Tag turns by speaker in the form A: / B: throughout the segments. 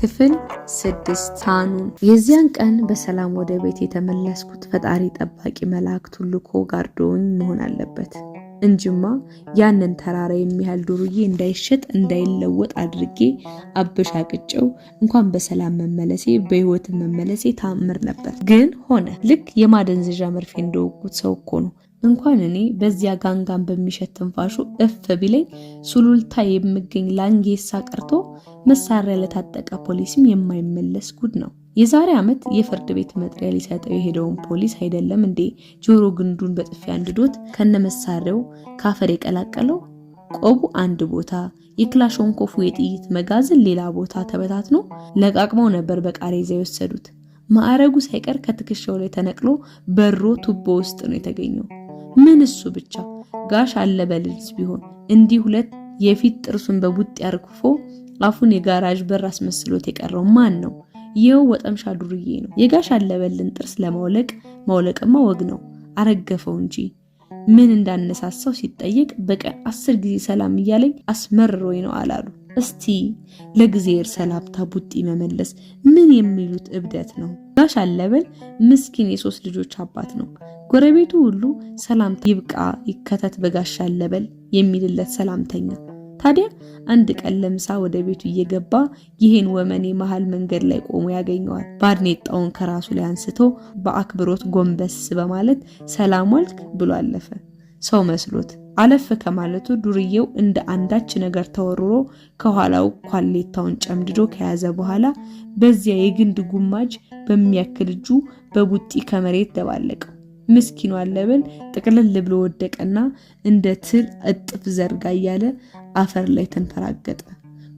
A: ክፍል 6 ሳኑን። የዚያን ቀን በሰላም ወደ ቤት የተመለስኩት ፈጣሪ ጠባቂ መላእክት ልኮ ጋርዶኝ መሆን አለበት እንጂማ ያንን ተራራ የሚያህል ዱርዬ እንዳይሸጥ እንዳይለወጥ አድርጌ አበሻቅጨው እንኳን በሰላም መመለሴ በህይወት መመለሴ ታምር ነበር። ግን ሆነ። ልክ የማደንዘዣ መርፌ እንደወጉት ሰው እኮ ነው። እንኳን እኔ በዚያ ጋንጋን በሚሸት ትንፋሹ እፍ ቢለኝ ሱሉልታ የምገኝ ላንጌሳ ቀርቶ መሳሪያ ለታጠቀ ፖሊስም የማይመለስ ጉድ ነው። የዛሬ ዓመት የፍርድ ቤት መጥሪያ ሊሰጠው የሄደውን ፖሊስ አይደለም እንዴ ጆሮ ግንዱን በጥፊ አንድዶት ከነመሳሪያው ካፈር የቀላቀለው። ቆቡ አንድ ቦታ፣ የክላሽንኮፉ የጥይት መጋዘን ሌላ ቦታ ተበታትኖ ለቃቅመው ነበር በቃሬዛ የወሰዱት። ማዕረጉ ሳይቀር ከትከሻው ላይ ተነቅሎ በሮ ቱቦ ውስጥ ነው የተገኘው። ምን እሱ ብቻ ጋሽ አለበልስ ቢሆን እንዲህ ሁለት የፊት ጥርሱን በቡጥ ያርግፎ አፉን የጋራዥ በር አስመስሎት የቀረው ማን ነው? ይኸው ወጠምሻ ዱርዬ ነው። የጋሽ አለበልን ጥርስ ማውለቅማ ወግ ነው። አረገፈው እንጂ ምን እንዳነሳሳው ሲጠየቅ በቀን 10 ጊዜ ሰላም እያለኝ አስመርሮኝ ነው አላሉ። እስቲ ለጊዜር ሰላምታ ቡጢ መመለስ ምን የሚሉት እብደት ነው? ጋሽ አለበል ምስኪን የ3 ልጆች አባት ነው። ጎረቤቱ ሁሉ ሰላምታ ይብቃ ይከተት በጋሽ አለበል የሚልለት ሰላምተኛ። ታዲያ አንድ ቀን ለምሳ ወደ ቤቱ እየገባ ይሄን ወመኔ መሃል መንገድ ላይ ቆሞ ያገኘዋል። ባርኔጣውን ከራሱ ላይ አንስቶ በአክብሮት ጎንበስ በማለት ሰላም ዋልክ ብሎ አለፈ። ሰው መስሎት አለፈ ከማለቱ ዱርዬው እንደ አንዳች ነገር ተወርሮ ከኋላው ኳሌታውን ጨምድዶ ከያዘ በኋላ በዚያ የግንድ ጉማጅ በሚያክል እጁ በቡጢ ከመሬት ደባለቀው። ምስኪኑ አለበል ጥቅልል ብሎ ወደቀና እንደ ትል እጥፍ ዘርጋ እያለ አፈር ላይ ተንፈራገጠ።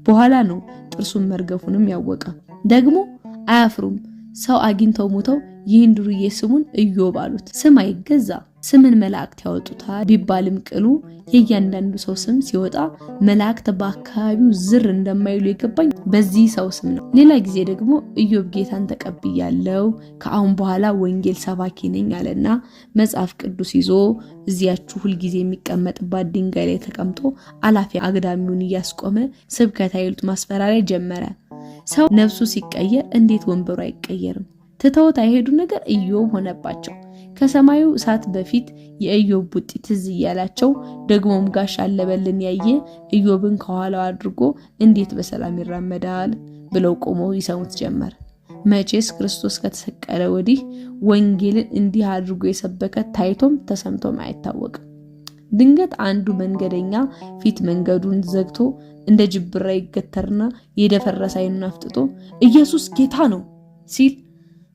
A: በኋላ ነው ጥርሱን መርገፉንም ያወቀ። ደግሞ አያፍሩም። ሰው አግኝተው ሞተው ይህን ዱርዬ ስሙን ኢዮብ አሉት። ስም አይገዛ ስምን መላእክት ያወጡታል ቢባልም ቅሉ የእያንዳንዱ ሰው ስም ሲወጣ መላእክት በአካባቢው ዝር እንደማይሉ የገባኝ በዚህ ሰው ስም ነው። ሌላ ጊዜ ደግሞ ኢዮብ ጌታን ተቀብያለሁ ከአሁን በኋላ ወንጌል ሰባኪ ነኝ አለና መጽሐፍ ቅዱስ ይዞ እዚያችሁ ሁል ጊዜ የሚቀመጥባት ድንጋይ ላይ ተቀምጦ አላፊ አግዳሚውን እያስቆመ ስብከት አይሉት ማስፈራሪያ ጀመረ። ሰው ነፍሱ ሲቀየር እንዴት ወንበሩ አይቀየርም? ትተውት አይሄዱ ነገር ኢዮብ ሆነባቸው። ከሰማዩ እሳት በፊት የኢዮብ ቡጢ ትዝ እያላቸው ደግሞም ጋሽ አለበልን ያየ ኢዮብን ከኋላው አድርጎ እንዴት በሰላም ይራመዳል ብለው ቆመው ይሰሙት ጀመር። መቼስ ክርስቶስ ከተሰቀለ ወዲህ ወንጌልን እንዲህ አድርጎ የሰበከ ታይቶም ተሰምቶም አይታወቅም። ድንገት አንዱ መንገደኛ ፊት መንገዱን ዘግቶ እንደ ጅብራ ይገተርና የደፈረሰ አይኑን አፍጥጦ ኢየሱስ ጌታ ነው ሲል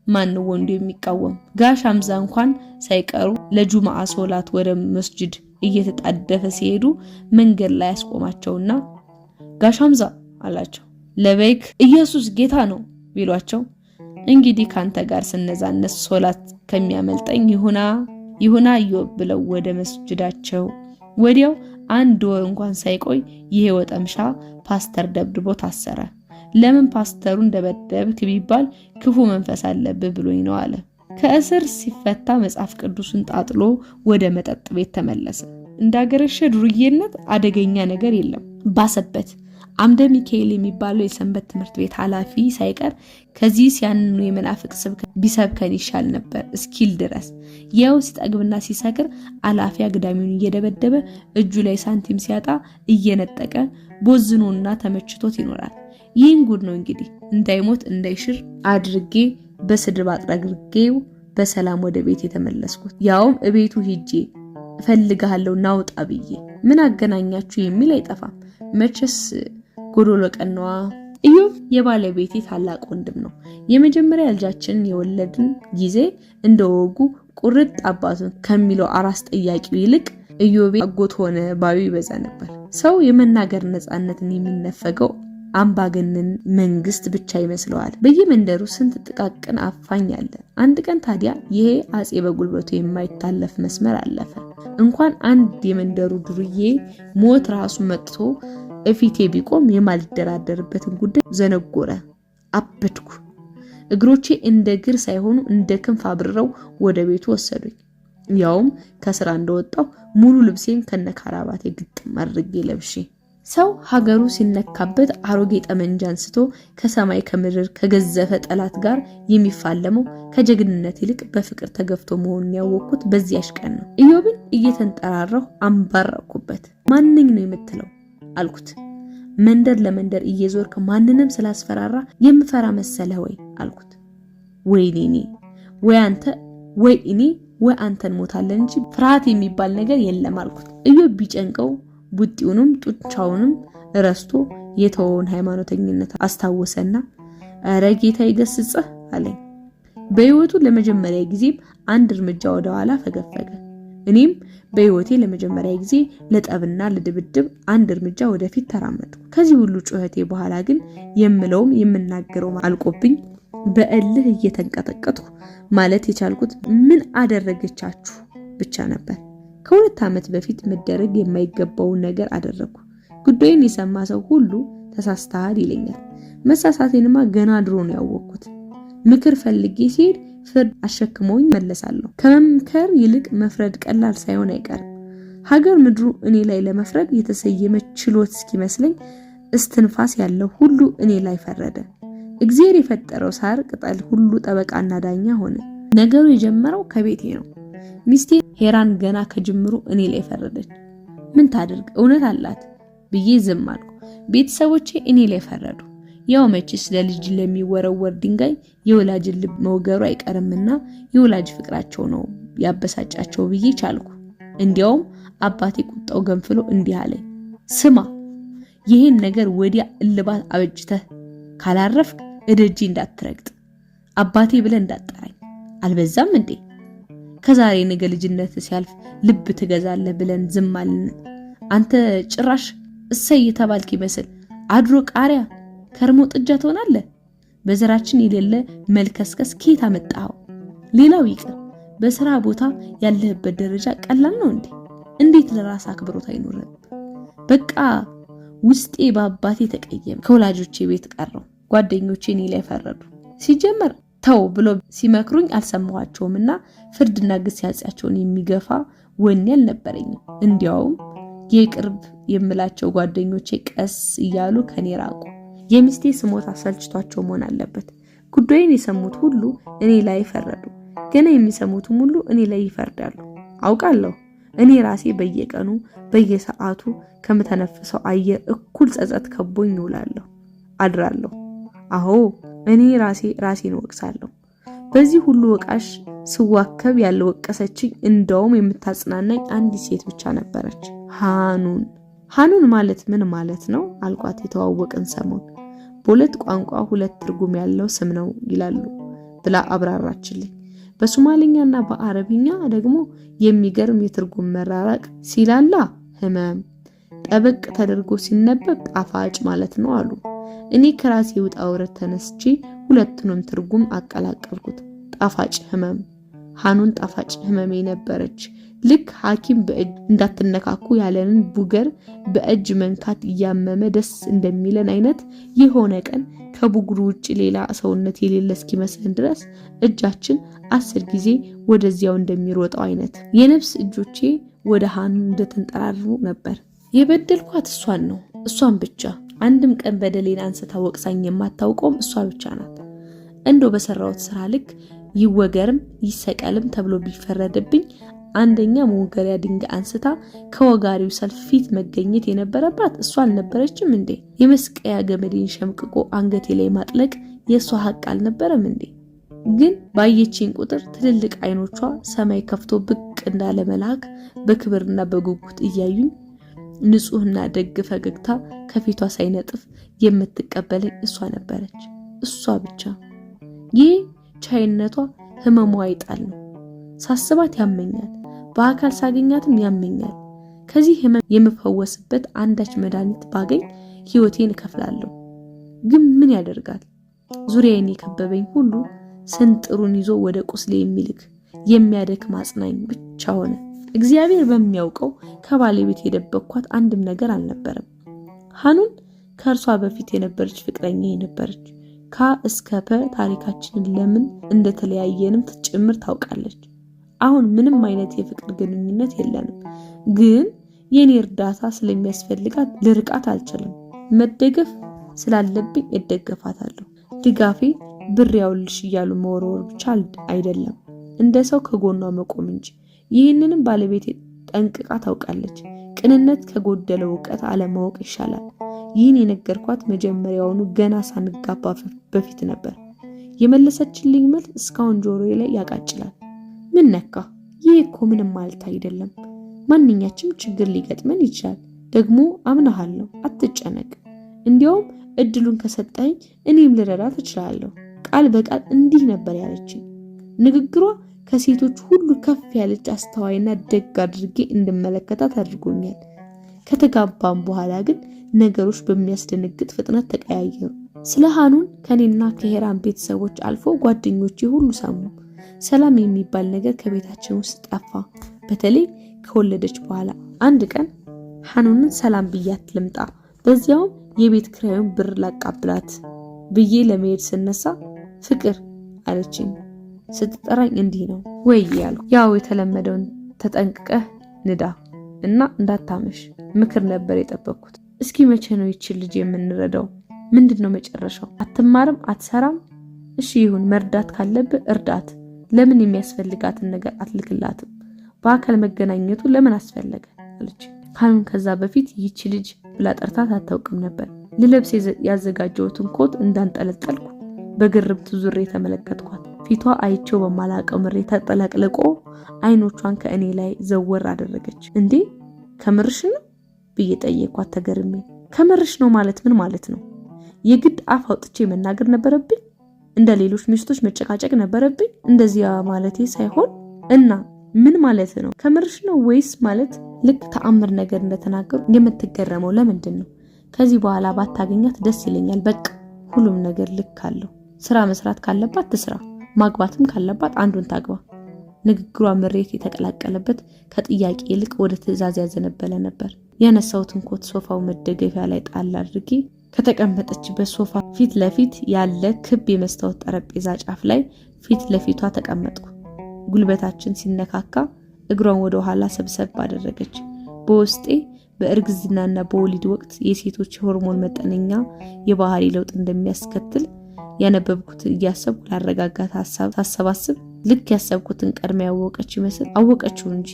A: ማን ወንዱ የሚቃወም? ጋሽ ሐምዛ እንኳን ሳይቀሩ ለጁማዓ ሶላት ወደ መስጂድ እየተጣደፈ ሲሄዱ መንገድ ላይ ያስቆማቸውና ጋሽ ሐምዛ አላቸው ለበይክ ኢየሱስ ጌታ ነው ቢሏቸው እንግዲህ ካንተ ጋር ስነዛነስ ሶላት ከሚያመልጠኝ ይሁና ኢዮብ ብለው ወደ መስጂዳቸው ወዲያው 1 ወር እንኳን ሳይቆይ ይሄ ወጠምሻ ፓስተር ደብድቦ ታሰረ። ለምን ፓስተሩን ደበደብክ ቢባል ክፉ መንፈስ አለብህ ብሎኝ ነው አለ። ከእስር ሲፈታ መጽሐፍ ቅዱስን ጣጥሎ ወደ መጠጥ ቤት ተመለሰ። እንዳገረሸ ዱርዬነት አደገኛ ነገር የለም ባሰበት። አምደ ሚካኤል የሚባለው የሰንበት ትምህርት ቤት ኃላፊ ሳይቀር ከዚህ ሲያንኑ የመናፍቅ ስብከት ቢሰብከን ይሻል ነበር እስኪል ድረስ ያው ሲጠግብና ሲሰክር አላፊ አግዳሚውን እየደበደበ እጁ ላይ ሳንቲም ሲያጣ እየነጠቀ ቦዝኖና ተመችቶት ይኖራል። ይህን ጉድ ነው እንግዲህ እንዳይሞት እንዳይሽር አድርጌ በስድብ አጥረግርጌው በሰላም ወደ ቤት የተመለስኩት። ያውም እቤቱ ሂጄ እፈልጋለሁ ናውጣ ብዬ። ምን አገናኛችሁ የሚል አይጠፋም መቼስ ጎዶሎ ቀነዋ። ኢዮብ የባለቤቴ ታላቅ ወንድም ነው። የመጀመሪያ ልጃችንን የወለድን ጊዜ እንደወጉ ቁርጥ አባቱን ከሚለው አራስ ጠያቂው ይልቅ ኢዮብ አጎት ሆነ ባዩ ይበዛ ነበር። ሰው የመናገር ነፃነትን የሚነፈገው አምባገነን መንግስት ብቻ ይመስለዋል። በየመንደሩ ስንት ጥቃቅን አፋኝ አለ። አንድ ቀን ታዲያ ይሄ አጼ በጉልበቱ የማይታለፍ መስመር አለፈ። እንኳን አንድ የመንደሩ ዱርዬ ሞት ራሱ መጥቶ እፊቴ ቢቆም የማልደራደርበትን ጉዳይ ዘነጎረ። አበድኩ። እግሮቼ እንደ እግር ሳይሆኑ እንደ ክንፍ አብረው ወደ ቤቱ ወሰዱኝ። ያውም ከስራ እንደወጣው ሙሉ ልብሴን ከነካራባቴ ግጥም አድርጌ ለብሼ ሰው ሀገሩ ሲነካበት አሮጌ ጠመንጃ አንስቶ ከሰማይ ከምድር ከገዘፈ ጠላት ጋር የሚፋለመው ከጀግንነት ይልቅ በፍቅር ተገፍቶ መሆኑን ያወቅኩት በዚያሽ ቀን ነው። ኢዮብን እየተንጠራራሁ አንባረኩበት። ማንኝ ነው የምትለው አልኩት። መንደር ለመንደር እየዞርክ ማንንም ስላስፈራራ የምፈራ መሰለ ወይ አልኩት። ወይኔ ወይ አንተ ወይ እኔ ወይ አንተን ሞታለን እንጂ ፍርሃት የሚባል ነገር የለም አልኩት። ኢዮብ ቢጨንቀው ቡጢውንም ጡቻውንም ረስቶ የተወውን ሃይማኖተኝነት አስታወሰና አረ ጌታ ይገስጽህ አለኝ። በህይወቱ ለመጀመሪያ ጊዜ አንድ እርምጃ ወደ ኋላ ፈገፈገ። እኔም በህይወቴ ለመጀመሪያ ጊዜ ለጠብና ለድብድብ አንድ እርምጃ ወደፊት ተራመድኩ። ከዚህ ሁሉ ጩኸቴ በኋላ ግን የምለውም የምናገረው አልቆብኝ በእልህ እየተንቀጠቀጥኩ ማለት የቻልኩት ምን አደረገቻችሁ ብቻ ነበር። ከ2 ዓመት በፊት መደረግ የማይገባውን ነገር አደረኩ። ጉዳዩን የሰማ ሰው ሁሉ ተሳስተሃል ይለኛል። መሳሳቴንማ ገና ድሮ ነው ያወቅኩት። ምክር ፈልጌ ሲሄድ ፍርድ አሸክመውኝ መለሳለሁ። ከመምከር ይልቅ መፍረድ ቀላል ሳይሆን አይቀርም። ሀገር ምድሩ እኔ ላይ ለመፍረድ የተሰየመ ችሎት እስኪመስለኝ እስትንፋስ ያለው ሁሉ እኔ ላይ ፈረደ። እግዚአብሔር የፈጠረው ሳር ቅጠል ሁሉ ጠበቃና ዳኛ ሆነ። ነገሩ የጀመረው ከቤቴ ነው። ሚስቴ ሄራን ገና ከጅምሩ እኔ ላይ ፈረደች። ምን ታድርግ እውነት አላት ብዬ ዝም አልኩ። ቤተሰቦቼ እኔ ላይ ፈረዱ። ያው መቼስ ለልጅ ለሚወረወር ድንጋይ የወላጅ ልብ መውገሩ አይቀርምና የወላጅ ፍቅራቸው ነው ያበሳጫቸው ብዬ ቻልኩ። እንዲያውም አባቴ ቁጣው ገንፍሎ እንዲህ አለኝ፣ ስማ ይሄን ነገር ወዲያ እልባት አበጅተህ ካላረፍክ እደጂ እንዳትረግጥ፣ አባቴ ብለህ እንዳትጠራኝ። አልበዛም እንዴ? ከዛሬ ነገ ልጅነት ሲያልፍ ልብ ትገዛለህ ብለን ዝም አልን። አንተ ጭራሽ እሰይ የተባልክ ይመስል አድሮ ቃሪያ ከርሞ ጥጃ ትሆናለህ። በዘራችን የሌለ መልከስከስ ከየት አመጣኸው? ሌላው ይቅር፣ በስራ ቦታ ያለህበት ደረጃ ቀላል ነው እንዴ? እንዴት ለራስ አክብሮት አይኖርም? በቃ ውስጤ በአባቴ ተቀየመ። ከወላጆቼ ቤት ቀረው። ጓደኞቼ እኔ ላይ ፈረዱ። ሲጀመር ተው ብሎ ሲመክሩኝ አልሰማኋቸውምና ፍርድና ግሳጼያቸውን የሚገፋ ወኔ አልነበረኝም። እንዲያውም የቅርብ የምላቸው ጓደኞቼ ቀስ እያሉ ከኔ ራቁ። የሚስቴ ስሞት አሰልችቷቸው መሆን አለበት። ጉዳዩን የሰሙት ሁሉ እኔ ላይ ፈረዱ። ገና የሚሰሙትም ሁሉ እኔ ላይ ይፈርዳሉ። አውቃለሁ። እኔ ራሴ በየቀኑ በየሰዓቱ ከምተነፍሰው አየር እኩል ጸጸት ከቦኝ እውላለሁ አድራለሁ። አዎ እኔ ራሴን ወቅሳለሁ። በዚህ ሁሉ ወቃሽ ስዋከብ ያልወቀሰችኝ እንደውም የምታጽናናኝ አንዲት ሴት ብቻ ነበረች፣ ሃኑን ማለት ምን ማለት ነው አልኳት። የተዋወቅን ሰሞን በሁለት ቋንቋ 2 ትርጉም ያለው ስም ነው ይላሉ ብላ አብራራችልኝ። በሶማሊኛና በአረብኛ ደግሞ የሚገርም የትርጉም መራራቅ ሲላላ ህመም፣ ጠበቅ ተደርጎ ሲነበብ ጣፋጭ ማለት ነው አሉ። እኔ ከራሴ ውጣ ውረድ ተነስቼ ሁለቱንም ትርጉም አቀላቀልኩት። ጣፋጭ ህመም። ሃኑን ጣፋጭ ህመሜ ነበረች። ልክ ሐኪም በእጅ እንዳትነካኩ ያለንን ቡገር በእጅ መንካት እያመመ ደስ እንደሚለን አይነት የሆነ ቀን ከቡግሩ ውጭ ሌላ ሰውነት የሌለ እስኪመስለን ድረስ እጃችን 10 ጊዜ ወደዚያው እንደሚሮጠው አይነት የነፍስ እጆቼ ወደ ሃኑን እንደተንጠራሩ ነበር። የበደልኳት እሷን ነው፣ እሷን ብቻ። አንድም ቀን በደሌን አንስታ ወቅሳኝ የማታውቀውም እሷ ብቻ ናት። እንደው በሰራውት ስራ ልክ ይወገርም ይሰቀልም ተብሎ ቢፈረድብኝ አንደኛ መወገሪያ ድንጋይ አንስታ ከወጋሪው ሰልፍ ፊት መገኘት የነበረባት እሷ አልነበረችም እንዴ? የመስቀያ ገመዴን ሸምቅቆ አንገቴ ላይ ማጥለቅ የሷ ሐቅ አልነበረም እንዴ? ግን ባየችኝ ቁጥር ትልልቅ አይኖቿ ሰማይ ከፍቶ ብቅ እንዳለ መልአክ በክብርና በጉጉት እያዩኝ ንጹህና ደግ ፈገግታ ከፊቷ ሳይነጥፍ የምትቀበለኝ እሷ ነበረች፣ እሷ ብቻ። ይህ ቻይነቷ ህመሟ አይጣል ነው። ሳስባት ያመኛል፣ በአካል ሳገኛትም ያመኛል። ከዚህ ህመም የምፈወስበት አንዳች መድኃኒት ባገኝ ህይወቴን እከፍላለሁ። ግን ምን ያደርጋል፣ ዙሪያዬን የከበበኝ ሁሉ ስንጥሩን ይዞ ወደ ቁስሌ የሚልክ የሚያደክም አጽናኝ ብቻ ሆነ። እግዚአብሔር በሚያውቀው ከባለቤት የደበቅኳት አንድም ነገር አልነበረም። ሃኑን ከእርሷ በፊት የነበረች ፍቅረኛ የነበረች። ከ እስከ ፐ ታሪካችንን ለምን እንደተለያየንም ጭምር ታውቃለች። አሁን ምንም አይነት የፍቅር ግንኙነት የለንም። ግን የኔ እርዳታ ስለሚያስፈልጋት ልርቃት አልችልም። መደገፍ ስላለብኝ እደገፋታለሁ። ድጋፌ ብር ያውልሽ እያሉ መወርወር ብቻ አይደለም፣ እንደ ሰው ከጎኗ መቆም እንጂ። ይህንንም ባለቤቴ ጠንቅቃ ታውቃለች። ቅንነት ከጎደለው ዕውቀት አለማወቅ ይሻላል። ይህን የነገርኳት መጀመሪያውኑ ገና ሳንጋባ በፊት ነበር። የመለሰችልኝ መልስ እስካሁን ጆሮዬ ላይ ያቃጭላል። ምን ነካ? ይህ እኮ ምንም ማለት አይደለም። ማንኛችም ችግር ሊገጥመን ይችላል። ደግሞ አምናሃለሁ፣ አትጨነቅ። እንዲያውም እድሉን ከሰጠኝ እኔም ልረዳት እችላለሁ። ቃል በቃል እንዲህ ነበር ያለችኝ። ንግግሯ ከሴቶች ሁሉ ከፍ ያለች አስተዋይና ደግ አድርጌ እንድመለከታት አድርጎኛል። ከተጋባም በኋላ ግን ነገሮች በሚያስደነግጥ ፍጥነት ተቀያየሩ። ስለ ሐኑን ከኔና ከሄራን ቤተሰቦች አልፎ ጓደኞቼ ሁሉ ሰሙ። ሰላም የሚባል ነገር ከቤታችን ውስጥ ጠፋ። በተለይ ከወለደች በኋላ አንድ ቀን ሐኑንን ሰላም ብያት ልምጣ፣ በዚያውም የቤት ኪራዩን ብር ላቃብላት ብዬ ለመሄድ ስነሳ ፍቅር አለችኝ። ስትጠራኝ እንዲህ ነው ወይ ያልኩ። ያው የተለመደውን ተጠንቅቀህ ንዳ እና እንዳታመሽ ምክር ነበር የጠበቅኩት። እስኪ መቼ ነው ይችል ልጅ የምንረዳው? ምንድነው መጨረሻው? አትማርም፣ አትሰራም። እሺ ይሁን፣ መርዳት ካለብህ እርዳት። ለምን የሚያስፈልጋትን ነገር አትልክላትም? በአካል መገናኘቱ ለምን አስፈለገ አለች። ሐኑን ከዛ በፊት ይህች ልጅ ብላ ጠርታት አታውቅም ነበር። ልለብስ ያዘጋጀሁትን ኮት እንዳንጠለጠልኩ በግርብት ዙሬ ተመለከትኳት። ፊቷ አይቼው በማላቀው ምሬት ተጠለቅልቆ አይኖቿን ከእኔ ላይ ዘወር አደረገች። እንዴ ከምርሽ ነው ብዬ ጠየኳት ተገርሜ። ከምርሽ ነው ማለት ምን ማለት ነው? የግድ አፍ አውጥቼ መናገር ነበረብኝ? እንደ ሌሎች ሚስቶች መጨቃጨቅ ነበረብኝ? እንደዚያ ማለቴ ሳይሆን እና ምን ማለት ነው? ከምርሽ ነው ወይስ ማለት ልክ ተአምር ነገር እንደተናገሩ የምትገረመው ለምንድን ነው? ከዚህ በኋላ ባታገኛት ደስ ይለኛል። በቃ ሁሉም ነገር ልክ አለው። ስራ መስራት ካለባት ትስራ፣ ማግባትም ካለባት አንዱን ታግባ። ንግግሯ ምሬት የተቀላቀለበት ከጥያቄ ይልቅ ወደ ትዕዛዝ ያዘነበለ ነበር። ያነሳሁትን ኮት ሶፋው መደገፊያ ላይ ጣል አድርጌ ከተቀመጠችበት ሶፋ ፊት ለፊት ያለ ክብ የመስታወት ጠረጴዛ ጫፍ ላይ ፊት ለፊቷ ተቀመጥኩ። ጉልበታችን ሲነካካ እግሯን ወደ ኋላ ሰብሰብ አደረገች። በውስጤ በእርግዝናና በወሊድ ወቅት የሴቶች ሆርሞን መጠነኛ የባህሪ ለውጥ እንደሚያስከትል ያነበብኩት እያሰብኩ ላረጋጋት ሐሳብ ታሰባስብ ልክ ያሰብኩትን ቀድማ ያወቀች ይመስል አወቀችው እንጂ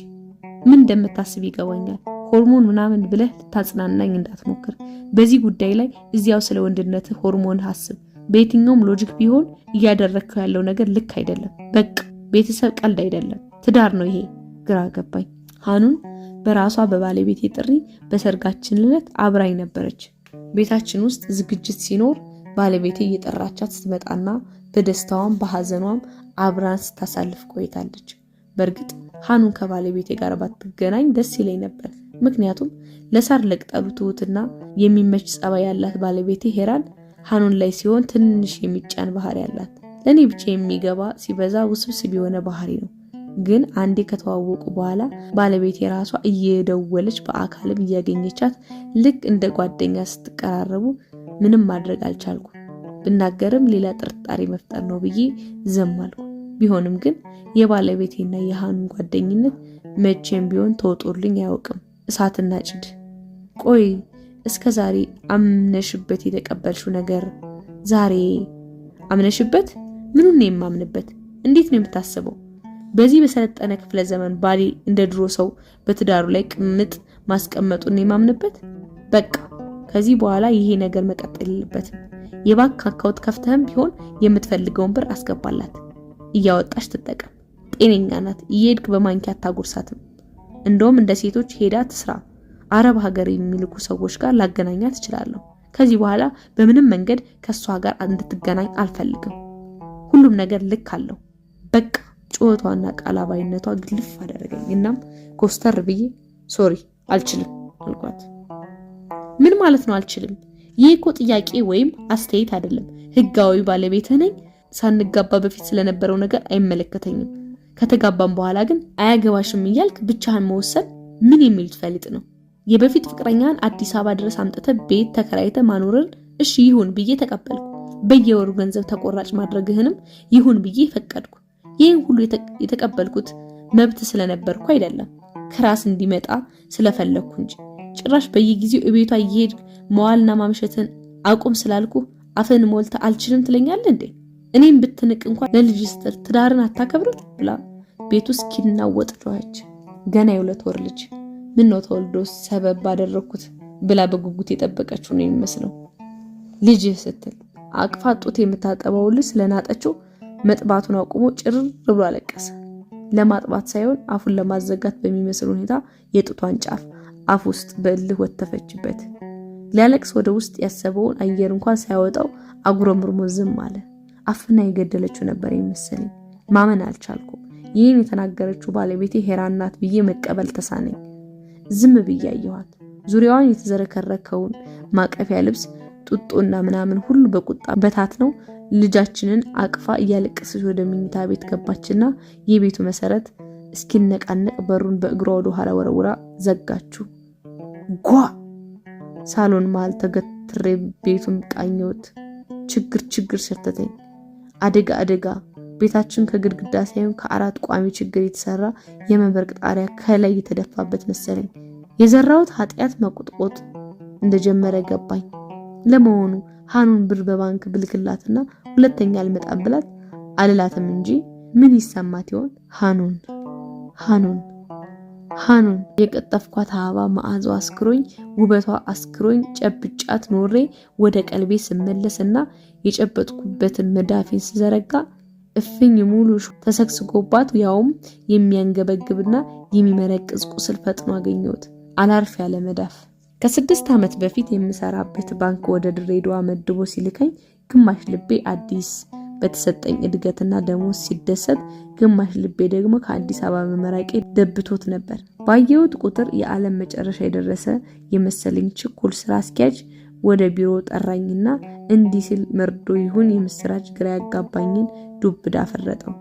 A: ምን እንደምታስብ ይገባኛል። ሆርሞን ምናምን ብለህ ልታጽናናኝ እንዳትሞክር። በዚህ ጉዳይ ላይ እዚያው ስለ ወንድነት ሆርሞን አስብ። በየትኛውም ሎጂክ ቢሆን እያደረግከው ያለው ነገር ልክ አይደለም። በቃ ቤተሰብ ቀልድ አይደለም፣ ትዳር ነው ይሄ። ግራ ገባኝ። ሐኑን በራሷ በባለቤቴ ጥሪ በሰርጋችን ዕለት አብራኝ ነበረች። ቤታችን ውስጥ ዝግጅት ሲኖር ባለቤቴ እየጠራቻት ስትመጣና በደስታዋም በሐዘኗም አብራን ስታሳልፍ ቆይታለች። በእርግጥ ሐኑን ከባለቤቴ ጋር ባትገናኝ ደስ ይለኝ ነበር። ምክንያቱም ለሳር ለቅጠሉ ትሁትና የሚመች ጸባይ ያላት ባለቤቴ ሄራን ሐኑን ላይ ሲሆን ትንሽ የሚጫን ባህሪ ያላት፣ ለኔ ብቻ የሚገባ ሲበዛ ውስብስብ የሆነ ባህሪ ነው። ግን አንዴ ከተዋወቁ በኋላ ባለቤቴ ራሷ እየደወለች በአካልም እያገኘቻት ልክ እንደ ጓደኛ ስትቀራረቡ ምንም ማድረግ አልቻልኩ። ብናገርም ሌላ ጥርጣሬ መፍጠር ነው ብዬ ዝም አልኩ። ቢሆንም ግን የባለቤቴና የሐኑን ጓደኝነት መቼም ቢሆን ተወጦልኝ አያውቅም። እሳትና ጭድ። ቆይ እስከ ዛሬ አምነሽበት የተቀበልሽው ነገር ዛሬ አምነሽበት? ምኑን ነው የማምንበት? እንዴት ነው የምታስበው? በዚህ በሰለጠነ ክፍለ ዘመን ባሌ እንደ ድሮ ሰው በትዳሩ ላይ ቅምጥ ማስቀመጡን የማምንበት? በቃ ከዚህ በኋላ ይሄ ነገር መቀጠል የለበትም። የባንክ አካውንት ከፍተህም ቢሆን የምትፈልገውን ብር አስገባላት፣ እያወጣሽ ትጠቀም። ጤነኛ ናት። እየሄድክ በማንኪያ አታጉርሳትም። እንደውም እንደ ሴቶች ሄዳ ትስራ። አረብ ሀገር የሚልኩ ሰዎች ጋር ላገናኛት እችላለሁ። ከዚህ በኋላ በምንም መንገድ ከሷ ጋር እንድትገናኝ አልፈልግም። ሁሉም ነገር ልክ አለው። በቃ ጩኸቷና ቃላባይነቷ ግልፍ አደረገኝ። እናም ኮስተር ብዬ ሶሪ አልችልም አልኳት። ምን ማለት ነው አልችልም? ይህ እኮ ጥያቄ ወይም አስተያየት አይደለም። ህጋዊ ባለቤትህ ነኝ። ሳንጋባ በፊት ስለነበረው ነገር አይመለከተኝም። ከተጋባም በኋላ ግን አያገባሽም እያልክ ብቻህን መወሰን ምን የሚል ትፈልጥ ነው? የበፊት ፍቅረኛን አዲስ አበባ ድረስ አምጥተህ ቤት ተከራይተህ ማኖርን እሺ ይሁን ብዬ ተቀበልኩ። በየወሩ ገንዘብ ተቆራጭ ማድረግህንም ይሁን ብዬ ፈቀድኩ። ይህን ሁሉ የተቀበልኩት መብት ስለነበርኩ አይደለም። ክራስ እንዲመጣ ስለፈለኩ እንጂ ጭራሽ በየጊዜው እቤቷ እየሄድ መዋልና ማምሸትን አቁም ስላልኩ አፈን ሞልታ አልችልም ትለኛለህ እንዴ? እኔም ብትንቅ እንኳን ለልጅ ስትል ትዳርን አታከብርም ብላ ቤቱ እስኪናወጥ ጮኸች። ገና የ2 ወር ልጅ ምን ነው ተወልዶ ሰበብ ባደረኩት ብላ በጉጉት የጠበቀችው ነው የሚመስለው። ልጅ ስትል አቅፋ ጡት የምታጠባው ልጅ ስለናጠችው መጥባቱን አቁሞ ጭር ብሎ አለቀሰ። ለማጥባት ሳይሆን አፉን ለማዘጋት በሚመስል ሁኔታ የጡቷን ጫፍ አፍ ውስጥ በእልህ ወተፈችበት። ሊያለቅስ ወደ ውስጥ ያሰበውን አየር እንኳን ሳያወጣው አጉረምርሞ ዝም አለ። አፍና የገደለችው ነበር የሚመስለኝ። ማመን አልቻልኩም። ይህን የተናገረችው ባለቤቴ ሄራን ናት ብዬ መቀበል ተሳነኝ። ዝም ብዬ አየኋት። ዙሪያዋን የተዘረከረከውን ማቀፊያ ልብስ ጡጦና ምናምን ሁሉ በቁጣ በታት ነው ልጃችንን አቅፋ እያለቀሰች ወደ መኝታ ቤት ገባችና የቤቱ መሰረት እስኪነቃነቅ በሩን በእግሯ ወደ ኋላ ወረውራ ዘጋችሁ። ጓ ሳሎን መሃል ተገትሬ ቤቱን ቃኘሁት። ችግር ሸተተኝ። አደጋ ቤታችን ከግድግዳ ሳይሆን ከ4 ቋሚ ችግር የተሰራ የመንበርቅ ጣሪያ ከላይ የተደፋበት መሰለኝ። የዘራሁት ኃጢአት መቆጥቆጥ እንደጀመረ ገባኝ። ለመሆኑ ሃኑን ብር በባንክ ብልክላትና ሁለተኛ አልመጣም ብላት አልላትም እንጂ ምን ይሰማት ይሆን? ሃኑን የቀጠፍኳት አበባ መዓዛዋ አስክሮኝ ውበቷ አስክሮኝ ጨብጫት ኖሬ ወደ ቀልቤ ስመለስና የጨበጥኩበትን መዳፊን ስዘረጋ እፍኝ ሙሉ ተሰክስጎባት ያውም የሚያንገበግብና የሚመረቅዝ ቁስል ፈጥኖ አገኘሁት። አላርፍ ያለ መዳፍ። ከ6 ዓመት በፊት የምሰራበት ባንክ ወደ ድሬዳዋ መድቦ ሲልከኝ ግማሽ ልቤ አዲስ በተሰጠኝ እድገትና ደሞዝ ሲደሰት፣ ግማሽ ልቤ ደግሞ ከአዲስ አበባ መመራቄ ደብቶት ነበር። ባየሁት ቁጥር የዓለም መጨረሻ የደረሰ የመሰለኝ ችኩል ስራ አስኪያጅ ወደ ቢሮ ጠራኝና እንዲህ ሲል መርዶ ይሁን የምስራች ግራ ያጋባኝን ዱብዳ ፈረጠው።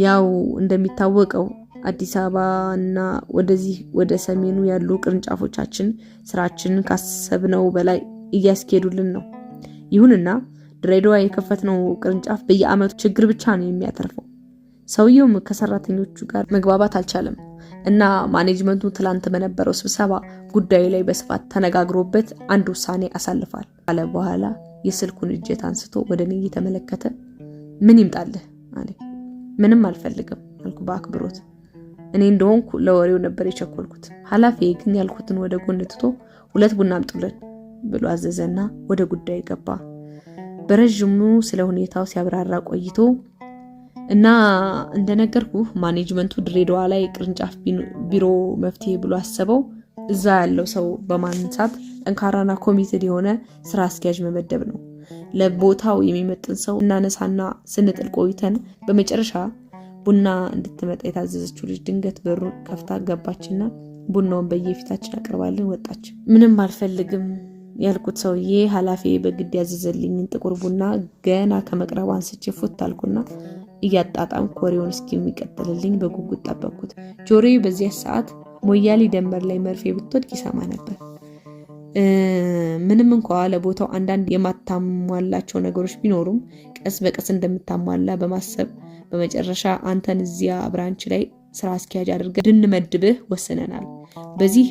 A: ያው እንደሚታወቀው አዲስ አበባና ወደዚህ ወደ ሰሜኑ ያሉ ቅርንጫፎቻችን ስራችንን ካሰብነው በላይ እያስኬዱልን ነው። ይሁንና ድሬዳዋ የከፈትነው ቅርንጫፍ በየአመቱ ችግር ብቻ ነው የሚያተርፈው። ሰውየው ከሰራተኞቹ ጋር መግባባት አልቻለም እና ማኔጅመንቱ ትላንት በነበረው ስብሰባ ጉዳዩ ላይ በስፋት ተነጋግሮበት አንድ ውሳኔ አሳልፏል አለ። በኋላ የስልኩን እጀታ አንስቶ ወደ እኔ እየተመለከተ ምን ይምጣልህ አለ። ምንም አልፈልግም አልኩ በአክብሮት። እኔ እንደሆንኩ ለወሬው ነበር የቸኮልኩት። ኃላፊዬ ግን ያልኩትን ወደ ጎን ትቶ 2 ቡና አምጡልን ብሎ አዘዘና ወደ ጉዳዩ ገባ። በረጅሙ ስለ ሁኔታው ሲያብራራ ቆይቶ እና እንደነገርኩ ማኔጅመንቱ ድሬዳዋ ላይ ቅርንጫፍ ቢሮ መፍትሄ ብሎ አሰበው እዛ ያለው ሰው በማንሳት ጠንካራና ኮሚትድ የሆነ ስራ አስኪያጅ መመደብ ነው። ለቦታው የሚመጥን ሰው እናነሳና ስንጥል ቆይተን በመጨረሻ ቡና እንድትመጣ የታዘዘችው ልጅ ድንገት በሩን ከፍታ ገባችና ቡናውን በየፊታችን አቅርባልን ወጣች። ምንም አልፈልግም ያልኩት ሰውዬ ኃላፊ በግድ ያዘዘልኝን ጥቁር ቡና ገና ከመቅረቡ አንስቼ ፉት አልኩና እያጣጣምኩ ወሬውን እስኪሚቀጥልልኝ በጉጉት ጠበቅኩት። ጆሮዬ በዚያ ሰዓት ሞያሌ ደንበር ላይ መርፌ ብትወድቅ ይሰማ ነበር። ምንም እንኳን ለቦታው አንዳንድ የማታሟላቸው ነገሮች ቢኖሩም ቀስ በቀስ እንደምታሟላ በማሰብ በመጨረሻ አንተን እዚያ ብራንች ላይ ስራ አስኪያጅ አድርገን እንድንመድብህ ወስነናል። በዚህ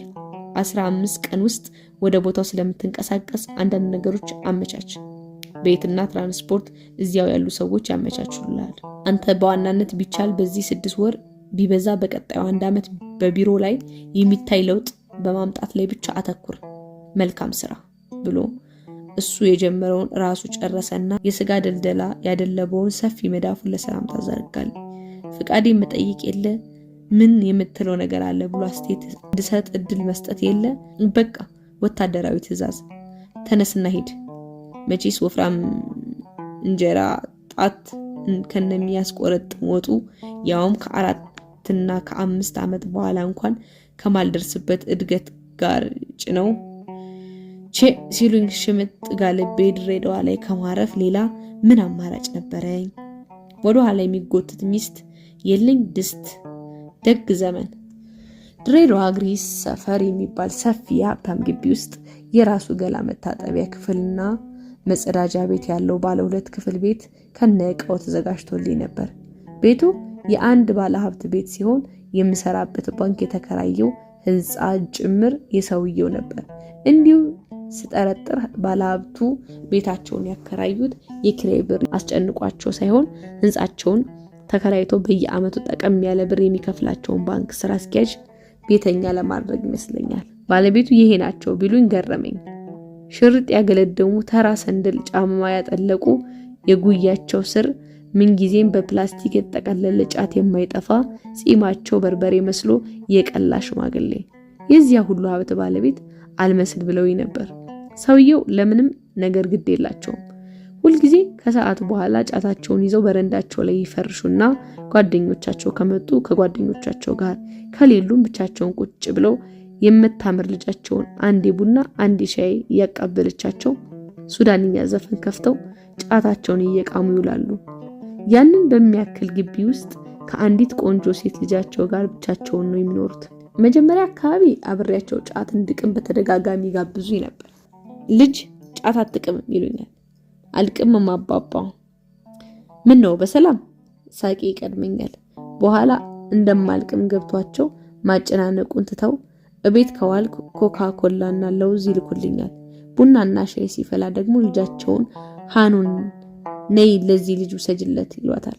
A: 15 ቀን ውስጥ ወደ ቦታው ስለምትንቀሳቀስ አንዳንድ ነገሮች አመቻች። ቤትና ትራንስፖርት እዚያው ያሉ ሰዎች ያመቻቹልሃል። አንተ በዋናነት ቢቻል በዚህ 6 ወር ቢበዛ በቀጣዩ 1 ዓመት በቢሮ ላይ የሚታይ ለውጥ በማምጣት ላይ ብቻ አተኩር። መልካም ስራ ብሎ እሱ የጀመረውን ራሱ ጨረሰና የስጋ ደልደላ ያደለበውን ሰፊ መዳፉን ለሰላምታ ዘረጋል። ፍቃዴ መጠይቅ የለ ምን የምትለው ነገር አለ ብሎ አስተያየት እንድሰጥ እድል መስጠት የለ። በቃ ወታደራዊ ትዕዛዝ፣ ተነስና ሂድ። መቼስ ወፍራም እንጀራ ጣት ከነሚያስቆረጥም ወጡ ያውም ከ4 እና ከ5 ዓመት በኋላ እንኳን ከማልደርስበት እድገት ጋር ጭነው ሲሉኝ ሽምጥ ጋልቤ ድሬዳዋ ላይ ከማረፍ ሌላ ምን አማራጭ ነበረኝ? ወደ ኋላ የሚጎትት ሚስት የለኝ ድስት። ደግ ዘመን። ድሬዳዋ ግሪስ ሰፈር የሚባል ሰፊ የሀብታም ግቢ ውስጥ የራሱ ገላ መታጠቢያ ክፍልና መጸዳጃ ቤት ያለው ባለ 2 ክፍል ቤት ከነእቃው ተዘጋጅቶልኝ ነበር። ቤቱ የአንድ ባለ ሀብት ቤት ሲሆን የምሰራበት ባንክ የተከራየው ህንጻ ጭምር የሰውየው ነበር። እንዲሁ ስጠረጥር ባለሀብቱ ቤታቸውን ያከራዩት የኪራይ ብር አስጨንቋቸው ሳይሆን ህንጻቸውን ተከራይቶ በየአመቱ ጠቀም ያለ ብር የሚከፍላቸውን ባንክ ስራ አስኪያጅ ቤተኛ ለማድረግ ይመስለኛል። ባለቤቱ ይሄ ናቸው ቢሉኝ ገረመኝ። ሽርጥ ያገለደሙ ተራ ሰንደል ጫማ ያጠለቁ የጉያቸው ስር ምንጊዜም በፕላስቲክ የተጠቀለለ ጫት የማይጠፋ ጺማቸው በርበሬ መስሎ የቀላ ሽማግሌ የዚያ ሁሉ ሀብት ባለቤት አልመስል ብለውኝ ነበር። ሰውየው ለምንም ነገር ግድ የላቸውም። ሁልጊዜ ከሰዓት በኋላ ጫታቸውን ይዘው በረንዳቸው ላይ ይፈርሹና ጓደኞቻቸው ከመጡ ከጓደኞቻቸው ጋር ከሌሉም ብቻቸውን ቁጭ ብለው የምታምር ልጃቸውን አንዴ ቡና አንዴ ሻይ እያቀበለቻቸው ሱዳንኛ ዘፈን ከፍተው ጫታቸውን እየቃሙ ይውላሉ። ያንን በሚያክል ግቢ ውስጥ ከአንዲት ቆንጆ ሴት ልጃቸው ጋር ብቻቸውን ነው የሚኖሩት። መጀመሪያ አካባቢ አብሬያቸው ጫት እንድቅም በተደጋጋሚ ጋብዙኝ ነበር። ልጅ ጫት አትቅም ይሉኛል። አልቅምም አባባ። ምን ነው በሰላም? ሳቂ ይቀድመኛል። በኋላ እንደማልቅም ገብቷቸው ማጨናነቁን ትተው እቤት ከዋልኩ ኮካ ኮላና ለውዝ ይልኩልኛል። ቡናና ሻይ ሲፈላ ደግሞ ልጃቸውን ሃኑን ነይ ለዚህ ልጅ ውሰጅለት ይሏታል።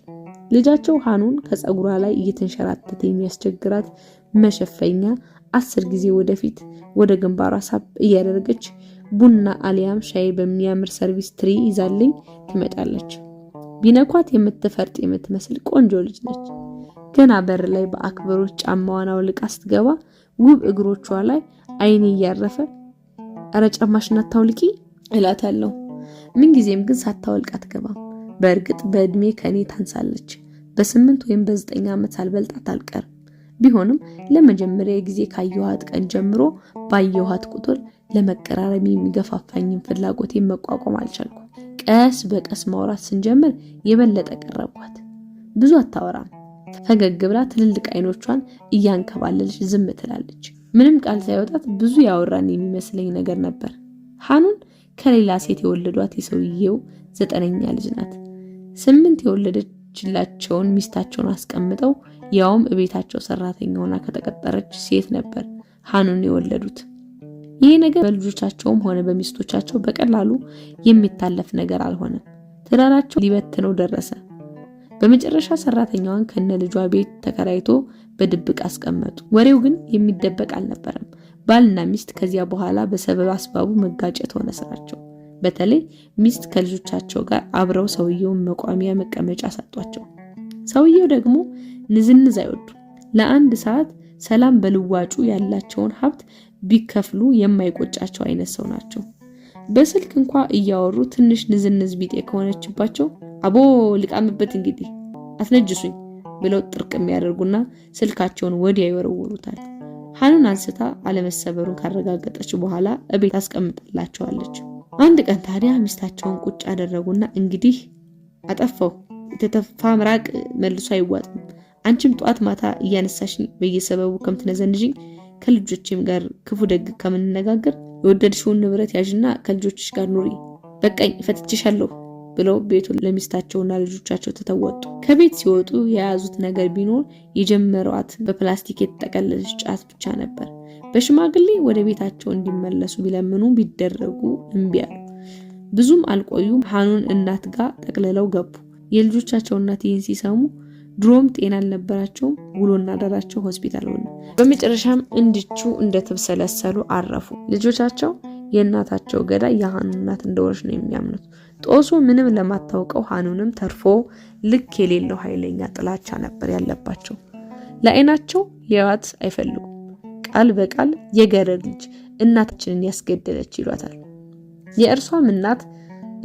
A: ልጃቸው ሃኑን ከጸጉሯ ላይ እየተንሸራተተ የሚያስቸግራት መሸፈኛ 10 ጊዜ ወደፊት ወደ ግንባሯ ሳብ እያደረገች ቡና አሊያም ሻይ በሚያምር ሰርቪስ ትሪ ይዛልኝ ትመጣለች። ቢነኳት የምትፈርጥ የምትመስል ቆንጆ ልጅ ነች። ገና በር ላይ በአክብሮት ጫማዋን አውልቃ ስትገባ ውብ እግሮቿ ላይ አይኔ እያረፈ አረ ጫማሽን አታውልቂ እላታለሁ። ምን ጊዜም ግን ሳታወልቅ አትገባም። በእርግጥ በእድሜ ከኔ ታንሳለች። በ8 ወይም በ9 ዓመት ሳልበልጣት አልቀርም። ቢሆንም ለመጀመሪያ ጊዜ ካየኋት ቀን ጀምሮ ባየኋት ቁጥር ለመቀራረብ የሚገፋፋኝን ፍላጎቴን መቋቋም አልቻልኩም። ቀስ በቀስ ማውራት ስንጀምር የበለጠ ቀረብኳት። ብዙ አታወራም። ፈገግ ብላ ትልልቅ አይኖቿን እያንከባለለች ዝም ትላለች። ምንም ቃል ሳይወጣት ብዙ ያወራን የሚመስለኝ ነገር ነበር። ሃኑን ከሌላ ሴት የወለዷት የሰውየው 9ኛ ልጅ ናት። 8 የወለደችላቸውን ሚስታቸውን አስቀምጠው ያውም እቤታቸው ሰራተኛ ሆና ከተቀጠረች ሴት ነበር ሃኑን የወለዱት። ይሄ ነገር በልጆቻቸውም ሆነ በሚስቶቻቸው በቀላሉ የሚታለፍ ነገር አልሆነም። ትዳራቸው ሊበትነው ደረሰ። በመጨረሻ ሰራተኛዋን ከነልጇ ቤት ተከራይቶ በድብቅ አስቀመጡ። ወሬው ግን የሚደበቅ አልነበረም። ባልና ሚስት ከዚያ በኋላ በሰበብ አስባቡ መጋጨት ሆነ ስራቸው። በተለይ ሚስት ከልጆቻቸው ጋር አብረው ሰውየውን መቋሚያ መቀመጫ ሰጧቸው። ሰውየው ደግሞ ንዝንዝ አይወዱ። ለአንድ ሰዓት ሰላም በልዋጩ ያላቸውን ሀብት ቢከፍሉ የማይቆጫቸው አይነት ሰው ናቸው። በስልክ እንኳ እያወሩ ትንሽ ንዝንዝ ቢጤ ከሆነችባቸው አቦ ልቃምበት እንግዲህ አትነጅሱኝ ብለው ጥርቅም ያደርጉና ስልካቸውን ወዲያ ይወረውሩታል። ሃኑን አንስታ አለመሰበሩን ካረጋገጠች በኋላ እቤት አስቀምጣላቸዋለች። አንድ ቀን ታዲያ ሚስታቸውን ቁጭ አደረጉና እንግዲህ አጠፋው የተተፋ ምራቅ መልሶ አይዋጥም። አንቺም ጧት ማታ እያነሳሽኝ በየሰበቡ ከምትነዘንጂኝ ከልጆችም ጋር ክፉ ደግ ከምንነጋገር የወደድሽውን ንብረት ያዥና ከልጆችሽ ጋር ኑሪ፣ በቃኝ ፈትቼሻለሁ ብለው ቤቱን ለሚስታቸውና ልጆቻቸው ተተወጡ። ከቤት ሲወጡ የያዙት ነገር ቢኖር የጀመሯት በፕላስቲክ የተጠቀለለች ጫት ብቻ ነበር። በሽማግሌ ወደ ቤታቸው እንዲመለሱ ቢለምኑ ቢደረጉ እምቢ አሉ። ብዙም አልቆዩም። ሃኑን እናት ጋር ጠቅልለው ገቡ። የልጆቻቸው እናት ይህን ሲሰሙ ድሮም ጤና አልነበራቸውም። ውሎና አዳራቸው ሆስፒታል ሆነ። በመጨረሻም እንድቹ እንደተብሰለሰሉ አረፉ። ልጆቻቸው የእናታቸው ገዳይ የሃኑን እናት እንደሆነች ነው የሚያምኑት። ጦሱ ምንም ለማታውቀው ሃኑንም ተርፎ ልክ የሌለው ኃይለኛ ጥላቻ ነበር ያለባቸው። ለአይናቸው ሊያዋት አይፈልጉም። ቃል በቃል የገረድ ልጅ እናታችንን ያስገደለች ይሏታል። የእርሷም እናት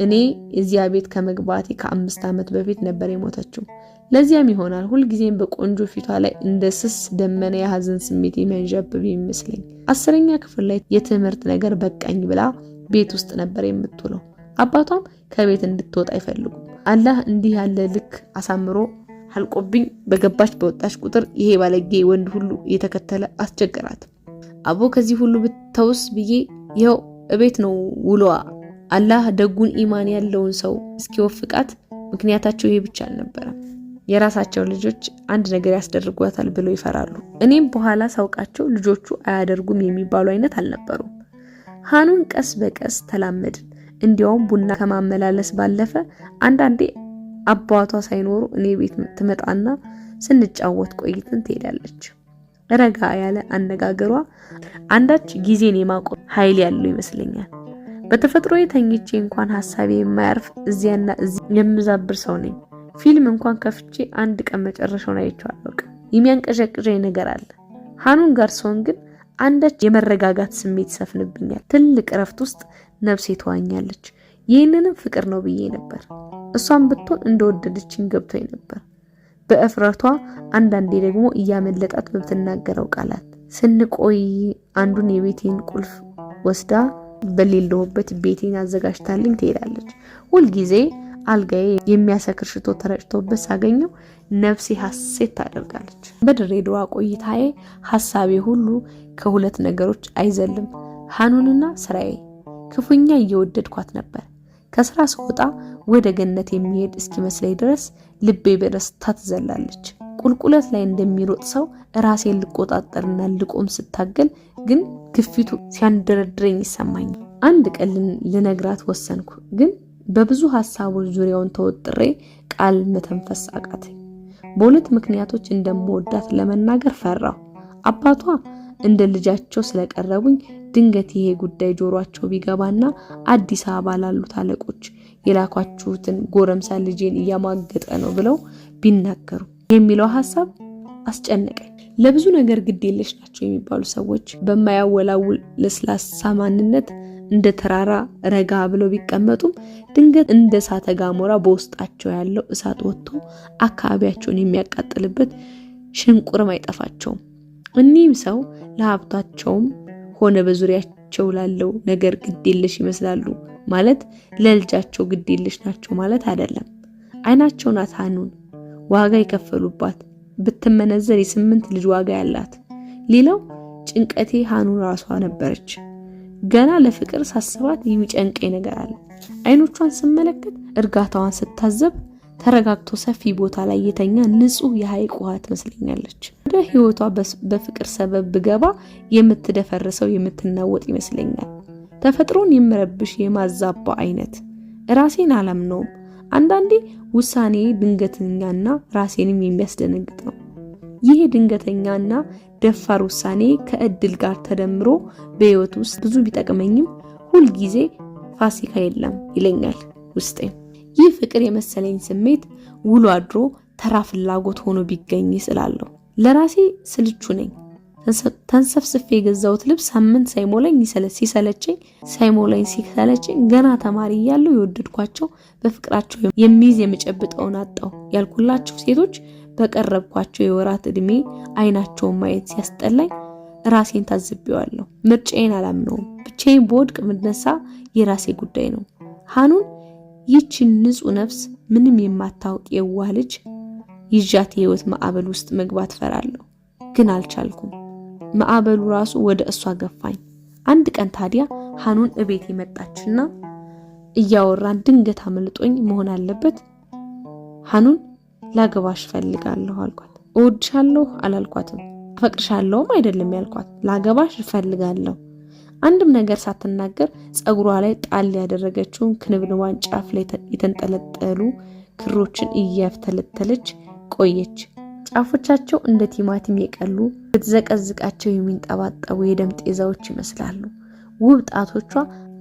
A: እኔ እዚያ ቤት ከመግባቴ ከ5 ዓመት በፊት ነበር የሞተችው። ለዚያም ይሆናል ሁልጊዜም በቆንጆ ፊቷ ላይ እንደ ስስ ደመና የሐዘን ስሜት የሚያንዣብብ የሚመስለኝ። 10ኛ ክፍል ላይ የትምህርት ነገር በቃኝ ብላ ቤት ውስጥ ነበር የምትውለው። አባቷም ከቤት እንድትወጣ አይፈልጉም። አላህ እንዲህ ያለ ልክ አሳምሮ አልቆብኝ በገባች በወጣች ቁጥር ይሄ ባለጌ ወንድ ሁሉ እየተከተለ አስቸገራት። አቦ ከዚህ ሁሉ ብተውስ ብዬ ይኸው እቤት ነው ውሎዋ። አላህ ደጉን ኢማን ያለውን ሰው እስኪወፍቃት ምክንያታቸው ይሄ ብቻ አልነበረም። የራሳቸው ልጆች አንድ ነገር ያስደርጓታል ብለው ይፈራሉ። እኔም በኋላ ሳውቃቸው ልጆቹ አያደርጉም የሚባሉ አይነት አልነበሩም። ሃኑን ቀስ በቀስ ተላመድን። እንዲያውም ቡና ከማመላለስ ባለፈ አንዳንዴ አባቷ ሳይኖሩ እኔ ቤት ትመጣና ስንጫወት ቆይተን ትሄዳለች። ረጋ ያለ አነጋገሯ አንዳች ጊዜን የማቆም ኃይል ያለው ይመስለኛል። በተፈጥሮዬ ተኝቼ እንኳን ሐሳቤ የማያርፍ እዚያና እዚህ የምዛብር ሰው ነኝ። ፊልም እንኳን ከፍቼ አንድ ቀን መጨረሻውን አይቼው አላውቅም። የሚያንቀዠቅዠኝ ነገር አለ። ሃኑን ጋር ስሆን ግን አንዳች የመረጋጋት ስሜት ይሰፍንብኛል። ትልቅ እረፍት ውስጥ ነፍሴ ትዋኛለች። ይህንንም ፍቅር ነው ብዬ ነበር። እሷን ብትሆን እንደወደደችኝ ገብቶኝ ነበር። በእፍረቷ አንዳንዴ ደግሞ እያመለጣት በምትናገረው ቃላት ስንቆይ አንዱን የቤቴን ቁልፍ ወስዳ በሌለሁበት ቤቴን አዘጋጅታልኝ ትሄዳለች። ሁልጊዜ አልጋዬ የሚያሰክር ሽቶ ተረጭቶበት ሳገኘው ነፍሴ ሐሴት ታደርጋለች። በድሬዳዋ ቆይታዬ ሐሳቤ ሁሉ ከሁለት ነገሮች አይዘልም፣ ሃኑንና ስራዬ። ክፉኛ እየወደድኳት ነበር። ከስራ ስወጣ ወደ ገነት የሚሄድ እስኪመስለኝ ድረስ ልቤ በደስታ ትዘላለች። ቁልቁለት ላይ እንደሚሮጥ ሰው ራሴን ልቆጣጠርና ልቆም ስታገል ግን ግፊቱ ሲያንደረድረኝ ይሰማኛል። አንድ ቀን ልነግራት ወሰንኩ፣ ግን በብዙ ሐሳቦች ዙሪያውን ተወጥሬ ቃል መተንፈስ አቃተኝ። በሁለት ምክንያቶች እንደምወዳት ለመናገር ፈራሁ። አባቷ እንደ ልጃቸው ስለቀረቡኝ ድንገት ይሄ ጉዳይ ጆሮአቸው ቢገባና አዲስ አበባ ላሉት አለቆች የላኳችሁትን ጎረምሳ ልጄን እያማገጠ ነው ብለው ቢናገሩ የሚለው ሐሳብ አስጨነቀኝ። ለብዙ ነገር ግዴለሽ ናቸው የሚባሉ ሰዎች በማያወላውል ለስላሳ ማንነት እንደ ተራራ ረጋ ብለው ቢቀመጡም ድንገት እንደ እሳተ ገሞራ በውስጣቸው ያለው እሳት ወጥቶ አካባቢያቸውን የሚያቃጥልበት ሽንቁርም አይጠፋቸውም። እኒህም ሰው ለሀብታቸውም ሆነ በዙሪያቸው ላለው ነገር ግዴለሽ ይመስላሉ። ማለት ለልጃቸው ግዴለሽ ናቸው ማለት አይደለም። አይናቸው ናት ሃኑን ዋጋ የከፈሉባት፣ ብትመነዘር የ8 ልጅ ዋጋ ያላት። ሌላው ጭንቀቴ ሃኑን ራሷ ነበረች። ገና ለፍቅር ሳስባት የሚጨንቀኝ ነገር አለ። አይኖቿን ስመለከት እርጋታዋን ስታዘብ ተረጋግቶ ሰፊ ቦታ ላይ የተኛ ንጹህ የሐይቅ ውሃ ትመስለኛለች። ወደ ህይወቷ በፍቅር ሰበብ ብገባ የምትደፈርሰው የምትናወጥ ይመስለኛል። ተፈጥሮን የምረብሽ የማዛባ አይነት። ራሴን አላምነውም። አንዳንዴ ውሳኔ ድንገተኛና ራሴንም የሚያስደነግጥ ነው። ይሄ ድንገተኛና ደፋር ውሳኔ ከእድል ጋር ተደምሮ በህይወት ውስጥ ብዙ ቢጠቅመኝም ሁልጊዜ ፋሲካ የለም ይለኛል ውስጤ። ይህ ፍቅር የመሰለኝ ስሜት ውሎ አድሮ ተራ ፍላጎት ሆኖ ቢገኝ ስላለሁ ለራሴ ስልቹ ነኝ። ተንሰፍስፌ የገዛሁት ልብስ ሳምንት ሳይሞላኝ ሲሰለቸኝ ገና ተማሪ እያለሁ የወደድኳቸው በፍቅራቸው የሚይዝ የምጨብጠውን አጣው ያልኩላቸው ሴቶች በቀረብኳቸው የወራት እድሜ አይናቸውን ማየት ሲያስጠላኝ ራሴን ታዝቤዋለሁ። ምርጫዬን አላምነውም። ብቻዬን በወድቅ ምድነሳ የራሴ ጉዳይ ነው። ሃኑን ይህችን ንጹህ ነፍስ ምንም የማታውቅ የዋህ ልጅ ይዣት የህይወት ማዕበል ውስጥ መግባት ፈራለሁ፣ ግን አልቻልኩም። ማዕበሉ ራሱ ወደ እሷ ገፋኝ። አንድ ቀን ታዲያ ሃኑን እቤት የመጣችና እያወራን ድንገት አመልጦኝ መሆን አለበት። ሃኑን ላገባሽ ፈልጋለሁ አልኳት። እወድሻለሁ አላልኳትም። አፈቅርሻለሁም አይደለም ያልኳት፣ ላገባሽ ፈልጋለሁ። አንድም ነገር ሳትናገር ጸጉሯ ላይ ጣል ያደረገችውን ክንብንቧን ጫፍ ላይ የተንጠለጠሉ ክሮችን እያፍተለተለች ቆየች። ጫፎቻቸው እንደ ቲማቲም የቀሉ በተዘቀዝቃቸው የሚንጠባጠቡ የደም ጤዛዎች ይመስላሉ። ውብ ጣቶቿ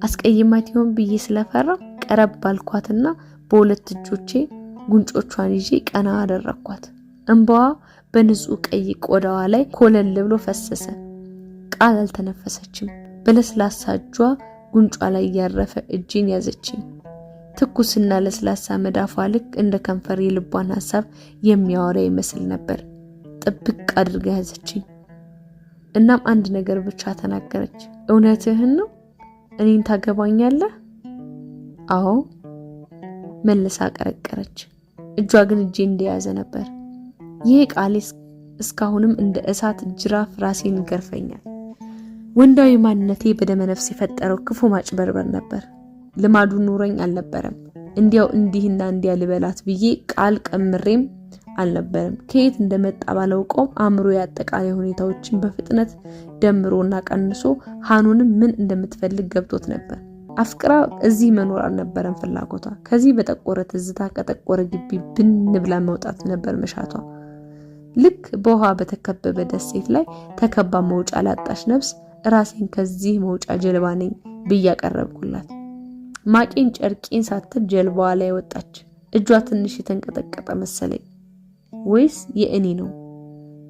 A: አስቀይማት ይሆን ብዬ ስለፈራ ቀረብ ባልኳትና በሁለት እጆቼ ጉንጮቿን ይዤ ቀና አደረኳት። እንባዋ በንጹህ ቀይ ቆዳዋ ላይ ኮለል ብሎ ፈሰሰ። ቃል አልተነፈሰችም። በለስላሳ እጇ ጉንጯ ላይ ያረፈ እጄን ያዘችኝ። ትኩስና ለስላሳ መዳፏ ልክ እንደ ከንፈር የልቧን ሐሳብ የሚያወራ ይመስል ነበር። ጥብቅ አድርጋ ያዘችኝ። እናም አንድ ነገር ብቻ ተናገረች። እውነትህን ነው? እኔን ታገባኛለህ? አዎ መልሳ ቀረቀረች። እጇ ግን እጄን እንደያዘ ነበር። ይሄ ቃሌ እስካሁንም እንደ እሳት ጅራፍ ራሴን ይገርፈኛል። ወንዳዊ ማንነቴ በደመ ነፍስ የፈጠረው ክፉ ማጭበርበር ነበር። ልማዱ ኑሮኝ አልነበረም። እንዲያው እንዲህና እንዲያ ልበላት ብዬ ቃል ቀምሬም አልነበረም። ከየት እንደመጣ ባላውቀው አእምሮ ያጠቃላይ ሁኔታዎችን በፍጥነት ደምሮና ቀንሶ ሃኑንም ምን እንደምትፈልግ ገብቶት ነበር። አፍቅራ እዚህ መኖር አልነበረም ፍላጎቷ። ከዚህ በጠቆረ ትዝታ ከጠቆረ ግቢ ብን ብላ መውጣት ነበር መሻቷ። ልክ በውሃ በተከበበ ደሴት ላይ ተከባ መውጫ ላጣች ነፍስ ራሴን ከዚህ መውጫ ጀልባ ነኝ ብያቀረብኩላት። ማቄን ጨርቄን ሳትል ጀልባዋ ላይ ወጣች። እጇ ትንሽ የተንቀጠቀጠ መሰለኝ። ወይስ የእኔ ነው?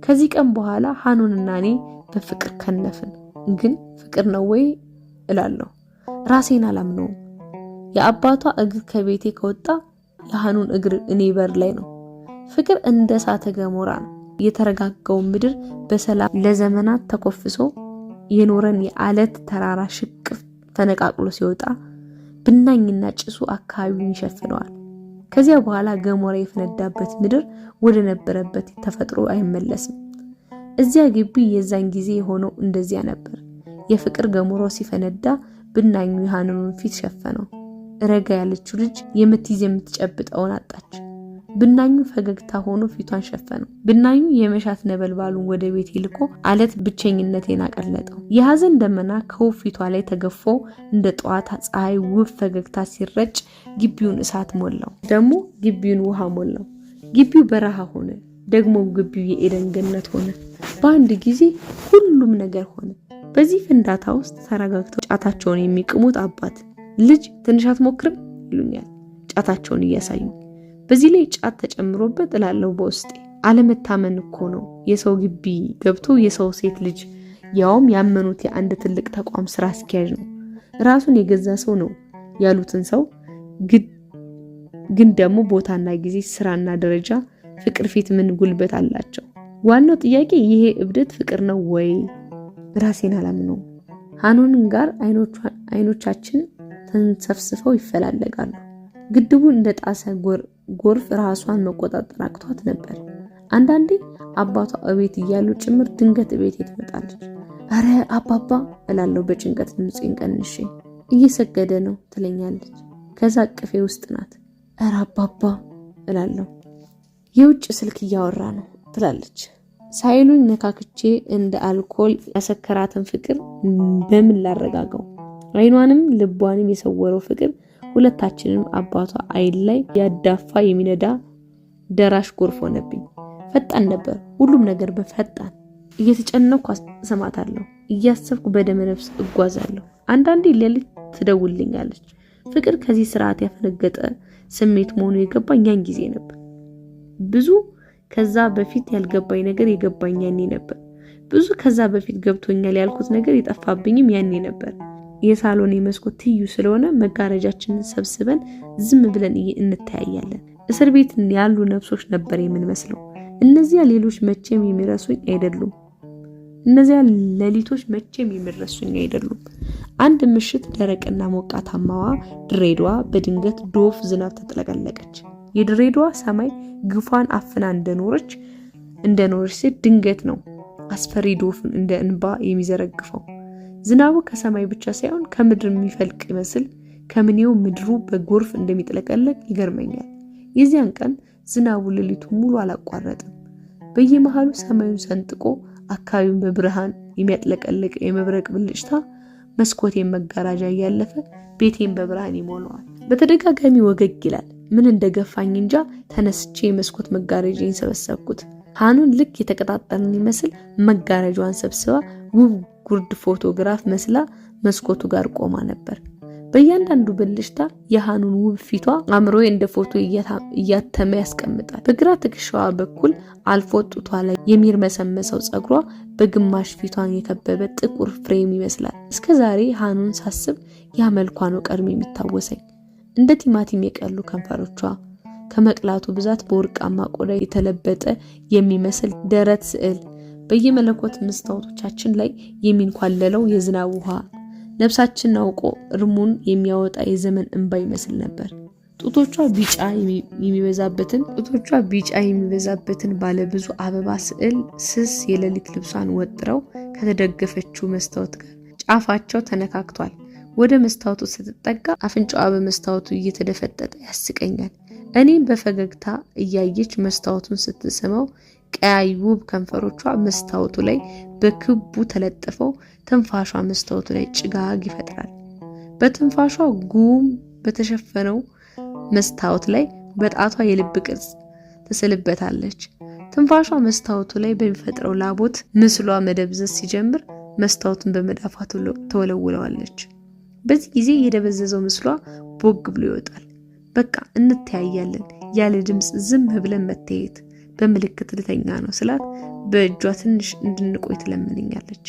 A: ከዚህ ቀን በኋላ ሃኑንና እኔ በፍቅር ከነፍን። ግን ፍቅር ነው ወይ እላለሁ። ራሴን አላምነውም። የአባቷ እግር ከቤቴ ከወጣ የሃኑን እግር እኔ በር ላይ ነው። ፍቅር እንደ እሳተ ገሞራ ነው። የተረጋጋው ምድር በሰላም ለዘመናት ተኮፍሶ የኖረን የአለት ተራራ ሽቅፍ ተነቃቅሎ ሲወጣ ብናኝና ጭሱ አካባቢውን ይሸፍነዋል። ከዚያ በኋላ ገሞራ የፈነዳበት ምድር ወደ ነበረበት ተፈጥሮ አይመለስም። እዚያ ግቢ የዛን ጊዜ የሆነው እንደዚያ ነበር። የፍቅር ገሞራው ሲፈነዳ ብናኙ የሃኑንን ፊት ሸፈነው። ረጋ ያለችው ልጅ የምትይዝ የምትጨብጠውን አጣች። ብናኙ ፈገግታ ሆኖ ፊቷን ሸፈነው። ብናኙ የመሻት ነበልባሉን ወደ ቤት ይልኮ አለት ብቸኝነቴን አቀለጠው። የሐዘን ደመና ከውብ ፊቷ ላይ ተገፎ እንደ ጠዋት ፀሐይ ውብ ፈገግታ ሲረጭ ግቢውን እሳት ሞላው። ደግሞ ግቢውን ውሃ ሞላው። ግቢው በረሃ ሆነ። ደግሞ ግቢው የኤደን ገነት ሆነ። በአንድ ጊዜ ሁሉም ነገር ሆነ። በዚህ ፍንዳታ ውስጥ ተረጋግተው ጫታቸውን የሚቅሙት አባት ልጅ ትንሽ አትሞክርም ይሉኛል፣ ጫታቸውን እያሳዩ። በዚህ ላይ ጫት ተጨምሮበት እላለሁ በውስጤ። አለመታመን እኮ ነው። የሰው ግቢ ገብቶ የሰው ሴት ልጅ ያውም ያመኑት የአንድ ትልቅ ተቋም ስራ አስኪያጅ ነው ራሱን የገዛ ሰው ነው ያሉትን ሰው ግን ደግሞ ቦታና ጊዜ፣ ስራና ደረጃ፣ ፍቅር ፊት ምን ጉልበት አላቸው? ዋናው ጥያቄ ይሄ እብደት ፍቅር ነው ወይ? ራሴን አላምነው። ሃኑንን ጋር አይኖቻችን ተንሰፍስፈው ይፈላለጋሉ። ግድቡ እንደ ጣሰ ጎርፍ ራሷን መቆጣጠር አቅቷት ነበር። አንዳንዴ አባቷ እቤት እያሉ ጭምር ድንገት እቤት ትመጣለች። አረ አባባ እላለሁ በጭንቀት ድምፄን ቀንሼ። እየሰገደ ነው ትለኛለች። ከዛ ቅፌ ውስጥ ናት። አረ አባባ እላለሁ። የውጭ ስልክ እያወራ ነው ትላለች። ሳይሉኝ ነካክቼ እንደ አልኮል ያሰከራትን ፍቅር በምን ላረጋጋው? አይኗንም ልቧንም የሰወረው ፍቅር ሁለታችንም አባቷ አይን ላይ ያዳፋ የሚነዳ ደራሽ ጎርፍ ሆነብኝ። ፈጣን ነበር ሁሉም ነገር በፈጣን። እየተጨነኩ እሰማታለሁ፣ እያሰብኩ በደመ ነፍስ እጓዛለሁ። አንዳንዴ ሌሊት ትደውልልኛለች። ፍቅር ከዚህ ስርዓት ያፈነገጠ ስሜት መሆኑ የገባኝ ያን ጊዜ ነበር። ብዙ ከዛ በፊት ያልገባኝ ነገር የገባኝ ያኔ ነበር። ብዙ ከዛ በፊት ገብቶኛል ያልኩት ነገር የጠፋብኝም ያኔ ነበር። የሳሎን መስኮት ትዩ ስለሆነ መጋረጃችንን ሰብስበን ዝም ብለን እንተያያለን። እስር ቤት ያሉ ነፍሶች ነበር የምንመስለው። እነዚያ ሌሎች መቼም የሚረሱኝ አይደሉም። እነዚያ ሌሊቶች መቼም የሚረሱኝ አይደሉም። አንድ ምሽት ደረቅና ሞቃታማዋ ድሬዳዋ በድንገት ዶፍ ዝናብ ተጥለቀለቀች። የድሬዳዋ ሰማይ ግፏን አፍና እንደኖረች ሲል ድንገት ነው አስፈሪ ዶፍን እንደ እንባ የሚዘረግፈው። ዝናቡ ከሰማይ ብቻ ሳይሆን ከምድር የሚፈልቅ ይመስል ከምኔው ምድሩ በጎርፍ እንደሚጥለቀለቅ ይገርመኛል። የዚያን ቀን ዝናቡ ሌሊቱ ሙሉ አላቋረጠም። በየመሃሉ ሰማዩን ሰንጥቆ አካባቢውን በብርሃን የሚያጥለቀልቅ የመብረቅ ብልጭታ መስኮቴን መጋረጃ እያለፈ ቤቴን በብርሃን ይሞላዋል። በተደጋጋሚ ወገግ ይላል። ምን እንደገፋኝ እንጃ ተነስቼ የመስኮት መጋረጃን ሰበሰብኩት። ሃኑን ልክ የተቀጣጠልን ይመስል መጋረጃዋን ሰብስባ ውብ ጉርድ ፎቶግራፍ መስላ መስኮቱ ጋር ቆማ ነበር። በእያንዳንዱ ብልጭታ የሃኑን ውብ ፊቷ አእምሮዬ እንደ ፎቶ እያተመ ያስቀምጣል። በግራ ትከሻዋ በኩል አልፎ ጡቷ ላይ የሚርመሰመሰው ጸጉሯ በግማሽ ፊቷን የከበበ ጥቁር ፍሬም ይመስላል። እስከዛሬ ሃኑን ሳስብ ያ መልኳ ነው ቀድሞ የሚታወሰኝ። እንደ ቲማቲም የቀሉ ከንፈሮቿ፣ ከመቅላቱ ብዛት በወርቃማ ቆዳ የተለበጠ የሚመስል ደረት ስዕል፣ በየመለኮት መስታወቶቻችን ላይ የሚንኳለለው የዝናብ ውሃ ነፍሳችን አውቆ እርሙን የሚያወጣ የዘመን እንባ ይመስል ነበር። ጡቶቿ ቢጫ የሚበዛበትን ባለ ብዙ አበባ ስዕል ስስ የሌሊት ልብሷን ወጥረው ከተደገፈችው መስታወት ጋር ጫፋቸው ተነካክቷል። ወደ መስታወቱ ስትጠጋ አፍንጫዋ በመስታወቱ እየተደፈጠጠ ያስቀኛል። እኔም በፈገግታ እያየች መስታወቱን ስትስመው ቀያይ ውብ ከንፈሮቿ መስታወቱ ላይ በክቡ ተለጥፈው ትንፋሿ መስታወቱ ላይ ጭጋግ ይፈጥራል። በትንፋሿ ጉም በተሸፈነው መስታወት ላይ በጣቷ የልብ ቅርጽ ትስልበታለች። ትንፋሿ መስታወቱ ላይ በሚፈጥረው ላቦት ምስሏ መደብዘዝ ሲጀምር መስታወቱን በመዳፏ ተወለውለዋለች። በዚህ ጊዜ የደበዘዘው ምስሏ ቦግ ብሎ ይወጣል። በቃ እንተያያለን ያለ ድምጽ ዝም ብለን መተያየት በምልክት ልተኛ ነው ስላት በእጇ ትንሽ እንድንቆይ ትለምነኛለች።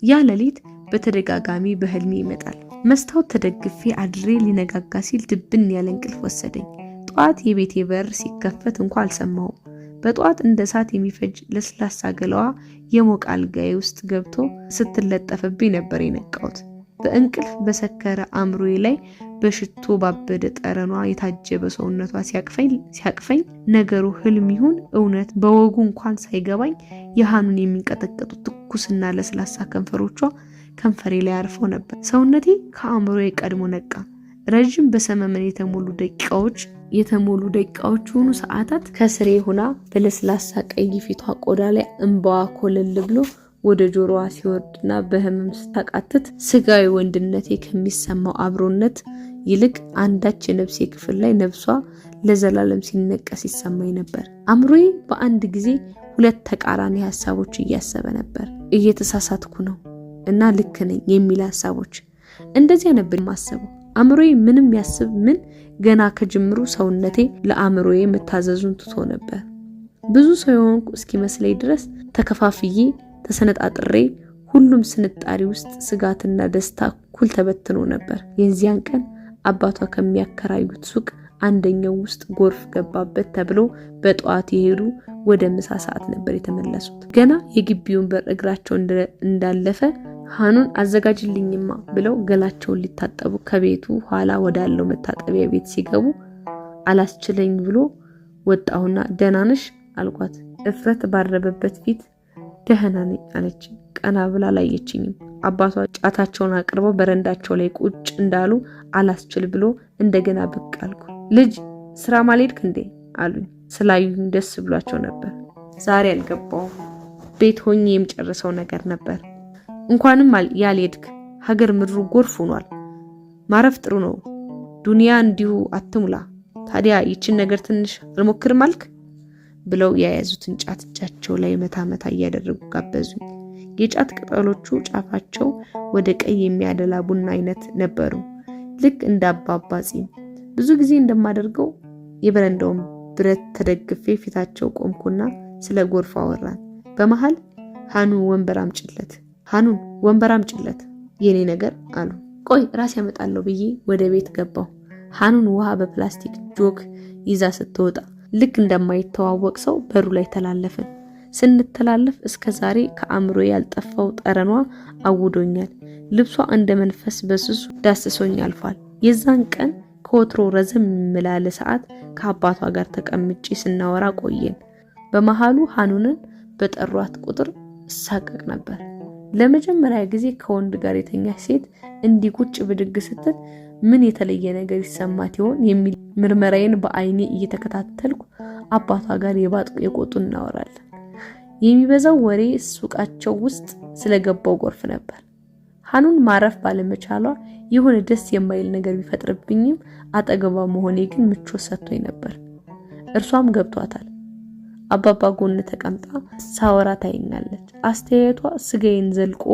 A: ያ ሌሊት በተደጋጋሚ በህልሜ ይመጣል። መስታወት ተደግፌ አድሬ ሊነጋጋ ሲል ድብን ያለ እንቅልፍ ወሰደኝ። ጧት የቤቴ በር ሲከፈት እንኳን አልሰማሁም። በጧት እንደ እሳት የሚፈጅ ለስላሳ ገላዋ የሞቀ አልጋዬ ውስጥ ገብቶ ስትለጠፍብኝ ነበር የነቃሁት። በእንቅልፍ በሰከረ አእምሮዬ ላይ በሽቶ ባበደ ጠረኗ የታጀበ ሰውነቷ ሲያቅፈኝ ነገሩ ህልም ይሁን እውነት በወጉ እንኳን ሳይገባኝ የሃኑን የሚንቀጠቀጡ ትኩስና ለስላሳ ከንፈሮቿ ከንፈሬ ላይ አርፈው ነበር። ሰውነቴ ከአእምሮዬ ቀድሞ ነቃ። ረጅም በሰመመን የተሞሉ ደቂቃዎች ሆኑ ሰዓታት ከስሬ ሆና በለስላሳ ቀይ ፊቷ ቆዳ ላይ እንባዋ ኮለል ብሎ ወደ ጆሮዋ ሲወርድና በህመም ስታቃትት ስጋዊ ወንድነቴ ከሚሰማው አብሮነት ይልቅ አንዳች የነፍሴ ክፍል ላይ ነፍሷ ለዘላለም ሲነቀስ ይሰማኝ ነበር። አእምሮዬ በአንድ ጊዜ ሁለት ተቃራኒ ሐሳቦች እያሰበ ነበር። እየተሳሳትኩ ነው እና ልክ ነኝ የሚል ሐሳቦች። እንደዚያ ነበር የማስበው። አእምሮዬ ምንም ያስብ ምን ገና ከጅምሩ ሰውነቴ ለአእምሮዬ መታዘዙን ትቶ ነበር። ብዙ ሰው የሆንኩ እስኪመስለኝ ድረስ ተከፋፍዬ ተሰነጣጥሬ ሁሉም ስንጣሪ ውስጥ ስጋትና ደስታ እኩል ተበትኖ ነበር። የዚያን ቀን አባቷ ከሚያከራዩት ሱቅ አንደኛው ውስጥ ጎርፍ ገባበት ተብሎ በጠዋት የሄዱ ወደ ምሳ ሰዓት ነበር የተመለሱት። ገና የግቢውን በር እግራቸው እንዳለፈ ሃኑን አዘጋጅልኝማ ብለው ገላቸውን ሊታጠቡ ከቤቱ ኋላ ወዳለው መታጠቢያ ቤት ሲገቡ አላስችለኝ ብሎ ወጣሁና ደህና ነሽ አልኳት። እፍረት ባረበበት ፊት ደህና ነኝ አለች። ቀና ብላ አላየችኝም። አባቷ ጫታቸውን አቅርበው በረንዳቸው ላይ ቁጭ እንዳሉ አላስችል ብሎ እንደገና ብቅ አልኩ። ልጅ ስራ ማልሄድክ እንዴ አሉኝ። ስላዩኝ ደስ ብሏቸው ነበር። ዛሬ አልገባውም። ቤት ሆኜ የምጨርሰው ነገር ነበር። እንኳንም ያልሄድክ፣ ሀገር ምድሩ ጎርፍ ሆኗል። ማረፍ ጥሩ ነው። ዱንያ እንዲሁ አትሙላ። ታዲያ ይችን ነገር ትንሽ አልሞክርም አልክ ብለው የያዙትን ጫት እጃቸው ላይ መታ መታ እያደረጉ ጋበዙኝ። የጫት ቅጠሎቹ ጫፋቸው ወደ ቀይ የሚያደላ ቡና አይነት ነበሩ። ልክ እንደ አባባ ጺም። ብዙ ጊዜ እንደማደርገው የበረንዳውን ብረት ተደግፌ ፊታቸው ቆምኩና ስለ ጎርፍ አወራን። በመሃል ሃኑን ወንበር አምጪለት የኔ ነገር አሉ። ቆይ ራስ ያመጣለሁ ብዬ ወደ ቤት ገባሁ። ሃኑን ውሃ በፕላስቲክ ጆክ ይዛ ስትወጣ ልክ እንደማይተዋወቅ ሰው በሩ ላይ ተላለፍን። ስንተላለፍ እስከ ዛሬ ከአእምሮ ያልጠፋው ጠረኗ አውዶኛል። ልብሷ እንደ መንፈስ በስሱ ዳስሶኝ አልፏል። የዛን ቀን ከወትሮ ረዘም ምላለ ሰዓት ከአባቷ ጋር ተቀምጬ ስናወራ ቆየን። በመሃሉ ሃኑንን በጠሯት ቁጥር እሳቀቅ ነበር። ለመጀመሪያ ጊዜ ከወንድ ጋር የተኛች ሴት እንዲህ ቁጭ ብድግ ስትል ምን የተለየ ነገር ይሰማት ይሆን የሚል ምርመራዬን በአይኔ እየተከታተልኩ አባቷ ጋር የቆጡን እናወራለን። የሚበዛው ወሬ ሱቃቸው ውስጥ ስለገባው ጎርፍ ነበር። ሃኑን ማረፍ ባለመቻሏ የሆነ ደስ የማይል ነገር ቢፈጥርብኝም አጠገቧ መሆኔ ግን ምቾት ሰጥቶኝ ነበር። እርሷም ገብቷታል። አባባ ጎን ተቀምጣ ሳወራ ታይኛለች። አስተያየቷ ስጋዬን ዘልቆ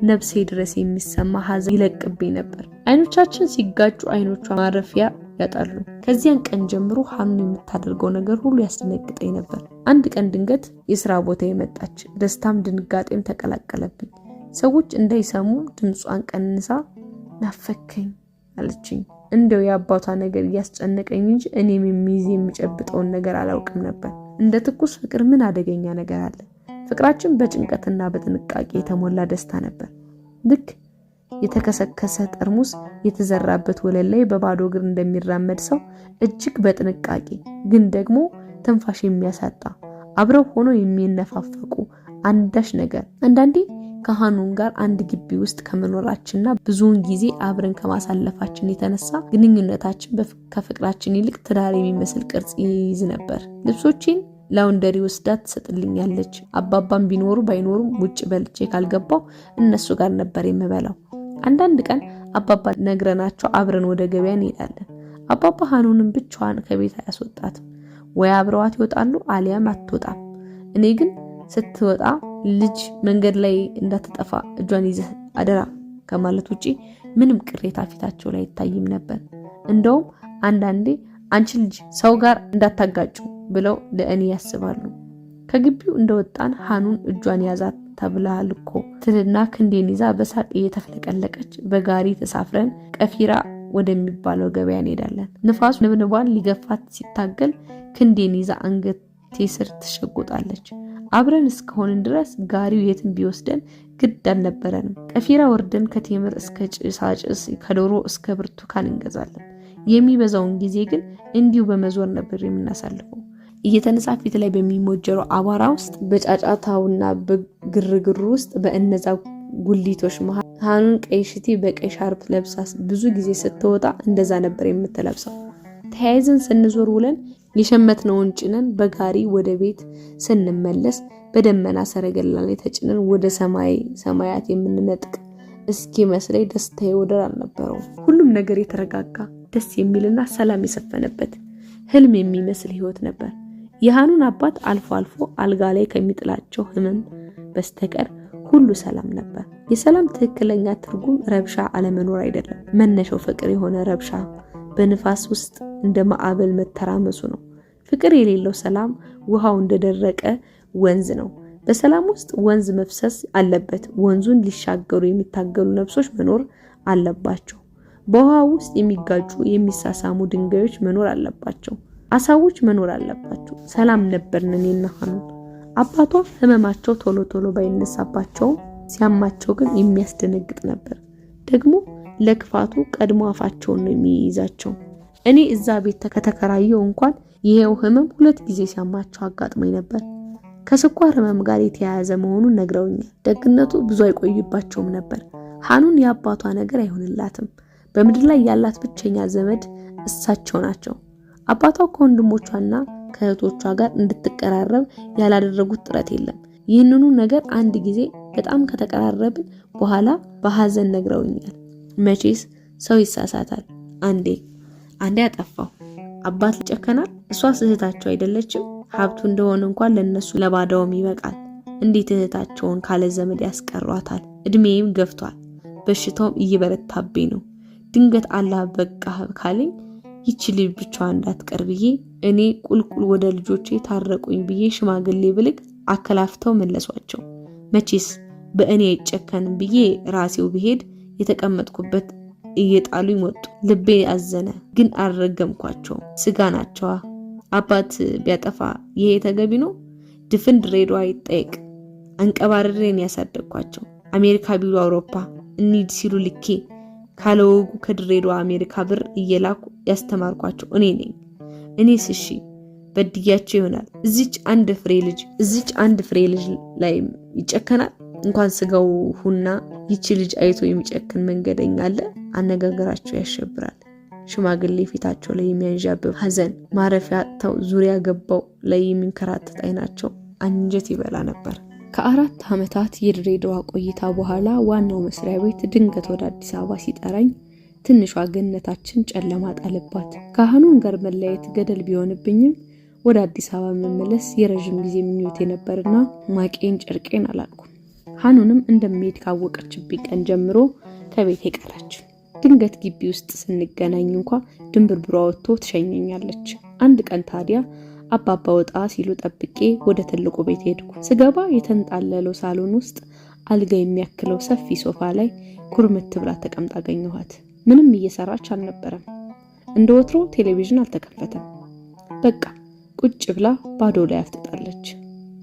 A: ነፍሴ ድረስ የሚሰማ ሐዘን ይለቅብኝ ነበር። አይኖቻችን ሲጋጩ አይኖቿ ማረፊያ ያጣሉ። ከዚያን ቀን ጀምሮ ሃኑን የምታደርገው ነገር ሁሉ ያስደነግጠኝ ነበር። አንድ ቀን ድንገት የሥራ ቦታ የመጣች ደስታም ድንጋጤም ተቀላቀለብኝ። ሰዎች እንዳይሰሙ ድምጿን ቀንሳ ናፈከኝ አለችኝ። እንደው የአባቷ ነገር እያስጨነቀኝ እንጂ እኔም የሚይዝ የሚጨብጠውን ነገር አላውቅም ነበር። እንደ ትኩስ ፍቅር ምን አደገኛ ነገር አለ? ፍቅራችን በጭንቀትና በጥንቃቄ የተሞላ ደስታ ነበር። ልክ የተከሰከሰ ጠርሙስ የተዘራበት ወለል ላይ በባዶ እግር እንደሚራመድ ሰው እጅግ በጥንቃቄ ግን ደግሞ ትንፋሽ የሚያሳጣ አብረው ሆኖ የሚነፋፈቁ አንዳች ነገር። አንዳንዴ ከሃኑን ጋር አንድ ግቢ ውስጥ ከመኖራችንና ብዙውን ጊዜ አብረን ከማሳለፋችን የተነሳ ግንኙነታችን ከፍቅራችን ይልቅ ትዳር የሚመስል ቅርጽ ይይዝ ነበር። ልብሶቼን ላውንደሪ ወስዳ ትሰጥልኛለች። አባባም ቢኖሩ ባይኖሩም ውጭ በልቼ ካልገባው እነሱ ጋር ነበር የምበላው። አንዳንድ ቀን አባባ ነግረናቸው አብረን ወደ ገበያ እንሄዳለን። አባባ ሃኑንን ብቻዋን ከቤት አያስወጣትም። ወይ አብረዋት ይወጣሉ አሊያም አትወጣም። እኔ ግን ስትወጣ ልጅ መንገድ ላይ እንዳትጠፋ እጇን ይዘህ አደራ ከማለት ውጪ ምንም ቅሬታ ፊታቸው ላይ አይታይም ነበር። እንደውም አንዳንዴ አንቺ ልጅ ሰው ጋር እንዳታጋጩ ብለው ለእኔ ያስባሉ። ከግቢው እንደወጣን ሃኑን እጇን ያዛት ተብላል እኮ ትልና ክንዴን ይዛ በሳቅ እየተፍለቀለቀች በጋሪ ተሳፍረን ቀፊራ ወደሚባለው ገበያ እንሄዳለን። ንፋሱ ንብንቧን ሊገፋት ሲታገል ክንዴን ይዛ አንገቴ ስር ትሸጎጣለች። አብረን እስከሆንን ድረስ ጋሪው የትም ቢወስደን ግድ አልነበረንም። ቀፊራ ወርደን ከቴምር እስከ ጭሳጭስ ከዶሮ እስከ ብርቱካን እንገዛለን። የሚበዛውን ጊዜ ግን እንዲሁ በመዞር ነበር የምናሳልፈው። እየተነሳ ፊት ላይ በሚሞጀረው አቧራ ውስጥ በጫጫታውና በግርግሩ ውስጥ በእነዛ ጉሊቶች መሃል ሃኑን ቀይ ሽቲ በቀይ ሻርፕ ለብሳ ብዙ ጊዜ ስትወጣ እንደዛ ነበር የምትለብሰው። ተያይዘን ስንዞር ውለን የሸመትነውን ጭነን በጋሪ ወደ ቤት ስንመለስ በደመና ሰረገላ ላይ ተጭነን ወደ ሰማያት የምንነጥቅ እስኪ መስለኝ ደስታዬ ወደር አልነበረውም። ሁሉም ነገር የተረጋጋ ደስ የሚልና ሰላም የሰፈነበት ህልም የሚመስል ህይወት ነበር። የሃኑን አባት አልፎ አልፎ አልጋ ላይ ከሚጥላቸው ህመም በስተቀር ሁሉ ሰላም ነበር። የሰላም ትክክለኛ ትርጉም ረብሻ አለመኖር አይደለም። መነሻው ፍቅር የሆነ ረብሻ በንፋስ ውስጥ እንደ ማዕበል መተራመሱ ነው። ፍቅር የሌለው ሰላም ውሃው እንደደረቀ ወንዝ ነው። በሰላም ውስጥ ወንዝ መፍሰስ አለበት። ወንዙን ሊሻገሩ የሚታገሉ ነፍሶች መኖር አለባቸው። በውሃ ውስጥ የሚጋጩ የሚሳሳሙ ድንጋዮች መኖር አለባቸው። አሳዎች መኖር አለባቸው። ሰላም ነበርን እኔና ሃኑን። አባቷ ህመማቸው ቶሎ ቶሎ ባይነሳባቸው ሲያማቸው ግን የሚያስደነግጥ ነበር። ደግሞ ለክፋቱ ቀድሞ አፋቸውን ነው የሚይዛቸው። እኔ እዛ ቤት ከተከራየው እንኳን ይሄው ህመም 2 ጊዜ ሲያማቸው አጋጥሞኝ ነበር። ከስኳር ህመም ጋር የተያያዘ መሆኑን ነግረውኛል። ደግነቱ ብዙ አይቆይባቸውም ነበር። ሃኑን የአባቷ ነገር አይሆንላትም። በምድር ላይ ያላት ብቸኛ ዘመድ እሳቸው ናቸው። አባቷ ከወንድሞቿና ከእህቶቿ ጋር እንድትቀራረብ ያላደረጉት ጥረት የለም። ይህንኑ ነገር አንድ ጊዜ በጣም ከተቀራረብን በኋላ በሐዘን ነግረውኛል። መቼስ ሰው ይሳሳታል። አንዴ አጠፋው። አባት ይጨከናል። እሷስ እህታቸው አይደለችም? ሀብቱ እንደሆነ እንኳን ለነሱ ለባዳውም ይበቃል። እንዴት እህታቸውን ካለ ዘመድ ያስቀሯታል? እድሜም ገፍቷል። በሽታውም እየበረታብኝ ነው። ድንገት አላህ በቃ ካለኝ ይቺ ልጅ ብቻዋን እንዳትቀር ብዬ እኔ ቁልቁል ወደ ልጆቼ ታረቁኝ ብዬ ሽማግሌ ብልክ አከላፍተው መለሷቸው። መቼስ በእኔ አይጨከንም ብዬ ራሴው ብሄድ የተቀመጥኩበት እየጣሉኝ ወጡ። ልቤ አዘነ፣ ግን አልረገምኳቸው። ስጋ ናቸዋ። አባት ቢያጠፋ ይሄ ተገቢ ነው? ድፍን ድሬዳዋ ይጠየቅ። አንቀባርሬን ያሳደግኳቸው። አሜሪካ ቢሉ አውሮፓ እንሂድ ሲሉ ልኬ ካለወጉ ከድሬዳዋ አሜሪካ ብር እየላኩ ያስተማርኳቸው እኔ ነኝ። እኔስ እሺ በድያቸው ይሆናል። እዚች አንድ ፍሬ ልጅ ላይ ይጨከናል? እንኳን ስጋው ሁና ይቺ ልጅ አይቶ የሚጨክን መንገደኛ አለ? አነጋገራቸው ያሸብራል። ሽማግሌ ፊታቸው ላይ የሚያንዣብብ ሐዘን ማረፊያ አጥተው ዙሪያ ገባው ላይ የሚንከራተት አይናቸው አንጀት ይበላ ነበር። ከ4 ዓመታት የድሬዳዋ ቆይታ በኋላ ዋናው መስሪያ ቤት ድንገት ወደ አዲስ አበባ ሲጠራኝ ትንሿ ገነታችን ጨለማ ጣለባት። ከሃኑን ጋር መለየት ገደል ቢሆንብኝም ወደ አዲስ አበባ መመለስ የረጅም ጊዜ ምኞቴ ነበርና ማቄን ጨርቄን አላልኩም። ሃኑንም እንደምሄድ ካወቀችብኝ ቀን ጀምሮ ከቤት ቀረች። ድንገት ግቢ ውስጥ ስንገናኝ እንኳን ድንብርብሯ ወጥቶ ትሸኘኛለች። አንድ ቀን ታዲያ አባባ ወጣ ሲሉ ጠብቄ ወደ ትልቁ ቤት ሄድኩ። ስገባ የተንጣለለው ሳሎን ውስጥ አልጋ የሚያክለው ሰፊ ሶፋ ላይ ኩርምት ብላ ተቀምጣ አገኘኋት። ምንም እየሰራች አልነበረም። እንደ ወትሮ ቴሌቪዥን አልተከፈተም። በቃ ቁጭ ብላ ባዶ ላይ አፍጥጣለች።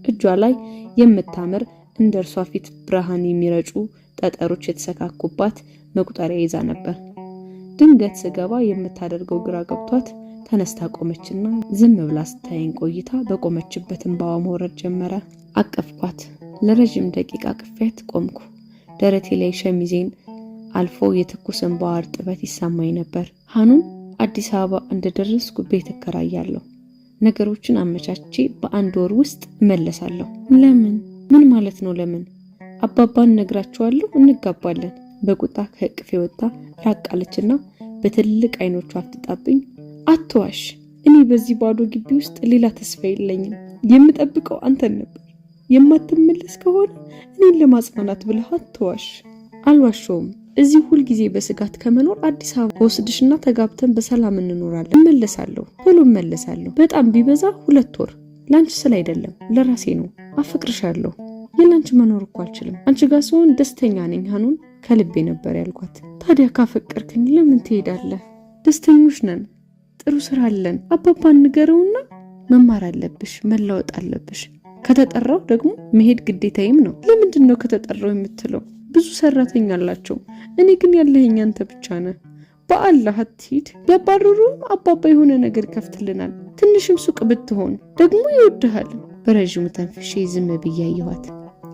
A: እጇ ላይ የምታምር እንደ እርሷ ፊት ብርሃን የሚረጩ ጠጠሮች የተሰካኩባት መቁጠሪያ ይዛ ነበር። ድንገት ስገባ የምታደርገው ግራ ገብቷት ተነስታ ቆመችና ዝም ብላ ስታየኝ ቆይታ በቆመችበት እንባዋ መውረድ ጀመረ። አቀፍኳት። ለረጅም ደቂቃ ቅፌት ቆምኩ። ደረቴ ላይ ሸሚዜን አልፎ የትኩስ እንባ እርጥበት ይሰማኝ ነበር። ሀኑን አዲስ አበባ እንደደረስኩ ቤት እከራያለሁ። ነገሮችን አመቻቼ በአንድ ወር ውስጥ እመለሳለሁ። ለምን? ምን ማለት ነው ለምን? አባባን ነግራቸዋለሁ፣ እንጋባለን። በቁጣ ከእቅፌ ወጣ ራቅ አለችና በትልቅ አይኖቿ አፍጥጣብኝ፣ አትዋሽ፣ እኔ በዚህ ባዶ ግቢ ውስጥ ሌላ ተስፋ የለኝም። የምጠብቀው አንተን ነበር። የማትመለስ ከሆነ እኔን ለማጽናናት ብለህ አትዋሽ። አልዋሸውም። እዚህ ሁል ጊዜ በስጋት ከመኖር አዲስ አበባ ወስድሽና ተጋብተን በሰላም እንኖራለን። እመለሳለሁ፣ ቶሎ እመለሳለሁ። በጣም ቢበዛ 2 ወር። ላንቺ ስለ አይደለም ለራሴ ነው። አፍቅርሻለሁ። የላንቺ መኖር እኮ አልችልም። አንቺ ጋር ስሆን ደስተኛ ነኝ ሀኑን፣ ከልቤ ነበር ያልኳት። ታዲያ ካፈቀርክኝ ለምን ትሄዳለህ? ደስተኞች ነን፣ ጥሩ ስራ አለን። አባባን ንገረውና መማር አለብሽ፣ መለወጥ አለብሽ። ከተጠራው ደግሞ መሄድ ግዴታዬም ነው። ለምንድን ነው ከተጠራው የምትለው? ብዙ ሰራተኛ አላቸው። እኔ ግን ያለኸኝ አንተ ብቻ ነህ። በአላህ አትሂድ። ቢያባርሩም አባባ የሆነ ነገር ከፍትልናል። ትንሽም ሱቅ ብትሆን ደግሞ ይወድሃል። በረዥሙ ተንፍሼ ዝም ብዬ አየኋት።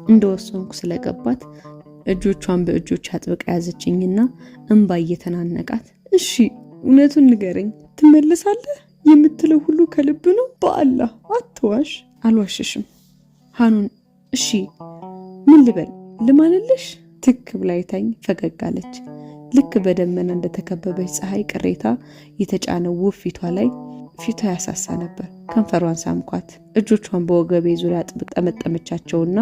A: እንደወሰንኩ ስለገባት እጆቿን በእጆች አጥብቃ ያዘችኝና እንባ እየተናነቃት፣ እሺ እውነቱን ንገረኝ፣ ትመለሳለህ? የምትለው ሁሉ ከልብ ነው? በአላህ አትዋሽ። አልዋሽሽም ሀኑን። እሺ ምን ልበል? ልማልልሽ? ትክ ብላ አይታኝ ፈገግ አለች። ልክ በደመና እንደተከበበች ፀሐይ ቅሬታ የተጫነው ውብ ፊቷ ላይ ፊቷ ያሳሳ ነበር። ከንፈሯን ሳምኳት። እጆቿን በወገቤ ዙሪያ አጥብቅ ጠመጠመቻቸውና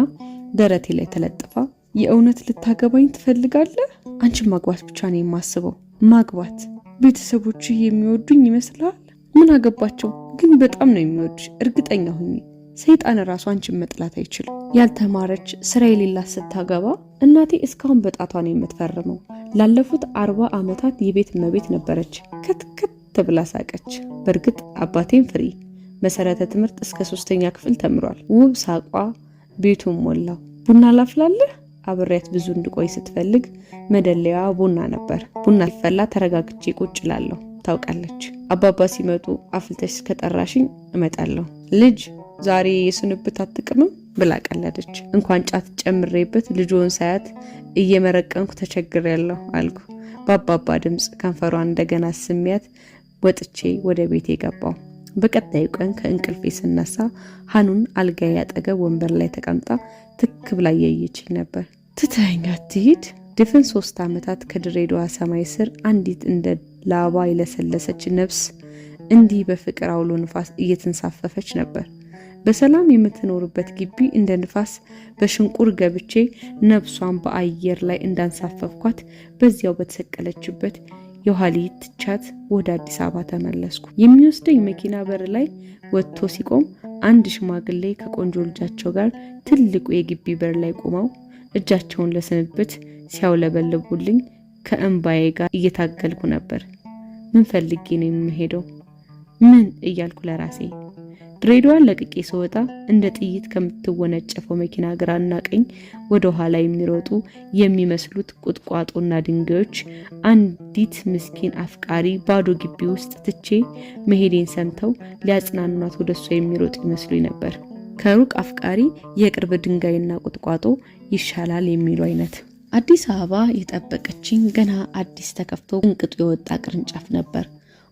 A: ደረቴ ላይ ተለጥፋ፣ የእውነት ልታገባኝ ትፈልጋለህ? አንቺን ማግባት ብቻ ነው የማስበው። ማግባት? ቤተሰቦች የሚወዱኝ ይመስላል? ምን አገባቸው? ግን በጣም ነው የሚወዱሽ፣ እርግጠኛ ሁኚ። ሰይጣን ራሱ አንቺን መጥላት አይችልም። ያልተማረች ስራ የሌላት ስታገባ እናቴ እስካሁን በጣቷ ነው የምትፈርመው። ላለፉት 40 ዓመታት የቤት እመቤት ነበረች። ክትክት ብላ ሳቀች። በእርግጥ አባቴም ፍሪ መሰረተ ትምህርት እስከ 3ኛ ክፍል ተምሯል። ውብ ሳቋ ቤቱን ሞላው። ቡና ላፍላለህ? አብሬያት ብዙ እንድቆይ ስትፈልግ መደለያዋ ቡና ነበር። ቡና ሲፈላ ተረጋግቼ ቁጭ እላለሁ። ታውቃለች፣ አባባ ሲመጡ አፍልተሽ ከጠራሽኝ እመጣለሁ። ልጅ ዛሬ የስንብት አትቅምም ብላ ቀለደች። እንኳን ጫት ጨምሬበት ልጆን ሳያት እየመረቀንኩ ተቸግሬያለሁ አልኩ በአባባ ድምፅ። ከንፈሯን እንደገና ስሚያት ወጥቼ ወደ ቤቴ ገባው። በቀጣዩ ቀን ከእንቅልፌ ስነሳ ሀኑን አልጋዬ አጠገብ ወንበር ላይ ተቀምጣ ትክ ብላ ያየችኝ ነበር። ትተኸኝ አትሂድ። ድፍን 3 ዓመታት ከድሬዳዋ ሰማይ ስር አንዲት እንደ ላባ የለሰለሰች ነፍስ እንዲህ በፍቅር አውሎ ንፋስ እየተንሳፈፈች ነበር። በሰላም የምትኖርበት ግቢ እንደ ንፋስ በሽንቁር ገብቼ ነፍሷን በአየር ላይ እንዳንሳፈፍኳት በዚያው በተሰቀለችበት የኋሊት ትቻት ወደ አዲስ አበባ ተመለስኩ። የሚወስደኝ መኪና በር ላይ ወጥቶ ሲቆም አንድ ሽማግሌ ከቆንጆ ልጃቸው ጋር ትልቁ የግቢ በር ላይ ቆመው እጃቸውን ለስንብት ሲያውለበልቡልኝ ከእንባዬ ጋር እየታገልኩ ነበር። ምን ፈልጌ ነው የምሄደው? ምን እያልኩ ለራሴ። ድሬዳዋን ለቅቄ ስወጣ እንደ ጥይት ከምትወነጨፈው መኪና ግራና ቀኝ ወደ ኋላ የሚሮጡ የሚመስሉት ቁጥቋጦና ድንጋዮች አንዲት ምስኪን አፍቃሪ ባዶ ግቢ ውስጥ ትቼ መሄዴን ሰምተው ሊያጽናኗት ወደሷ የሚሮጥ ይመስሉኝ ነበር። ከሩቅ አፍቃሪ የቅርብ ድንጋይና ቁጥቋጦ ይሻላል የሚሉ አይነት። አዲስ አበባ የጠበቀችኝ ገና አዲስ ተከፍቶ እንቅጡ የወጣ ቅርንጫፍ ነበር።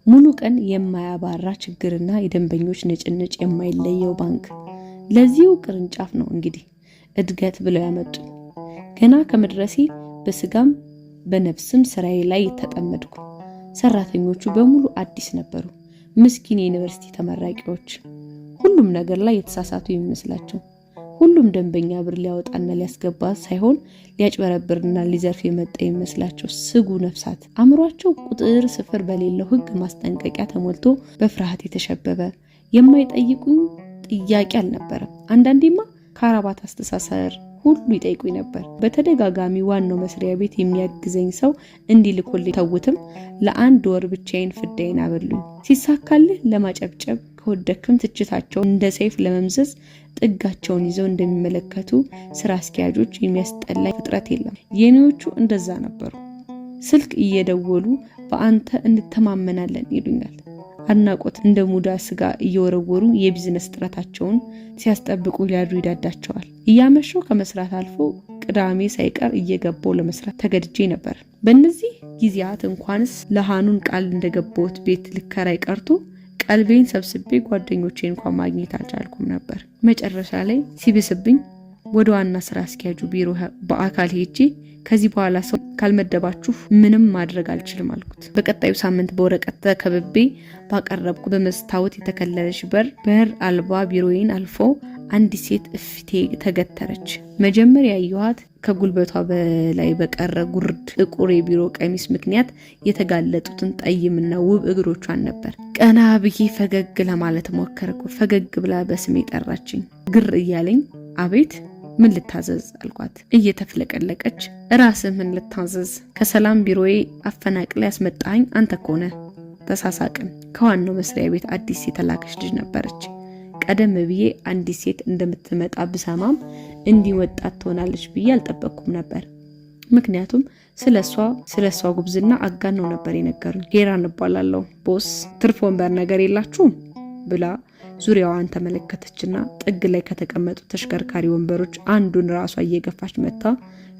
A: ሙሉ ቀን የማያባራ ችግርና የደንበኞች ንጭንጭ የማይለየው ባንክ። ለዚሁ ቅርንጫፍ ነው እንግዲህ እድገት ብለው ያመጡኝ። ገና ከመድረሴ በስጋም በነፍስም ስራዬ ላይ ተጠመድኩ። ሰራተኞቹ በሙሉ አዲስ ነበሩ። ምስኪን የዩኒቨርሲቲ ተመራቂዎች፣ ሁሉም ነገር ላይ የተሳሳቱ የሚመስላቸው። ሁሉም ደንበኛ ብር ሊያወጣና ሊያስገባ ሳይሆን ሊያጭበረብርና ሊዘርፍ የመጣ የሚመስላቸው ስጉ ነፍሳት። አእምሯቸው ቁጥር ስፍር በሌለው ሕግ ማስጠንቀቂያ ተሞልቶ በፍርሃት የተሸበበ። የማይጠይቁኝ ጥያቄ አልነበረም። አንዳንዴማ ከአራባት አስተሳሰር ሁሉ ይጠይቁኝ ነበር። በተደጋጋሚ ዋናው መስሪያ ቤት የሚያግዘኝ ሰው እንዲልኩልኝ ተውትም ለ1 ወር ብቻዬን ፍዳይን አበሉኝ። ሲሳካልህ ለማጨብጨብ ከወደክም ትችታቸው እንደ ሰይፍ ለመምዘዝ ጥጋቸውን ይዘው እንደሚመለከቱ ስራ አስኪያጆች የሚያስጠላ ፍጥረት የለም። የኔዎቹ እንደዛ ነበሩ። ስልክ እየደወሉ በአንተ እንተማመናለን ይሉኛል። አድናቆት እንደ ሙዳ ስጋ እየወረወሩ የቢዝነስ ጥረታቸውን ሲያስጠብቁ ሊያድሩ ይዳዳቸዋል። እያመሸው ከመስራት አልፎ ቅዳሜ ሳይቀር እየገባው ለመስራት ተገድጄ ነበር። በእነዚህ ጊዜያት እንኳንስ ለሃኑን ቃል እንደገባሁት ቤት ልከራይ ቀርቶ ቀልቤን ሰብስቤ ጓደኞቼን እንኳን ማግኘት አልቻልኩም ነበር። መጨረሻ ላይ ሲብስብኝ ወደ ዋና ስራ አስኪያጁ ቢሮ በአካል ሄጄ ከዚህ በኋላ ሰው ካልመደባችሁ ምንም ማድረግ አልችልም አልኩት። በቀጣዩ ሳምንት በወረቀት ተከብቤ ባቀረብኩ በመስታወት የተከለለች በር አልባ ቢሮዬን አልፎ አንዲት ሴት እፊቴ ተገተረች። መጀመሪያ ያየኋት ከጉልበቷ በላይ በቀረ ጉርድ ጥቁር የቢሮ ቀሚስ ምክንያት የተጋለጡትን ጠይምና ውብ እግሮቿን ነበር። ቀና ብዬ ፈገግ ለማለት ሞከርኩ። ፈገግ ብላ በስሜ ጠራችኝ። ግር እያለኝ አቤት ምን ልታዘዝ አልኳት። እየተፍለቀለቀች ራስህ ምን ልታዘዝ? ከሰላም ቢሮዬ አፈናቅለ ያስመጣኝ አንተ ከሆነ ተሳሳቅን። ከዋናው መስሪያ ቤት አዲስ የተላከች ልጅ ነበረች። ቀደም ብዬ አንዲት ሴት እንደምትመጣ ብሰማም እንዲህ ወጣት ትሆናለች ብዬ አልጠበቅኩም ነበር። ምክንያቱም ስለሷ ጉብዝና አጋነው ነበር የነገሩኝ። ሄራን እባላለሁ ቦስ፣ ትርፍ ወንበር ነገር የላችሁም ብላ ዙሪያዋን ተመለከተችና ጥግ ላይ ከተቀመጡ ተሽከርካሪ ወንበሮች አንዱን ራሷ እየገፋች መታ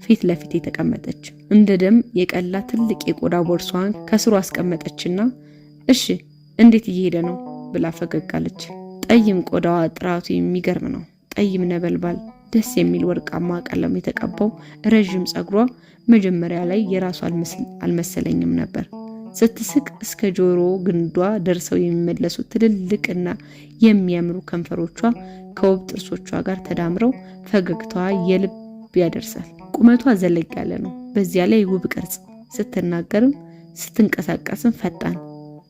A: ፊት ለፊት የተቀመጠች። እንደ ደም የቀላ ትልቅ የቆዳ ቦርሷን ከስሩ አስቀመጠችና እሺ እንዴት እየሄደ ነው ብላ ፈገጋለች። ጠይም ቆዳዋ ጥራቱ የሚገርም ነው። ጠይም ነበልባል ደስ የሚል ወርቃማ ቀለም የተቀባው ረጅም ጸጉሯ መጀመሪያ ላይ የራሷ አልመሰለኝም ነበር። ስትስቅ እስከ ጆሮ ግንዷ ደርሰው የሚመለሱ ትልልቅና የሚያምሩ ከንፈሮቿ ከውብ ጥርሶቿ ጋር ተዳምረው ፈገግታዋ የልብ ያደርሳል። ቁመቷ ዘለግ ያለ ነው። በዚያ ላይ ውብ ቅርጽ፣ ስትናገርም ስትንቀሳቀስም ፈጣን።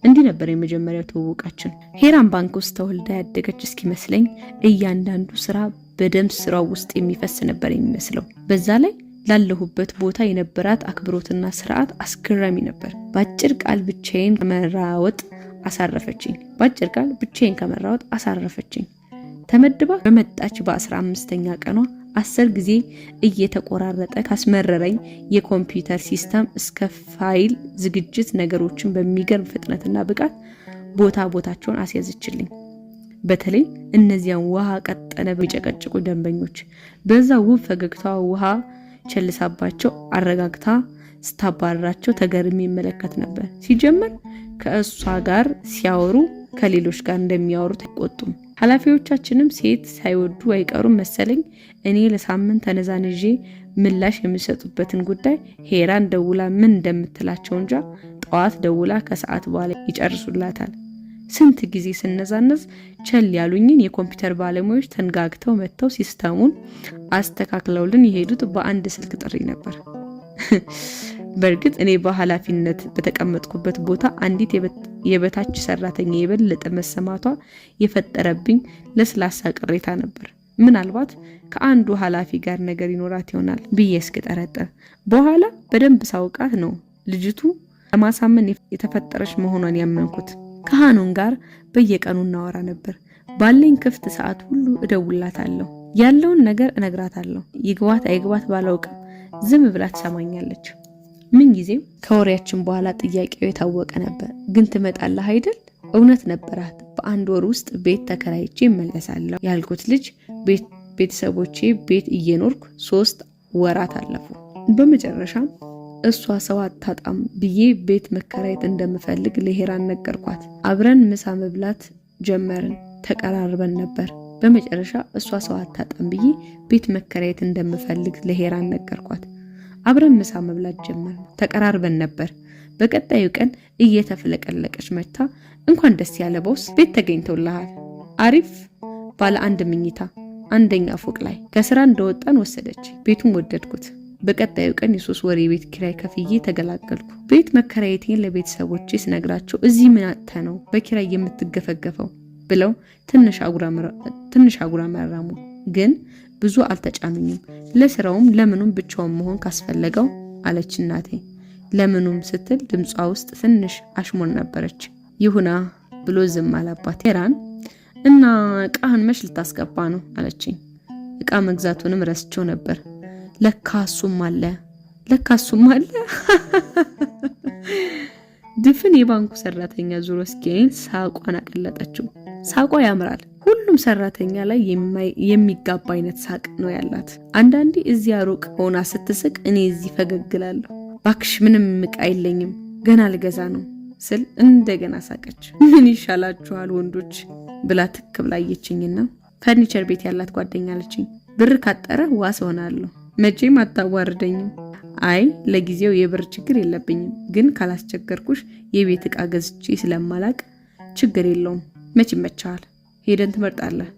A: እንዲህ ነበር የመጀመሪያው ትውውቃችን። ሄራን ባንክ ውስጥ ተወልዳ ያደገች እስኪመስለኝ እያንዳንዱ ስራ በደም ስራው ውስጥ የሚፈስ ነበር የሚመስለው። በዛ ላይ ላለሁበት ቦታ የነበራት አክብሮትና ስርዓት አስገራሚ ነበር። ባጭር ቃል ብቻዬን ከመራወጥ አሳረፈችኝ። ተመድባ በመጣች በ15ኛ ቀኗ 10 ጊዜ እየተቆራረጠ ካስመረረኝ የኮምፒውተር ሲስተም እስከ ፋይል ዝግጅት ነገሮችን በሚገርም ፍጥነትና ብቃት ቦታቸውን አስያዘችልኝ። በተለይ እነዚያን ውሃ ቀጠነ በሚጨቀጭቁ ደንበኞች በዛ ውብ ፈገግታ ውሃ ቸልሳባቸው አረጋግታ ስታባረራቸው ተገርሜ ይመለከት ነበር። ሲጀመር ከእሷ ጋር ሲያወሩ ከሌሎች ጋር እንደሚያወሩት አይቆጡም። ኃላፊዎቻችንም ሴት ሳይወዱ አይቀሩም መሰለኝ። እኔ ለሳምንት ተነዛንዤ ምላሽ የሚሰጡበትን ጉዳይ ሄራን ደውላ ምን እንደምትላቸው እንጃ። ጠዋት ደውላ ከሰዓት በኋላ ይጨርሱላታል። ስንት ጊዜ ስነዛነዝ ቸል ያሉኝን የኮምፒውተር ባለሙያዎች ተንጋግተው መጥተው ሲስተሙን አስተካክለውልን የሄዱት በአንድ ስልክ ጥሪ ነበር። በእርግጥ እኔ በኃላፊነት በተቀመጥኩበት ቦታ አንዲት የበታች ሰራተኛ የበለጠ መሰማቷ የፈጠረብኝ ለስላሳ ቅሬታ ነበር። ምናልባት ከአንዱ ኃላፊ ጋር ነገር ይኖራት ይሆናል ብዬ እስክጠረጥር በኋላ በደንብ ሳውቃት ነው ልጅቱ ለማሳመን የተፈጠረች መሆኗን ያመንኩት። ከሃኑን ጋር በየቀኑ እናወራ ነበር። ባለኝ ክፍት ሰዓት ሁሉ እደውላታለሁ። ያለውን ነገር እነግራታለሁ። ይግባት አይግባት ባላውቅም ዝም ብላ ትሰማኛለች። ምን ጊዜም ከወሬያችን በኋላ ጥያቄው የታወቀ ነበር። ግን ትመጣለህ አይደል? እውነት ነበራት። በአንድ ወር ውስጥ ቤት ተከራይቼ እመለሳለሁ ያልኩት ልጅ ቤተሰቦቼ ቤት እየኖርኩ 3 ወራት አለፉ። በመጨረሻም እሷ ሰው አታጣም ብዬ ቤት መከራየት እንደምፈልግ ለሄራን ነገርኳት። አብረን ምሳ መብላት ጀመርን። ተቀራርበን ነበር። በመጨረሻ እሷ ሰው አታጣም ብዬ ቤት መከራየት እንደምፈልግ ለሄራን ነገርኳት። አብረን ምሳ መብላት ጀመርን። ተቀራርበን ነበር። በቀጣዩ ቀን እየተፍለቀለቀች መታ እንኳን ደስ ያለ ቦስ፣ ቤት ተገኝቶልሃል። አሪፍ ባለ 1 መኝታ 1ኛ ፎቅ ላይ። ከስራ እንደወጣን ወሰደች። ቤቱን ወደድኩት። በቀጣዩ ቀን የ3 ወር የቤት ኪራይ ከፍዬ ተገላገልኩ። ቤት መከራየቴን ለቤተሰቦቼ ስነግራቸው እዚህ ምን አጥተ ነው በኪራይ የምትገፈገፈው ብለው ትንሽ አጉራመራሙ። ግን ብዙ አልተጫኑኝም። ለስራውም ለምኑም ብቻውን መሆን ካስፈለገው አለች እናቴ። ለምኑም ስትል ድምጿ ውስጥ ትንሽ አሽሞን ነበረች። ይሁና ብሎ ዝም አላባት። ሄራን እና እቃህን መች ልታስገባ ነው አለችኝ። እቃ መግዛቱንም ረስቸው ነበር። ለካሱም አለ ድፍን የባንኩ ሰራተኛ ዙሮ እስኪያይን ሳቋን አቀለጠችው። ሳቋ ያምራል። ሁሉም ሰራተኛ ላይ የሚጋባ አይነት ሳቅ ነው ያላት። አንዳንዴ እዚያ ሩቅ ሆና ስትስቅ እኔ እዚህ ፈገግላለሁ። ባክሽ ምንም ዕቃ የለኝም ገና ልገዛ ነው ስል እንደገና ሳቀች። ምን ይሻላችኋል ወንዶች ብላ ትክ ብላ አየችኝና ፈርኒቸር ቤት ያላት ጓደኛ አለችኝ። ብር ካጠረ ዋስ ሆናለሁ መቼም አታዋርደኝም። አይ ለጊዜው የብር ችግር የለብኝም፣ ግን ካላስቸገርኩሽ የቤት ዕቃ ገዝቼ ስለማላቅ ችግር የለውም። መቼ ይመቻል ሄደን ትመርጣለህ።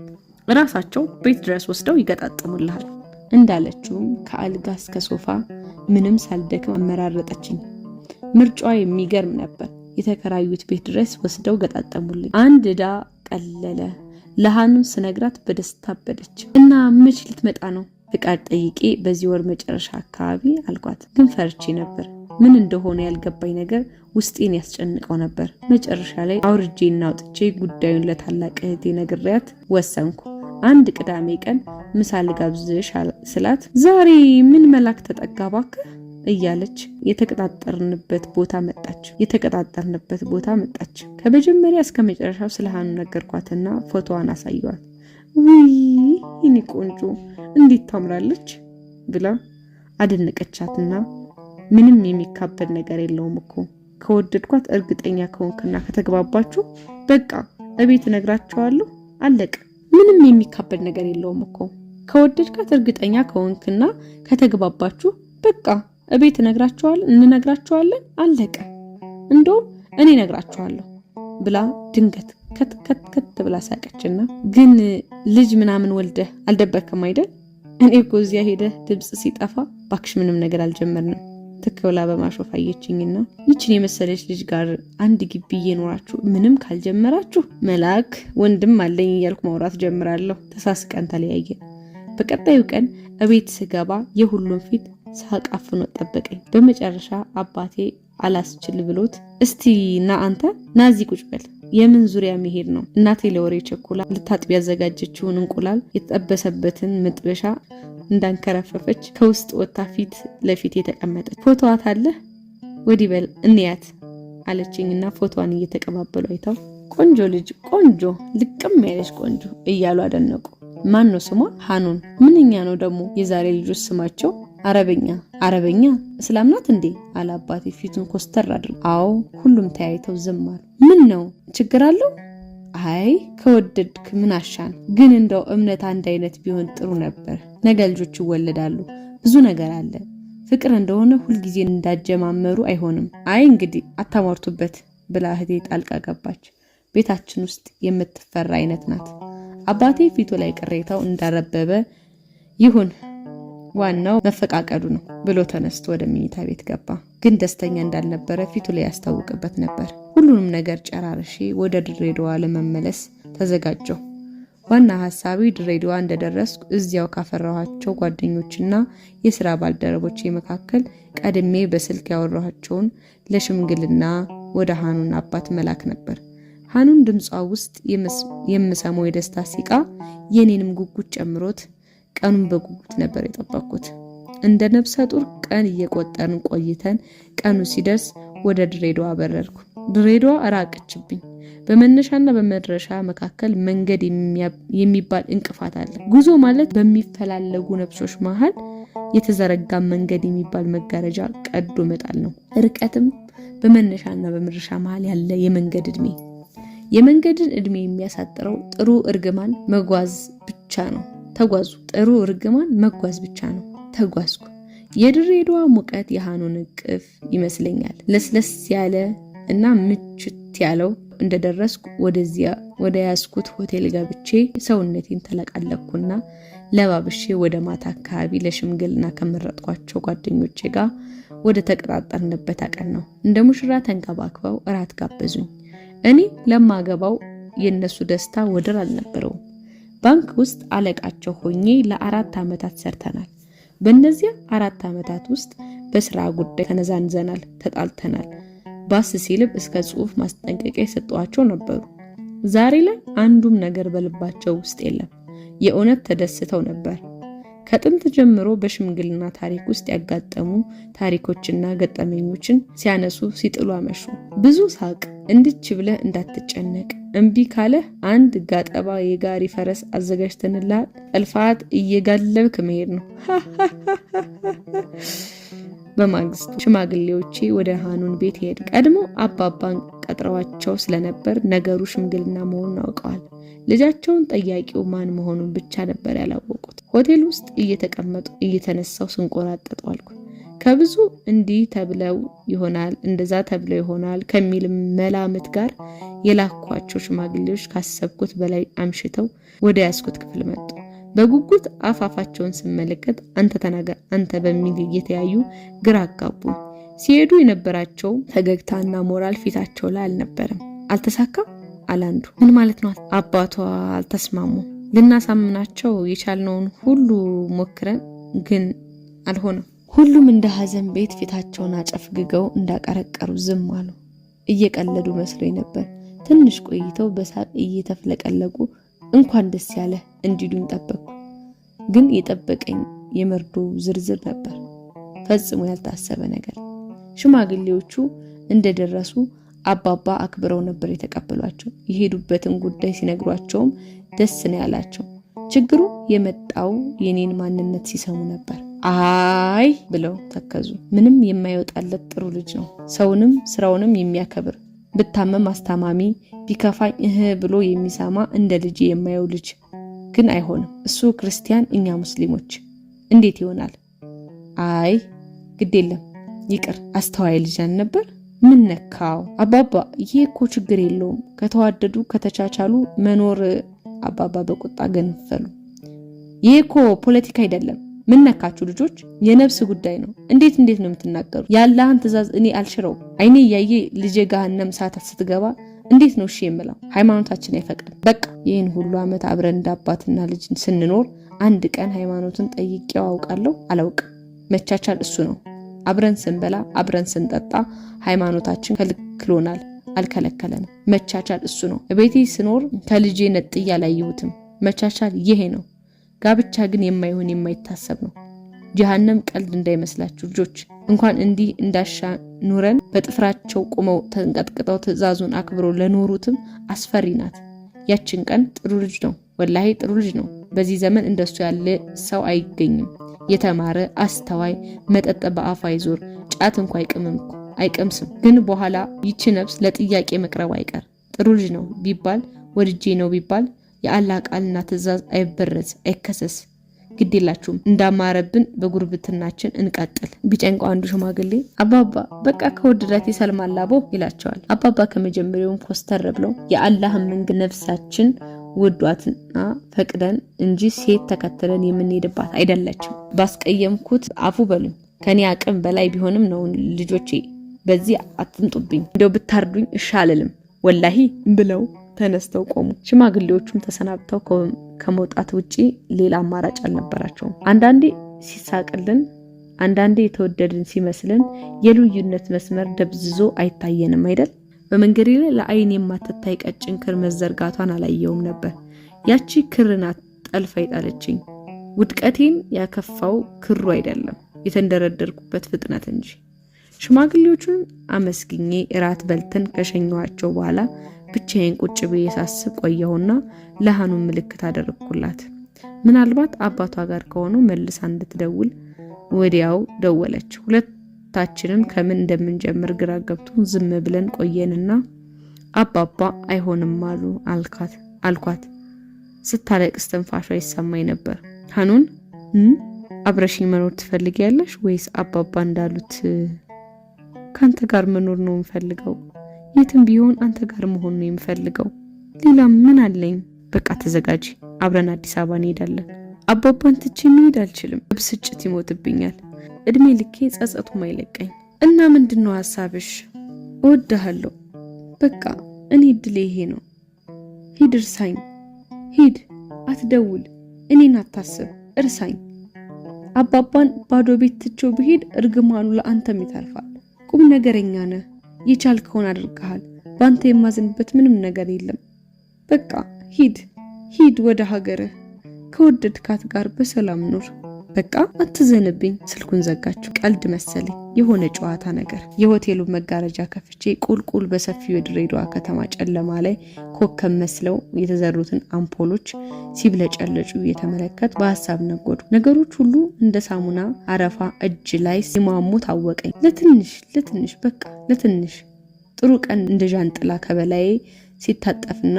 A: ራሳቸው ቤት ድረስ ወስደው ይገጣጥሙልሃል። እንዳለችውም ከአልጋ እስከ ሶፋ ምንም ሳልደክም አመራረጠችኝ። ምርጫዋ የሚገርም ነበር። የተከራዩት ቤት ድረስ ወስደው ገጣጠሙልኝ። አንድ ዕዳ ቀለለ። ለሃኑን ስነግራት በደስታ አበደች። እና መች ልትመጣ ነው? ፍቃድ ጠይቄ በዚህ ወር መጨረሻ አካባቢ አልኳት። ግን ፈርቼ ነበር። ምን እንደሆነ ያልገባኝ ነገር ውስጤን ያስጨንቀው ነበር። መጨረሻ ላይ አውርጄና አውጥቼ ጉዳዩን ለታላቅ እህቴ ነግሬያት ወሰንኩ። አንድ ቅዳሜ ቀን ምሳ ልጋብዝሽ ስላት ዛሬ ምን መላክ ተጠጋባክ እያለች የተቀጣጠርንበት ቦታ መጣች። ከመጀመሪያ እስከ መጨረሻው ስለ ሃኑ ነገርኳትና ፎቶዋን አሳየዋት። ውይ እኔ ቆንጆ እንዴት ታምራለች ብላ አደነቀቻትና ምንም የሚካበድ ነገር የለውም እኮ ከወደድኳት እርግጠኛ ከሆንክና ከተግባባችሁ በቃ እቤት እነግራቸዋለሁ አለቀ። ምንም የሚካበድ ነገር የለውም እኮ ከወደድካት እርግጠኛ ከሆንክና ከተግባባችሁ በቃ እቤት እንነግራቸዋለን አለቀ። እንደውም እኔ እነግራቸዋለሁ ብላ ድንገት ከት ብላ ሳቀችና ግን ልጅ ምናምን ወልደህ አልደበከም አይደል? እኔ እኮ እዚያ ሄደህ ድምጽ ሲጠፋ ባክሽ ምንም ነገር አልጀመርንም ትክብላ በማሾፍ አየችኝና ይችን የመሰለች ልጅ ጋር አንድ ግቢ እየኖራችሁ ምንም ካልጀመራችሁ መልአክ ወንድም አለኝ እያልኩ ማውራት ጀምራለሁ። ተሳስቀን ተለያየን። በቀጣዩ ቀን እቤት ስገባ የሁሉም ፊት ሳቅ አፍኖ ጠበቀኝ። በመጨረሻ አባቴ አላስችል ብሎት እስቲ ና አንተ ናዚ ቁጭ በል የምን ዙሪያ መሄድ ነው? እናቴ ለወሬ ቸኩላ ልታጥቢ ያዘጋጀችውን እንቁላል የተጠበሰበትን መጥበሻ እንዳንከረፈፈች ከውስጥ ወጣ ፊት ለፊት የተቀመጠች ፎቶዋት አለ ወዲህ በል እንያት አለችኝና ፎቶዋን እየተቀባበሉ አይተው ቆንጆ ልጅ ቆንጆ ልቅም ያለች ቆንጆ እያሉ አደነቁ። ማን ነው ስሟ? ሃኑን። ምንኛ ነው ደግሞ የዛሬ ልጆች ስማቸው? አረበኛ እስላም ናት እንዴ? አለ አባቴ ፊቱን ኮስተር አድርጎ። አዎ። ሁሉም ተያይተው ዝም አሉ። ምን ነው ችግር አለው? አይ ከወደድክ ምን አሻን፣ ግን እንደው እምነት አንድ አይነት ቢሆን ጥሩ ነበር። ነገ ልጆች ይወለዳሉ። ብዙ ነገር አለ። ፍቅር እንደሆነ ሁልጊዜ እንዳጀማመሩ አይሆንም። አይ እንግዲህ አታሟርቱበት ብላ እህቴ ጣልቃ ገባች። ቤታችን ውስጥ የምትፈራ አይነት ናት። አባቴ ፊቱ ላይ ቅሬታው እንዳረበበ ይሁን ዋናው መፈቃቀዱ ነው ብሎ ተነስቶ ወደ መኝታ ቤት ገባ። ግን ደስተኛ እንዳልነበረ ፊቱ ላይ ያስታውቅበት ነበር። ሁሉንም ነገር ጨራርሼ ወደ ድሬዳዋ ለመመለስ ተዘጋጀሁ። ዋና ሐሳቤ ድሬዳዋ እንደደረስኩ እዚያው ካፈራኋቸው ጓደኞችና የሥራ ባልደረቦቼ መካከል ቀድሜ በስልክ ያወራኋቸውን ለሽምግልና ወደ ሃኑን አባት መላክ ነበር። ሃኑን ድምጿ ውስጥ የምሰማው የደስታ ሲቃ የኔንም ጉጉት ጨምሮት ቀኑን በጉጉት ነበር የጠበቅኩት። እንደ ነፍሰ ጡር ቀን እየቆጠርን ቆይተን ቀኑ ሲደርስ ወደ ድሬዳዋ በረርኩ። ድሬዳዋ ራቀችብኝ። በመነሻና በመድረሻ መካከል መንገድ የሚባል እንቅፋት አለ። ጉዞ ማለት በሚፈላለጉ ነፍሶች መሃል የተዘረጋ መንገድ የሚባል መጋረጃ ቀዶ መጣል ነው። ርቀትም በመነሻና በመድረሻ መሃል ያለ የመንገድ እድሜ። የመንገድን እድሜ የሚያሳጥረው ጥሩ እርግማን መጓዝ ብቻ ነው። ተጓዙ። ጥሩ እርግማን መጓዝ ብቻ ነው። ተጓዝኩ። የድሬዳዋ ሙቀት የሃኑን እቅፍ ይመስለኛል። ለስለስ ያለ እና ምችት ያለው። እንደደረስኩ ወደ ያስኩት ሆቴል ገብቼ ሰውነቴን ተለቃለኩና ለባብሼ ወደ ማታ አካባቢ ለሽምግልና ከመረጥኳቸው ጓደኞቼ ጋር ወደ ተቀጣጠርንበት አቀናሁ። እንደ ሙሽራ ተንከባክበው እራት ጋበዙኝ። እኔ ለማገባው የነሱ ደስታ ወደር አልነበረውም። ባንክ ውስጥ አለቃቸው ሆኜ ለ4 ዓመታት ሰርተናል። በእነዚያ 4 ዓመታት ውስጥ በስራ ጉዳይ ተነዛንዘናል፣ ተጣልተናል። ባስ ሲልብ እስከ ጽሑፍ ማስጠንቀቂያ የሰጧቸው ነበሩ። ዛሬ ላይ አንዱም ነገር በልባቸው ውስጥ የለም። የእውነት ተደስተው ነበር። ከጥንት ጀምሮ በሽምግልና ታሪክ ውስጥ ያጋጠሙ ታሪኮችና ገጠመኞችን ሲያነሱ ሲጥሉ አመሹ። ብዙ ሳቅ። እንድች ብለህ እንዳትጨነቅ፣ እምቢ ካለህ አንድ ጋጠባ የጋሪ ፈረስ አዘጋጅተንልሃል፣ ጠልፋት እየጋለብክ መሄድ ነው። በማግስቱ ሽማግሌዎቼ ወደ ሃኑን ቤት ሄዱ። ቀድሞ አባባን ቀጥረዋቸው ስለነበር ነገሩ ሽምግልና መሆኑን አውቀዋል። ልጃቸውን ጠያቂው ማን መሆኑን ብቻ ነበር ያላወቁት። ሆቴል ውስጥ እየተቀመጡ እየተነሳው ስንቆራጠጥ ዋልኩ። ከብዙ እንዲህ ተብለው ይሆናል እንደዛ ተብለው ይሆናል ከሚል መላምት ጋር የላኳቸው ሽማግሌዎች ካሰብኩት በላይ አምሽተው ወደ ያስኩት ክፍል መጡ። በጉጉት አፋፋቸውን ስመለከት አንተ ተናገር አንተ በሚል እየተያዩ ግራ አጋቡኝ። ሲሄዱ የነበራቸው ፈገግታና ሞራል ፊታቸው ላይ አልነበረም። አልተሳካም አላንዱ። ምን ማለት ነው? አባቷ አልተስማሙም። ልናሳምናቸው የቻልነውን ሁሉ ሞክረን ግን አልሆነም። ሁሉም እንደ ሐዘን ቤት ፊታቸውን አጨፍግገው እንዳቀረቀሩ ዝም አሉ። እየቀለዱ መስሎኝ ነበር። ትንሽ ቆይተው በሳቅ እየተፍለቀለቁ እንኳን ደስ ያለ እንዲሉኝ ጠበቅኩ። ግን የጠበቀኝ የመርዶ ዝርዝር ነበር፣ ፈጽሞ ያልታሰበ ነገር። ሽማግሌዎቹ እንደደረሱ አባባ አክብረው ነበር የተቀበሏቸው። የሄዱበትን ጉዳይ ሲነግሯቸውም ደስ ነው ያላቸው። ችግሩ የመጣው የኔን ማንነት ሲሰሙ ነበር። አይ ብለው ተከዙ። ምንም የማይወጣለት ጥሩ ልጅ ነው። ሰውንም ስራውንም የሚያከብር፣ ብታመም አስታማሚ፣ ቢከፋኝ ብሎ የሚሰማ እንደ ልጅ የማየው ልጅ ግን አይሆንም። እሱ ክርስቲያን፣ እኛ ሙስሊሞች። እንዴት ይሆናል? አይ ግድ የለም ይቅር። አስተዋይ ልጅ አልነበር? ምን ነካው? አባባ ይሄ እኮ ችግር የለውም፣ ከተዋደዱ ከተቻቻሉ መኖር። አባባ በቁጣ ገንፈሉ። ይሄ እኮ ፖለቲካ አይደለም። ምን ነካችሁ ልጆች? የነፍስ ጉዳይ ነው። እንዴት ነው የምትናገሩ? የአላህን ትእዛዝ እኔ አልሽረው። አይኔ እያየ ልጄ ገሃነም እሳት ስትገባ እንዴት ነው እሺ የምለው? ሃይማኖታችን አይፈቅድም። በቃ ይህን ሁሉ ዓመት አብረን እንዳባትና ልጅ ስንኖር አንድ ቀን ሃይማኖትን ጠይቄው አውቃለሁ? አላውቅም። መቻቻል እሱ ነው። አብረን ስንበላ አብረን ስንጠጣ ሃይማኖታችን ከልክሎናል፣ አልከለከለንም። መቻቻል እሱ ነው። ቤቴ ስኖር ከልጄ ነጥዬ አላየሁትም። መቻቻል ይሄ ነው። ጋብቻ ግን የማይሆን የማይታሰብ ነው። ጀሃነም ቀልድ እንዳይመስላችሁ ልጆች። እንኳን እንዲህ እንዳሻ ኑረን በጥፍራቸው ቁመው ተንቀጥቅጠው ትዕዛዙን አክብረው ለኖሩትም አስፈሪ ናት። ያችን ቀን ጥሩ ልጅ ነው፣ ወላሂ ጥሩ ልጅ ነው። በዚህ ዘመን እንደሱ ያለ ሰው አይገኝም። የተማረ አስተዋይ፣ መጠጥ በአፍ አይዞር፣ ጫት እንኳ አይቀምስም። ግን በኋላ ይቺ ነፍስ ለጥያቄ መቅረብ አይቀር። ጥሩ ልጅ ነው ቢባል ወድጄ ነው ቢባል የአላህ ቃልና ትእዛዝ አይበረዝ አይከሰስ። ግዴላችሁም እንዳማረብን በጉርብትናችን እንቀጥል። ቢጨንቀው አንዱ ሽማግሌ አባባ በቃ ከወደዳት ይሰልማል አቦ ይላቸዋል። አባባ ከመጀመሪያውም ኮስተር ብለው የአላህን መንገድ ነፍሳችን ወዷትና ፈቅደን እንጂ ሴት ተከትለን የምንሄድባት አይደለችም። ባስቀየምኩት አፉ በሉኝ። ከኔ አቅም በላይ ቢሆንም ነው ልጆቼ፣ በዚህ አትምጡብኝ። እንደው ብታርዱኝ እሺ አልልም ወላሂ ብለው ተነስተው ቆሙ። ሽማግሌዎቹም ተሰናብተው ከመውጣት ውጪ ሌላ አማራጭ አልነበራቸውም። አንዳንዴ ሲሳቅልን፣ አንዳንዴ የተወደድን ሲመስልን የልዩነት መስመር ደብዝዞ አይታየንም አይደል? በመንገዴ ላይ ለአይን የማትታይ ቀጭን ክር መዘርጋቷን አላየውም ነበር። ያቺ ክር ናት ጠልፋ ይጣለችኝ። ውድቀቴን ያከፋው ክሩ አይደለም፣ የተንደረደርኩበት ፍጥነት እንጂ። ሽማግሌዎቹን አመስግኜ እራት በልተን ከሸኘኋቸው በኋላ ብቻዬን ቁጭ ብዬ ሳስብ ቆየሁና ለሃኑን ምልክት አደረግኩላት። ምናልባት አባቷ ጋር ከሆኑ መልሳ እንድትደውል ወዲያው ደወለች። ሁለታችንም ከምን እንደምንጀምር ግራ ገብቶ ዝም ብለን ቆየንና አባባ አይሆንም አሉ አልኳት። ስታለቅስ ትንፋሿ ይሰማኝ ነበር። ሃኑን አብረሽኝ መኖር ትፈልጊያለሽ ወይስ አባባ እንዳሉት ካንተ ጋር መኖር ነው የምፈልገው? የትም ቢሆን አንተ ጋር መሆን ነው የምፈልገው። ሌላ ምን አለኝ? በቃ ተዘጋጂ፣ አብረን አዲስ አበባ እንሄዳለን። አባባን ትቼ መሄድ አልችልም። ብስጭት ይሞትብኛል። እድሜ ልኬ ጸጸቱም አይለቀኝ። እና ምንድነው ሐሳብሽ? እወድሃለሁ። በቃ እኔ እድሌ ይሄ ነው። ሂድ፣ እርሳኝ። ሂድ፣ አትደውል፣ እኔን አታስብ፣ እርሳኝ። አባባን ባዶ ቤት ትቼው ብሄድ እርግማኑ ለአንተም ይተርፋል። ቁም ነገረኛ ነህ። የቻልከውን አድርገሃል። ባንተ የማዝንበት ምንም ነገር የለም። በቃ ሂድ ወደ ሀገርህ። ከወደድካት ጋር በሰላም ኑር። በቃ አትዘንብኝ። ስልኩን ዘጋችሁ። ቀልድ መሰለኝ፣ የሆነ ጨዋታ ነገር። የሆቴሉ መጋረጃ ከፍቼ ቁልቁል በሰፊው የድሬዳዋ ከተማ ጨለማ ላይ ኮከብ መስለው የተዘሩትን አምፖሎች ሲብለጨለጩ እየተመለከት በሀሳብ ነጎዱ። ነገሮች ሁሉ እንደ ሳሙና አረፋ እጅ ላይ ሲሟሙ ታወቀኝ። ለትንሽ በቃ ለትንሽ ጥሩ ቀን እንደ ዣንጥላ ከበላዬ ሲታጠፍና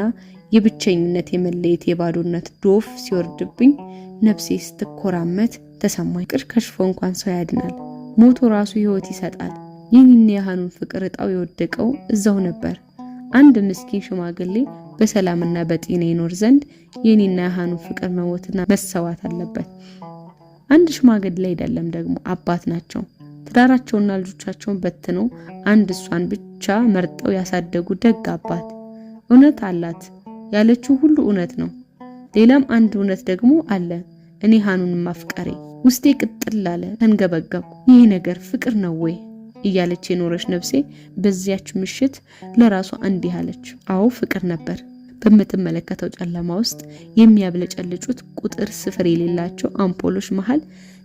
A: የብቸኝነት የመለየት የባዶነት ዶፍ ሲወርድብኝ ነፍሴ ስትኮራመት ተሰማኝ። ፍቅር ከሽፎ እንኳን ሰው ያድናል፣ ሞቶ ራሱ ህይወት ይሰጣል። የኔና የሃኑን ፍቅር እጣው የወደቀው እዛው ነበር። አንድ ምስኪን ሽማግሌ በሰላምና በጤና ይኖር ዘንድ የኔና የሃኑን ፍቅር መሞትና መሰዋት አለበት። አንድ ሽማግሌ አይደለም ደግሞ አባት ናቸው። ትዳራቸውና ልጆቻቸውን በትነው አንድ እሷን ብቻ መርጠው ያሳደጉ ደግ አባት። እውነት አላት ያለችው ሁሉ እውነት ነው። ሌላም አንድ እውነት ደግሞ አለ። እኔ ሃኑን ማፍቀሬ ውስጤ ቅጥል አለ፣ ተንገበገብኩ። ይሄ ነገር ፍቅር ነው ወይ እያለች የኖረች ነፍሴ በዚያች ምሽት ለራሷ እንዲህ አለች። አዎ ፍቅር ነበር። በምትመለከተው ጨለማ ውስጥ የሚያብለጨልጩት ቁጥር ስፍር የሌላቸው አምፖሎች መሃል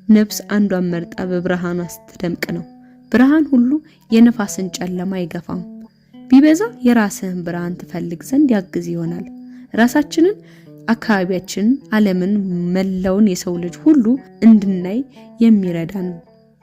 A: ነፍስ አንዷን መርጣ በብርሃኗ ስትደምቅ ነው። ብርሃን ሁሉ የነፋስን ጨለማ አይገፋም። ቢበዛ የራስህን ብርሃን ትፈልግ ዘንድ ያግዝ ይሆናል። ራሳችንን፣ አካባቢያችንን፣ ዓለምን፣ መላውን የሰው ልጅ ሁሉ እንድናይ የሚረዳን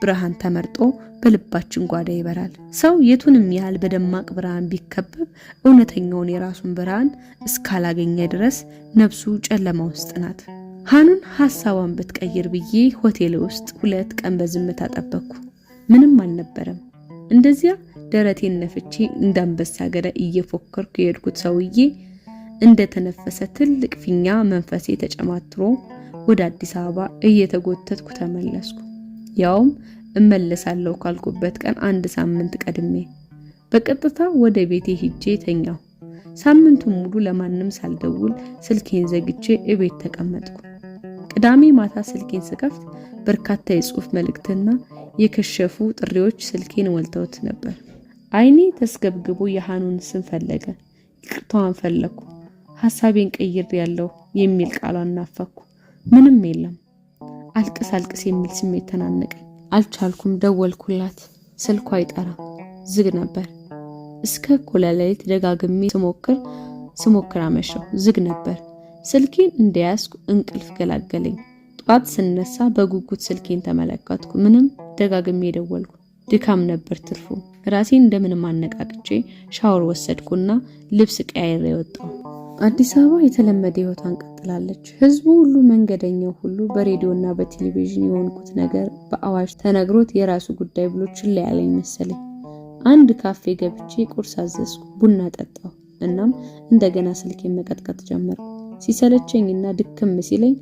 A: ብርሃን ተመርጦ በልባችን ጓዳ ይበራል። ሰው የቱንም ያህል በደማቅ ብርሃን ቢከበብ እውነተኛውን የራሱን ብርሃን እስካላገኘ ድረስ ነፍሱ ጨለማ ውስጥ ናት። ሃኑን ሐሳቧን ብትቀይር ብዬ ሆቴል ውስጥ 2 ቀን በዝምታ ጠበቅኩ። ምንም አልነበረም። እንደዚያ ደረቴን ነፍቼ እንዳንበሳ ገዳ እየፎከርኩ የሄድኩት ሰውዬ እንደተነፈሰ ትልቅ ፊኛ መንፈሴ ተጨማትሮ ወደ አዲስ አበባ እየተጎተትኩ ተመለስኩ። ያውም እመለሳለሁ ካልኩበት ቀን 1 ሳምንት ቀድሜ በቀጥታ ወደ ቤቴ ሄጄ ተኛሁ። ሳምንቱን ሙሉ ለማንም ሳልደውል ስልኬን ዘግቼ እቤት ተቀመጥኩ። ቅዳሜ ማታ ስልኬን ስከፍት በርካታ የጽሑፍ መልእክትና የከሸፉ ጥሪዎች ስልኬን ሞልተውት ነበር። አይኔ ተስገብግቦ የሃኑን ስም ፈለገ። ይቅርታዋን ፈለኩ። ሐሳቤን ቀይሬያለሁ የሚል ቃሏን ናፈኩ። ምንም የለም። አልቅስ የሚል ስሜት ተናነቀኝ። አልቻልኩም። ደወልኩላት። ስልኳ አይጠራ፣ ዝግ ነበር። እስከ እኩለ ሌሊት ደጋግሜ ስሞክር አመሸሁ። ዝግ ነበር። ስልኬን እንደያዝኩ እንቅልፍ ገላገለኝ። ጧት ስነሳ በጉጉት ስልኬን ተመለከትኩ። ምንም። ደጋግሜ ደወልኩ። ድካም ነበር ትርፉ። ራሴን እንደምንም አነቃቅቼ ሻወር ወሰድኩና ልብስ ቀያይሬ ወጣሁ። አዲስ አበባ የተለመደ ህይወቷን ቀጥላለች። ህዝቡ ሁሉ፣ መንገደኛው ሁሉ በሬዲዮና በቴሌቪዥን የሆንኩት ነገር በአዋጅ ተነግሮት የራሱ ጉዳይ ብሎ ችላ ያለኝ መሰለኝ። አንድ ካፌ ገብቼ ቁርስ አዘዝኩ። ቡና ጠጣሁ። እናም እንደገና ስልኬን መቀጥቀጥ ጀመርኩ። ሲሰለቸኝና ድክም ሲለኝ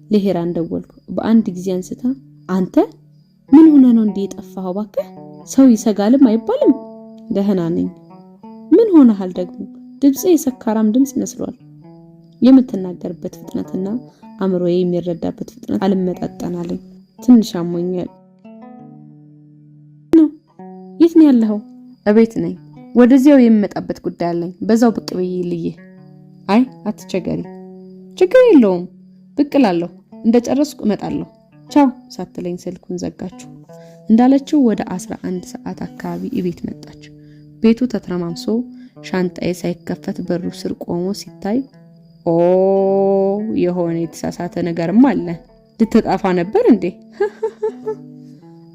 A: ለሄራን ደወልኩ። በአንድ ጊዜ አንስታ አንተ ምን ሆነ ነው እንዲህ የጠፋኸው? እባክህ ሰው ይሰጋልም አይባልም። ደህና ነኝ። ምን ሆነሃል ደግሞ? ድምጽ የሰካራም ድምጽ መስሏል። የምትናገርበት ፍጥነትና አእምሮዬ የሚረዳበት ፍጥነት አልመጣጠናለኝ። ትንሽ አሞኛል። የት ነው ያለኸው? እቤት ነኝ። ወደዚያው የምመጣበት ጉዳይ አለኝ። በዛው ብቅ ብዬ ልዬ። አይ አትቸገሪ። ችግር የለውም፣ ብቅ እላለሁ። እንደጨረስኩ እመጣለሁ። ቻው ሳትለኝ ስልኩን ዘጋችሁ። እንዳለችው ወደ 11 ሰዓት አካባቢ እቤት መጣች። ቤቱ ተተረማምሶ ሻንጣዬ ሳይከፈት በሩ ስር ቆሞ ሲታይ ኦ የሆነ የተሳሳተ ነገርም አለ። ልትጠፋ ነበር እንዴ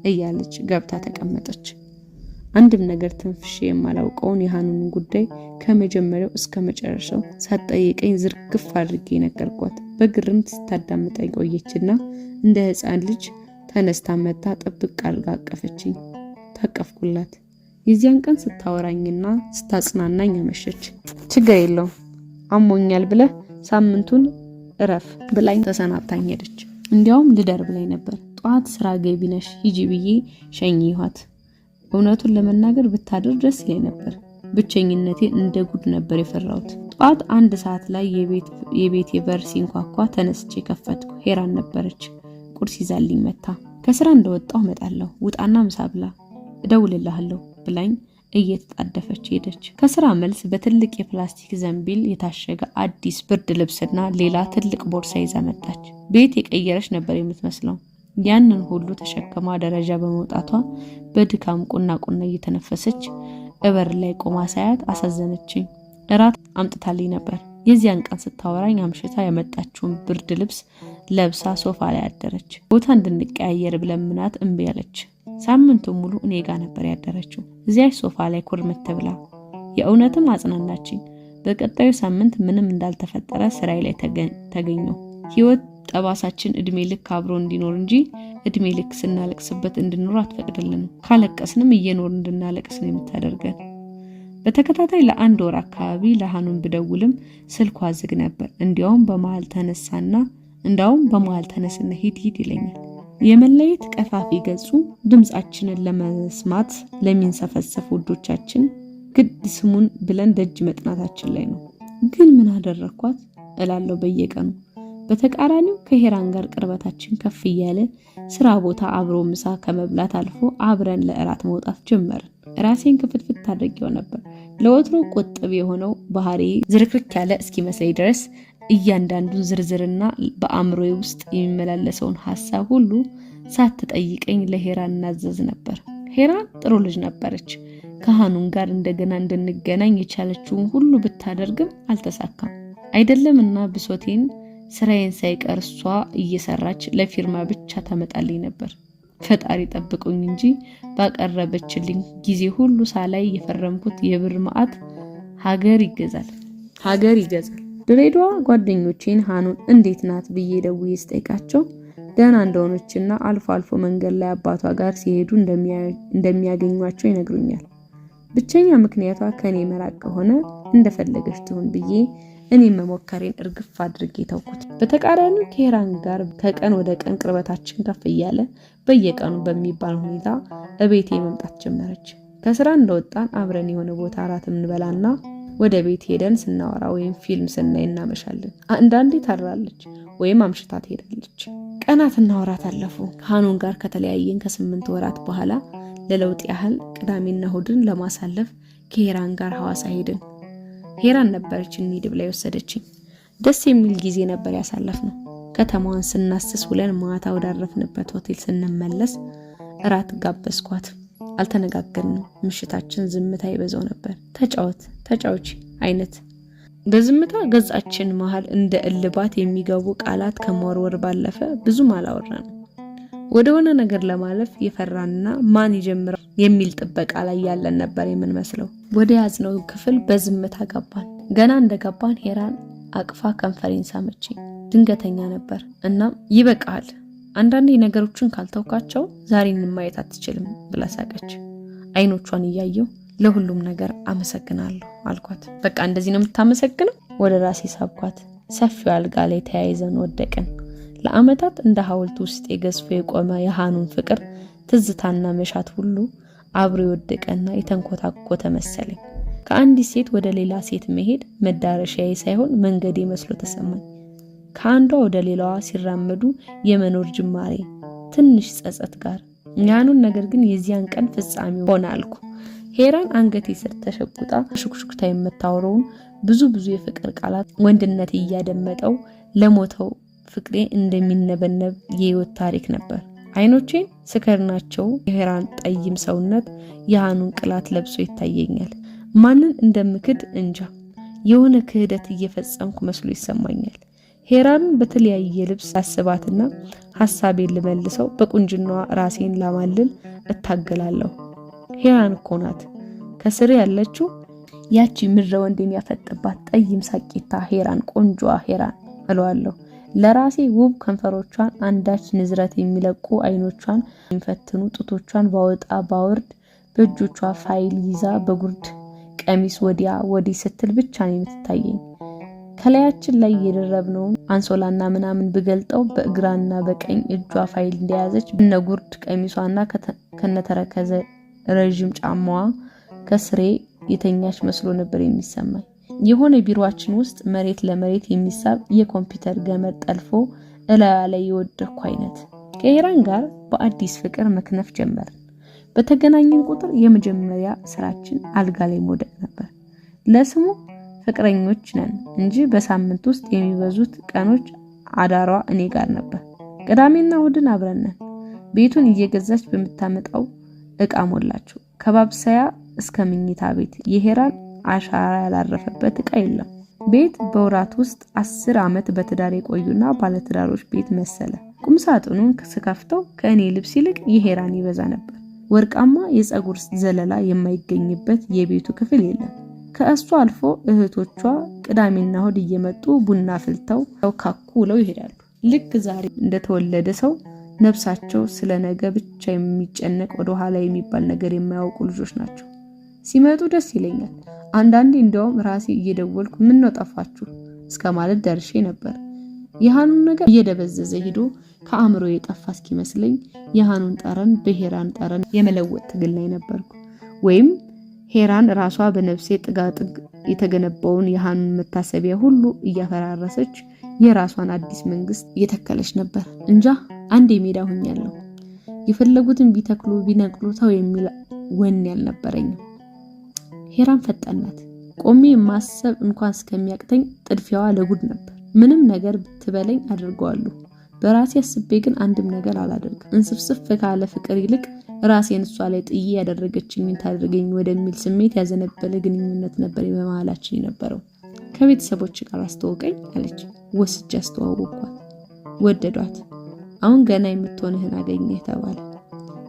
A: እያለች ገብታ ተቀመጠች። አንድም ነገር ትንፍሽ የማላውቀውን የሃኑን ጉዳይ ከመጀመሪያው እስከ መጨረሻው ሳትጠይቀኝ ዝርግፍ አድርጌ ነገርኳት። በግርምት ስታዳምጠኝ ቆየችና እንደ ሕፃን ልጅ ተነስታ መጣ ጥብቅ አድርጋ አቀፈችኝ። ታቀፍኩላት። የዚያን ቀን ስታወራኝና ስታጽናናኝ አመሸች። ችግር የለውም አሞኛል ብለህ ሳምንቱን እረፍ ብላኝ ተሰናብታኝ ሄደች። እንዲያውም ልደር ብላኝ ነበር። ጧት ስራ ገቢ ነሽ ሂጂ ብዬ ሸኝኋት። እውነቱን ለመናገር ብታድር ደስ ይለኝ ነበር። ብቸኝነቴን እንደ ጉድ ነበር የፈራሁት። ጧት 1 ሰዓት ላይ የቤት በር ሲንኳኳ ተነስቼ ከፈትኩ። ሄራን ነበረች። ቁርስ ይዛልኝ መጣ። ከስራ እንደወጣሁ እመጣለሁ፣ ውጣና ምሳ ብላ፣ እደውልልሃለሁ ብላኝ እየተጣደፈች ሄደች። ከስራ መልስ በትልቅ የፕላስቲክ ዘንቢል የታሸገ አዲስ ብርድ ልብስና ሌላ ትልቅ ቦርሳ ይዛ መጣች። ቤት የቀየረች ነበር የምትመስለው። ያንን ሁሉ ተሸክማ ደረጃ በመውጣቷ በድካም ቁና እየተነፈሰች እበር ላይ ቆማ ሳያት አሳዘነችኝ። እራት አምጥታልኝ ነበር። የዚያን ቀን ስታወራኝ አምሽታ ያመጣችውን ብርድ ልብስ ለብሳ ሶፋ ላይ አደረች። ቦታ እንድንቀያየር ብለምናት እምቢ አለች። ሳምንቱን ሙሉ እኔ ጋር ነበር ያደረችው፣ እዚያች ሶፋ ላይ ኩርምት ብላ። የእውነትም አጽናናችኝ። በቀጣዩ ሳምንት ምንም እንዳልተፈጠረ ስራዬ ላይ ተገኘው። ህይወት ጠባሳችን እድሜ ልክ አብሮ እንዲኖር እንጂ እድሜ ልክ ስናለቅስበት እንድንኖር አትፈቅድልንም። ካለቀስንም እየኖር እንድናለቅስ ነው የምታደርገን። በተከታታይ ለ1 ወር አካባቢ ለሃኑን ብደውልም ስልኳ ዝግ ነበር። እንዲያውም በመሃል ተነስና ሂድ ይለኛል። የመለየት ቀፋፊ ገጹ ድምጻችንን ለመስማት ለሚንሰፈሰፉ ውዶቻችን ግድ ስሙን ብለን ደጅ መጥናታችን ላይ ነው። ግን ምን አደረኳት እላለሁ በየቀኑ። በተቃራኒው ከሄራን ጋር ቅርበታችን ከፍ እያለ ስራ ቦታ አብሮ ምሳ ከመብላት አልፎ አብረን ለእራት መውጣት ጀመርን። ራሴን ክፍትፍት አድርጌው ነበር። ለወትሮ ቁጥብ የሆነው ባህሪ ዝርክርክ ያለ እስኪመስለኝ ድረስ እያንዳንዱን ዝርዝርና በአእምሮዬ ውስጥ የሚመላለሰውን ሐሳብ ሁሉ ሳትጠይቀኝ ለሄራን እናዘዝ ነበር። ሄራን ጥሩ ልጅ ነበረች። ከሃኑን ጋር እንደገና እንድንገናኝ የቻለችውን ሁሉ ብታደርግም አልተሳካም። አይደለምና ብሶቴን ስራዬን ሳይቀር እሷ እየሰራች ለፊርማ ብቻ ታመጣልኝ ነበር። ፈጣሪ ጠብቁኝ እንጂ ባቀረበችልኝ ጊዜ ሁሉ ሳላይ የፈረምኩት የብር ማዕት ሀገር ይገዛል። ድሬዳዋ ጓደኞቼን ሃኑን እንዴት ናት ብዬ ደውዬ ስጠይቃቸው ደህና እንደሆነችና አልፎ አልፎ መንገድ ላይ አባቷ ጋር ሲሄዱ እንደሚያገኟቸው ይነግሩኛል። ብቸኛ ምክንያቷ ከኔ መራቅ ከሆነ እንደፈለገች ትሁን ብዬ እኔም መሞከሬን እርግፍ አድርጌ ተውኩት። በተቃራኒው ከሄራን ጋር ከቀን ወደ ቀን ቅርበታችን ከፍ እያለ በየቀኑ በሚባል ሁኔታ እቤቴ መምጣት ጀመረች። ከስራ እንደወጣን አብረን የሆነ ቦታ እራት እንበላና ወደ ቤት ሄደን ስናወራ ወይም ፊልም ስናይ እናመሻለን። አንዳንዴ ታድራለች ወይም አምሽታ ትሄዳለች። ቀናትና ወራት አለፉ። ከሃኑን ጋር ከተለያየን ከ8 ወራት በኋላ ለለውጥ ያህል ቅዳሜና እሁድን ለማሳለፍ ከሄራን ጋር ሐዋሳ ሄድን። ሄራን ነበረች እንሂድ ብላ የወሰደችኝ። ደስ የሚል ጊዜ ነበር ያሳለፍነው። ከተማዋን ስናስስ ውለን ማታ ወዳረፍንበት ሆቴል ስንመለስ እራት ጋበዝኳት። አልተነጋገርንም። ምሽታችን ዝምታ ይበዛው ነበር። ተጫውቺ አይነት በዝምታ ገጻችን መሃል እንደ እልባት የሚገቡ ቃላት ከመወርወር ባለፈ ብዙም አላወራንም። ወደሆነ ነገር ለማለፍ የፈራንና ማን ይጀምራል የሚል ጥበቃ ላይ ያለን ነበር የምንመስለው። ወደ ያዝነው ክፍል በዝምታ ገባን። ገና እንደገባን ሄራን አቅፋ ከንፈሬን ሳመችኝ። ድንገተኛ ነበር። እናም ይበቃል፣ አንዳንዴ ነገሮችን ካልተውካቸው ዛሬን ማየት አትችልም ብላ ሳቀች። አይኖቿን እያየው ለሁሉም ነገር አመሰግናለሁ አልኳት። በቃ እንደዚህ ነው የምታመሰግነው? ወደ ራሴ ሳብኳት። ሰፊው አልጋ ላይ ተያይዘን ወደቅን። ለአመታት እንደ ሐውልት ውስጥ የገዝፎ የቆመ የሃኑን ፍቅር ትዝታና መሻት ሁሉ አብሮ የወደቀና የተንኮታኮተ መሰለኝ። ከአንዲት ሴት ወደ ሌላ ሴት መሄድ መዳረሻዬ ሳይሆን መንገዴ መስሎ ተሰማኝ። ከአንዷ ወደ ሌላዋ ሲራመዱ የመኖር ጅማሬ ትንሽ ጸጸት ጋር ያኑን ነገር ግን የዚያን ቀን ፍጻሜ ሆነ አልኩ። ሄራን አንገቴ ስር ተሸጉጣ ሹክሹክታ የምታወራውን ብዙ የፍቅር ቃላት ወንድነት እያደመጠው ለሞተው ፍቅሬ እንደሚነበነብ የህይወት ታሪክ ነበር። አይኖቼን ስከርናቸው የሄራን ጠይም ሰውነት የሃኑን ቅላት ለብሶ ይታየኛል። ማንን እንደምክድ እንጃ። የሆነ ክህደት እየፈጸምኩ መስሎ ይሰማኛል። ሄራንን በተለያየ ልብስ አስባትና ሐሳቤን ልመልሰው በቁንጅናዋ ራሴን ላማልል እታገላለሁ። ሄራን እኮ ናት ከስር ያለችው ያቺ ምድረ ወንድ የሚያፈጥባት ጠይም ሳቂታ ሄራን፣ ቆንጆዋ ሄራን እለዋለሁ። ለራሴ ውብ ከንፈሮቿን፣ አንዳች ንዝረት የሚለቁ አይኖቿን፣ የሚፈትኑ ጡቶቿን ባወጣ ባወርድ በእጆቿ ፋይል ይዛ በጉርድ ቀሚስ ወዲያ ወዲህ ስትል ብቻ ነው የምትታየኝ። ከላያችን ላይ የደረብነውን አንሶላና ምናምን ብገልጠው በእግራና በቀኝ እጇ ፋይል እንደያዘች በነጉርድ ቀሚሷና ከነተረከዘ ረጅም ጫማዋ ከስሬ የተኛች መስሎ ነበር የሚሰማኝ። የሆነ ቢሮአችን ውስጥ መሬት ለመሬት የሚሳብ የኮምፒውተር ገመድ ጠልፎ እላያ ላይ የወደኩ አይነት። ከሄራን ጋር በአዲስ ፍቅር መክነፍ ጀመርን። በተገናኘን ቁጥር የመጀመሪያ ስራችን አልጋ ላይ መውደቅ ነበር። ለስሙ ፍቅረኞች ነን እንጂ በሳምንት ውስጥ የሚበዙት ቀኖች አዳሯ እኔ ጋር ነበር። ቅዳሜና እሁድን አብረን ነን። ቤቱን እየገዛች በመታመጣው እቃ ሞላቸው። ከባብሰያ እስከ መኝታ ቤት የሄራን አሻራ ያላረፈበት እቃ የለም። ቤት በወራት ውስጥ 10 ዓመት በትዳር የቆዩና ባለትዳሮች ቤት መሰለ። ቁምሳጥኑን ስከፍተው ከእኔ ልብስ ይልቅ የሄራን ይበዛ ነበር። ወርቃማ የፀጉር ዘለላ የማይገኝበት የቤቱ ክፍል የለም። ከእሱ አልፎ እህቶቿ ቅዳሜና እሁድ እየመጡ ቡና ፍልተው ካኩ ውለው ይሄዳሉ። ልክ ዛሬ እንደተወለደ ሰው ነፍሳቸው ስለ ነገ ብቻ የሚጨነቅ ወደ ኋላ የሚባል ነገር የማያውቁ ልጆች ናቸው። ሲመጡ ደስ ይለኛል። አንዳንዴ እንደውም ራሴ እየደወልኩ ምን ነው ጠፋችሁ እስከ ማለት ደርሼ ነበር። የሃኑን ነገር እየደበዘዘ ሄዶ ከአእምሮ የጠፋ እስኪመስለኝ የሃኑን ጠረን በሄራን ጠረን የመለወጥ ትግል ላይ ነበርኩ። ወይም ሄራን ራሷ በነፍሴ ጥጋጥግ የተገነባውን የሃኑን መታሰቢያ ሁሉ እያፈራረሰች የራሷን አዲስ መንግስት እየተከለች ነበር። እንጃ አንዴ ሜዳ ሆኛለሁ። የፈለጉትን ቢተክሉ ቢነቅሉ ተው የሚል ወኔ አልነበረኝም። ሄራን ፈጣናት። ቆሜ ማሰብ እንኳን እስከሚያቅተኝ ጥድፊያዋ ለጉድ ነበር። ምንም ነገር ብትበለኝ አድርገዋለሁ። በራሴ አስቤ ግን አንድም ነገር አላደርግም። እንስፍስፍ ካለ ፍቅር ይልቅ ራሴን እሷ ላይ ጥዬ ያደረገችኝን ታድርገኝ ወደሚል ስሜት ያዘነበለ ግንኙነት ነበር በመሃላችን የነበረው። ከቤተሰቦች ጋር አስተዋውቀኝ አለች። ወስጄ አስተዋወቅኳት። ወደዷት። አሁን ገና የምትሆንህን አገኘህ ተባለ።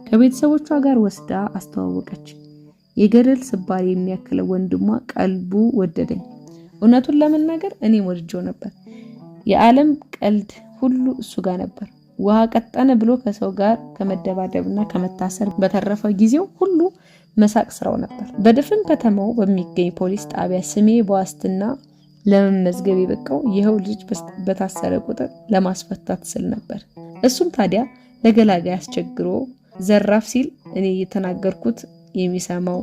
A: ከቤተሰቦቿ ጋር ወስዳ አስተዋወቀች። የገደል ስባሪ የሚያክለው ወንድሟ ቀልቡ ወደደኝ። እውነቱን ለመናገር እኔም ወድጄው ነበር። የዓለም ቀልድ ሁሉ እሱ ጋር ነበር። ውሃ ቀጠነ ብሎ ከሰው ጋር ከመደባደብና ከመታሰር በተረፈ ጊዜው ሁሉ መሳቅ ስራው ነበር። በድፍን ከተማው በሚገኝ ፖሊስ ጣቢያ ስሜ በዋስትና ለመመዝገብ የበቃው ይኸው ልጅ በታሰረ ቁጥር ለማስፈታት ስል ነበር። እሱም ታዲያ ለገላጋይ አስቸግሮ ዘራፍ ሲል እኔ የተናገርኩት የሚሰማው፣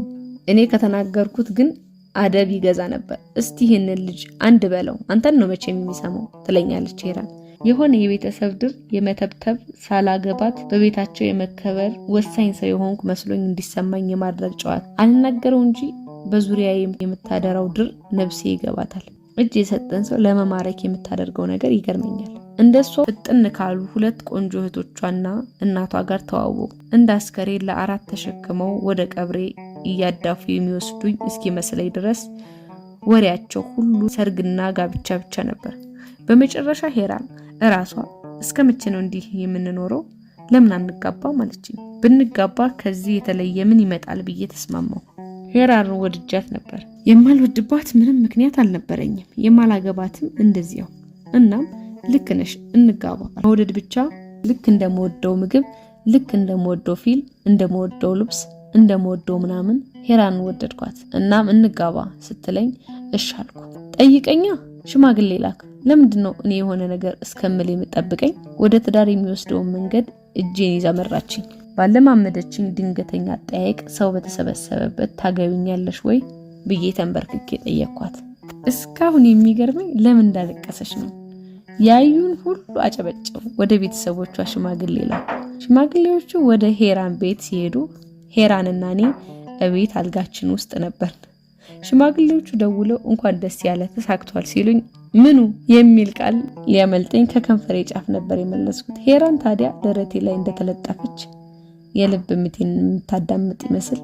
A: እኔ ከተናገርኩት ግን አደብ ይገዛ ነበር። እስቲ ይሄንን ልጅ አንድ በለው አንተን ነው መቼም የሚሰማው ትለኛለች ሄራን። የሆነ የቤተሰብ ድር የመተብተብ ሳላገባት በቤታቸው የመከበር ወሳኝ ሰው የሆንኩ መስሎኝ እንዲሰማኝ የማድረግ ጨዋታ አልናገረው እንጂ በዙሪያዬ የምታደራው ድር ነፍሴ ይገባታል። እጅ የሰጠን ሰው ለመማረክ የምታደርገው ነገር ይገርመኛል። እንደሷ ፍጥን ካሉ ሁለት ቆንጆ እህቶቿና እናቷ ጋር ተዋወቁ። እንደ አስከሬን ለ4 ተሸክመው ወደ ቀብሬ እያዳፉ የሚወስዱኝ እስኪመስለኝ ድረስ ወሬያቸው ሁሉ ሰርግና ጋብቻ ብቻ ነበር። በመጨረሻ ሄራን እራሷ እስከ መቼ ነው እንዲህ የምንኖረው? ለምን አንጋባም አለችኝ። ብንጋባ ከዚህ የተለየ ምን ይመጣል ብዬ ተስማማሁ። ሄራን ወድጃት ነበር። የማልወድባት ምንም ምክንያት አልነበረኝም። የማላገባትም እንደዚያው። እናም ልክ ነሽ እንጋባ። መውደድ ብቻ ልክ እንደምወደው ምግብ፣ ልክ እንደምወደው ፊልም፣ እንደምወደው ልብስ፣ እንደምወደው ምናምን ሄራን ወደድኳት። እናም እንጋባ ስትለኝ እሺ አልኩ። ጠይቀኛ ሽማግሌ ላክ። ለምንድን ነው እኔ የሆነ ነገር እስከምል የምጠብቀኝ? ወደ ትዳር የሚወስደውን መንገድ እጄን ይዛ መራችኝ። ባለማመደችኝ ድንገተኛ አጠያየቅ ሰው በተሰበሰበበት ታገቢኛለሽ ወይ ብዬ ተንበርክኬ ጠየቅኳት። እስካሁን የሚገርመኝ ለምን እንዳለቀሰች ነው። ያዩን ሁሉ አጨበጨቡ። ወደ ቤተሰቦቿ ሽማግሌ ላኩ። ሽማግሌዎቹ ወደ ሄራን ቤት ሲሄዱ ሄራንና እኔ እቤት አልጋችን ውስጥ ነበር። ሽማግሌዎቹ ደውለው እንኳን ደስ ያለ ተሳክቷል ሲሉኝ ምኑ የሚል ቃል ሊያመልጠኝ ከከንፈሬ ጫፍ ነበር የመለስኩት። ሄራን ታዲያ ደረቴ ላይ እንደተለጠፈች የልብ ምቴን የምታዳምጥ ይመስል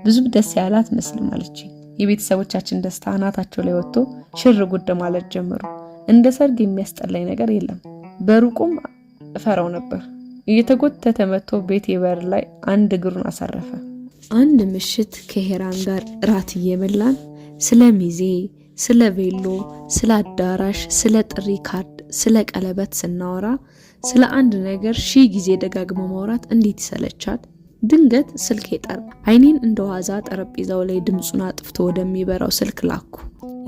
A: ብዙም ደስ ያላት መስልም አለችኝ። የቤተሰቦቻችን ደስታ አናታቸው ላይ ወጥቶ ሽር ጉድ ማለት ጀመሩ። እንደ ሰርግ የሚያስጠላኝ ነገር የለም። በሩቁም እፈራው ነበር። እየተጎተተ መጥቶ ቤቴ በር ላይ አንድ እግሩን አሳረፈ። አንድ ምሽት ከሄራን ጋር ራት እየበላን ስለ ሚዜ፣ ስለ ቬሎ፣ ስለ አዳራሽ፣ ስለ ጥሪ ካርድ፣ ስለ ቀለበት ስናወራ ስለ አንድ ነገር 1000 ጊዜ ደጋግሞ ማውራት እንዴት ይሰለቻል። ድንገት ስልክ ጠራ። አይኔን እንደዋዛ ጠረጴዛው ላይ ድምጹን አጥፍቶ ወደሚበራው ስልክ ላኩ።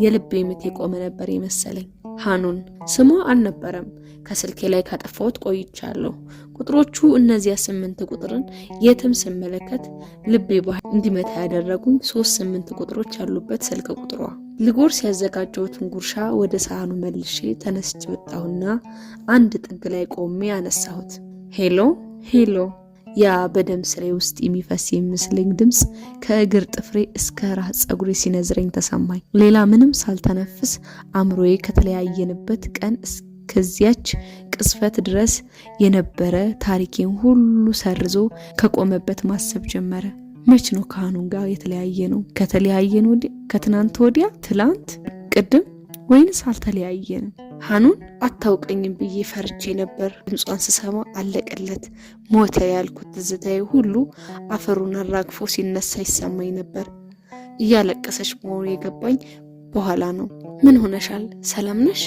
A: የልቤ ምት የቆመ ነበር የመሰለኝ። ሃኑን ስሟ አልነበረም። ከስልኬ ላይ ካጠፋሁት ቆይቻለሁ። ቁጥሮቹ እነዚያ 8 ቁጥርን የትም ስመለከት ልቤ በኃይል እንዲመታ ያደረጉኝ 38 ቁጥሮች ያሉበት ስልክ ቁጥሯ። ልጎርስ ያዘጋጀሁትን ጉርሻ ወደ ሳህኑ መልሼ ተነስቼ ወጣሁና አንድ ጥግ ላይ ቆሜ አነሳሁት። ሄሎ ሄሎ። ያ በደም ስሬ ውስጥ የሚፈስ የሚመስለኝ ድምጽ ከእግር ጥፍሬ እስከ ራስ ጸጉሬ ሲነዝረኝ ተሰማኝ። ሌላ ምንም ሳልተነፍስ አእምሮዬ ከተለያየንበት ቀን እስከ እስከዚያች ቅስፈት ድረስ የነበረ ታሪኬን ሁሉ ሰርዞ ከቆመበት ማሰብ ጀመረ። መች ነው ከሃኑን ጋር የተለያየ ነው? ከተለያየን ወዲያ ከትናንት ወዲያ ትላንት ቅድም ወይንስ አልተለያየንም? ሃኑን አታውቀኝም ብዬ ፈርቼ ነበር። ድምጿን ስሰማ አለቀለት ሞተ ያልኩት ትዝታዬ ሁሉ አፈሩን አራግፎ ሲነሳ ይሰማኝ ነበር። እያለቀሰች መሆኑ የገባኝ በኋላ ነው። ምን ሆነሻል? ሰላም ነሽ?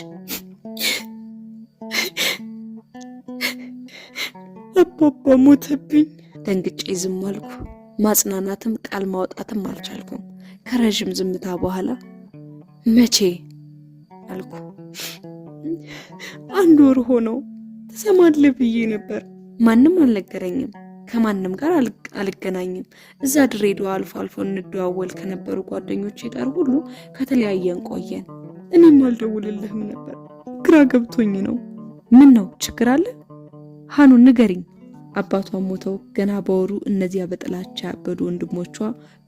A: አባባ ሞተብኝ። ደንግጬ ዝም አልኩ። ማጽናናትም ቃል ማውጣትም አልቻልኩም። ከረጅም ዝምታ በኋላ መቼ አልኩ። 1 ወር ሆነው። ትሰማለህ ብዬ ነበር። ማንም አልነገረኝም። ከማንም ጋር አልገናኝም። እዛ ድሬዳዋ አልፎ አልፎ እንደዋወል ከነበሩ ጓደኞቼ ጋር ሁሉ ከተለያየን ቆየን። እኔም አልደውልልህም ነበር። ግራ ገብቶኝ ነው። ምን ነው ችግር አለ? ሃኑን ንገሪኝ። አባቷ ሞተው ገና በወሩ እነዚያ በጥላቻ ያበዱ ወንድሞቿ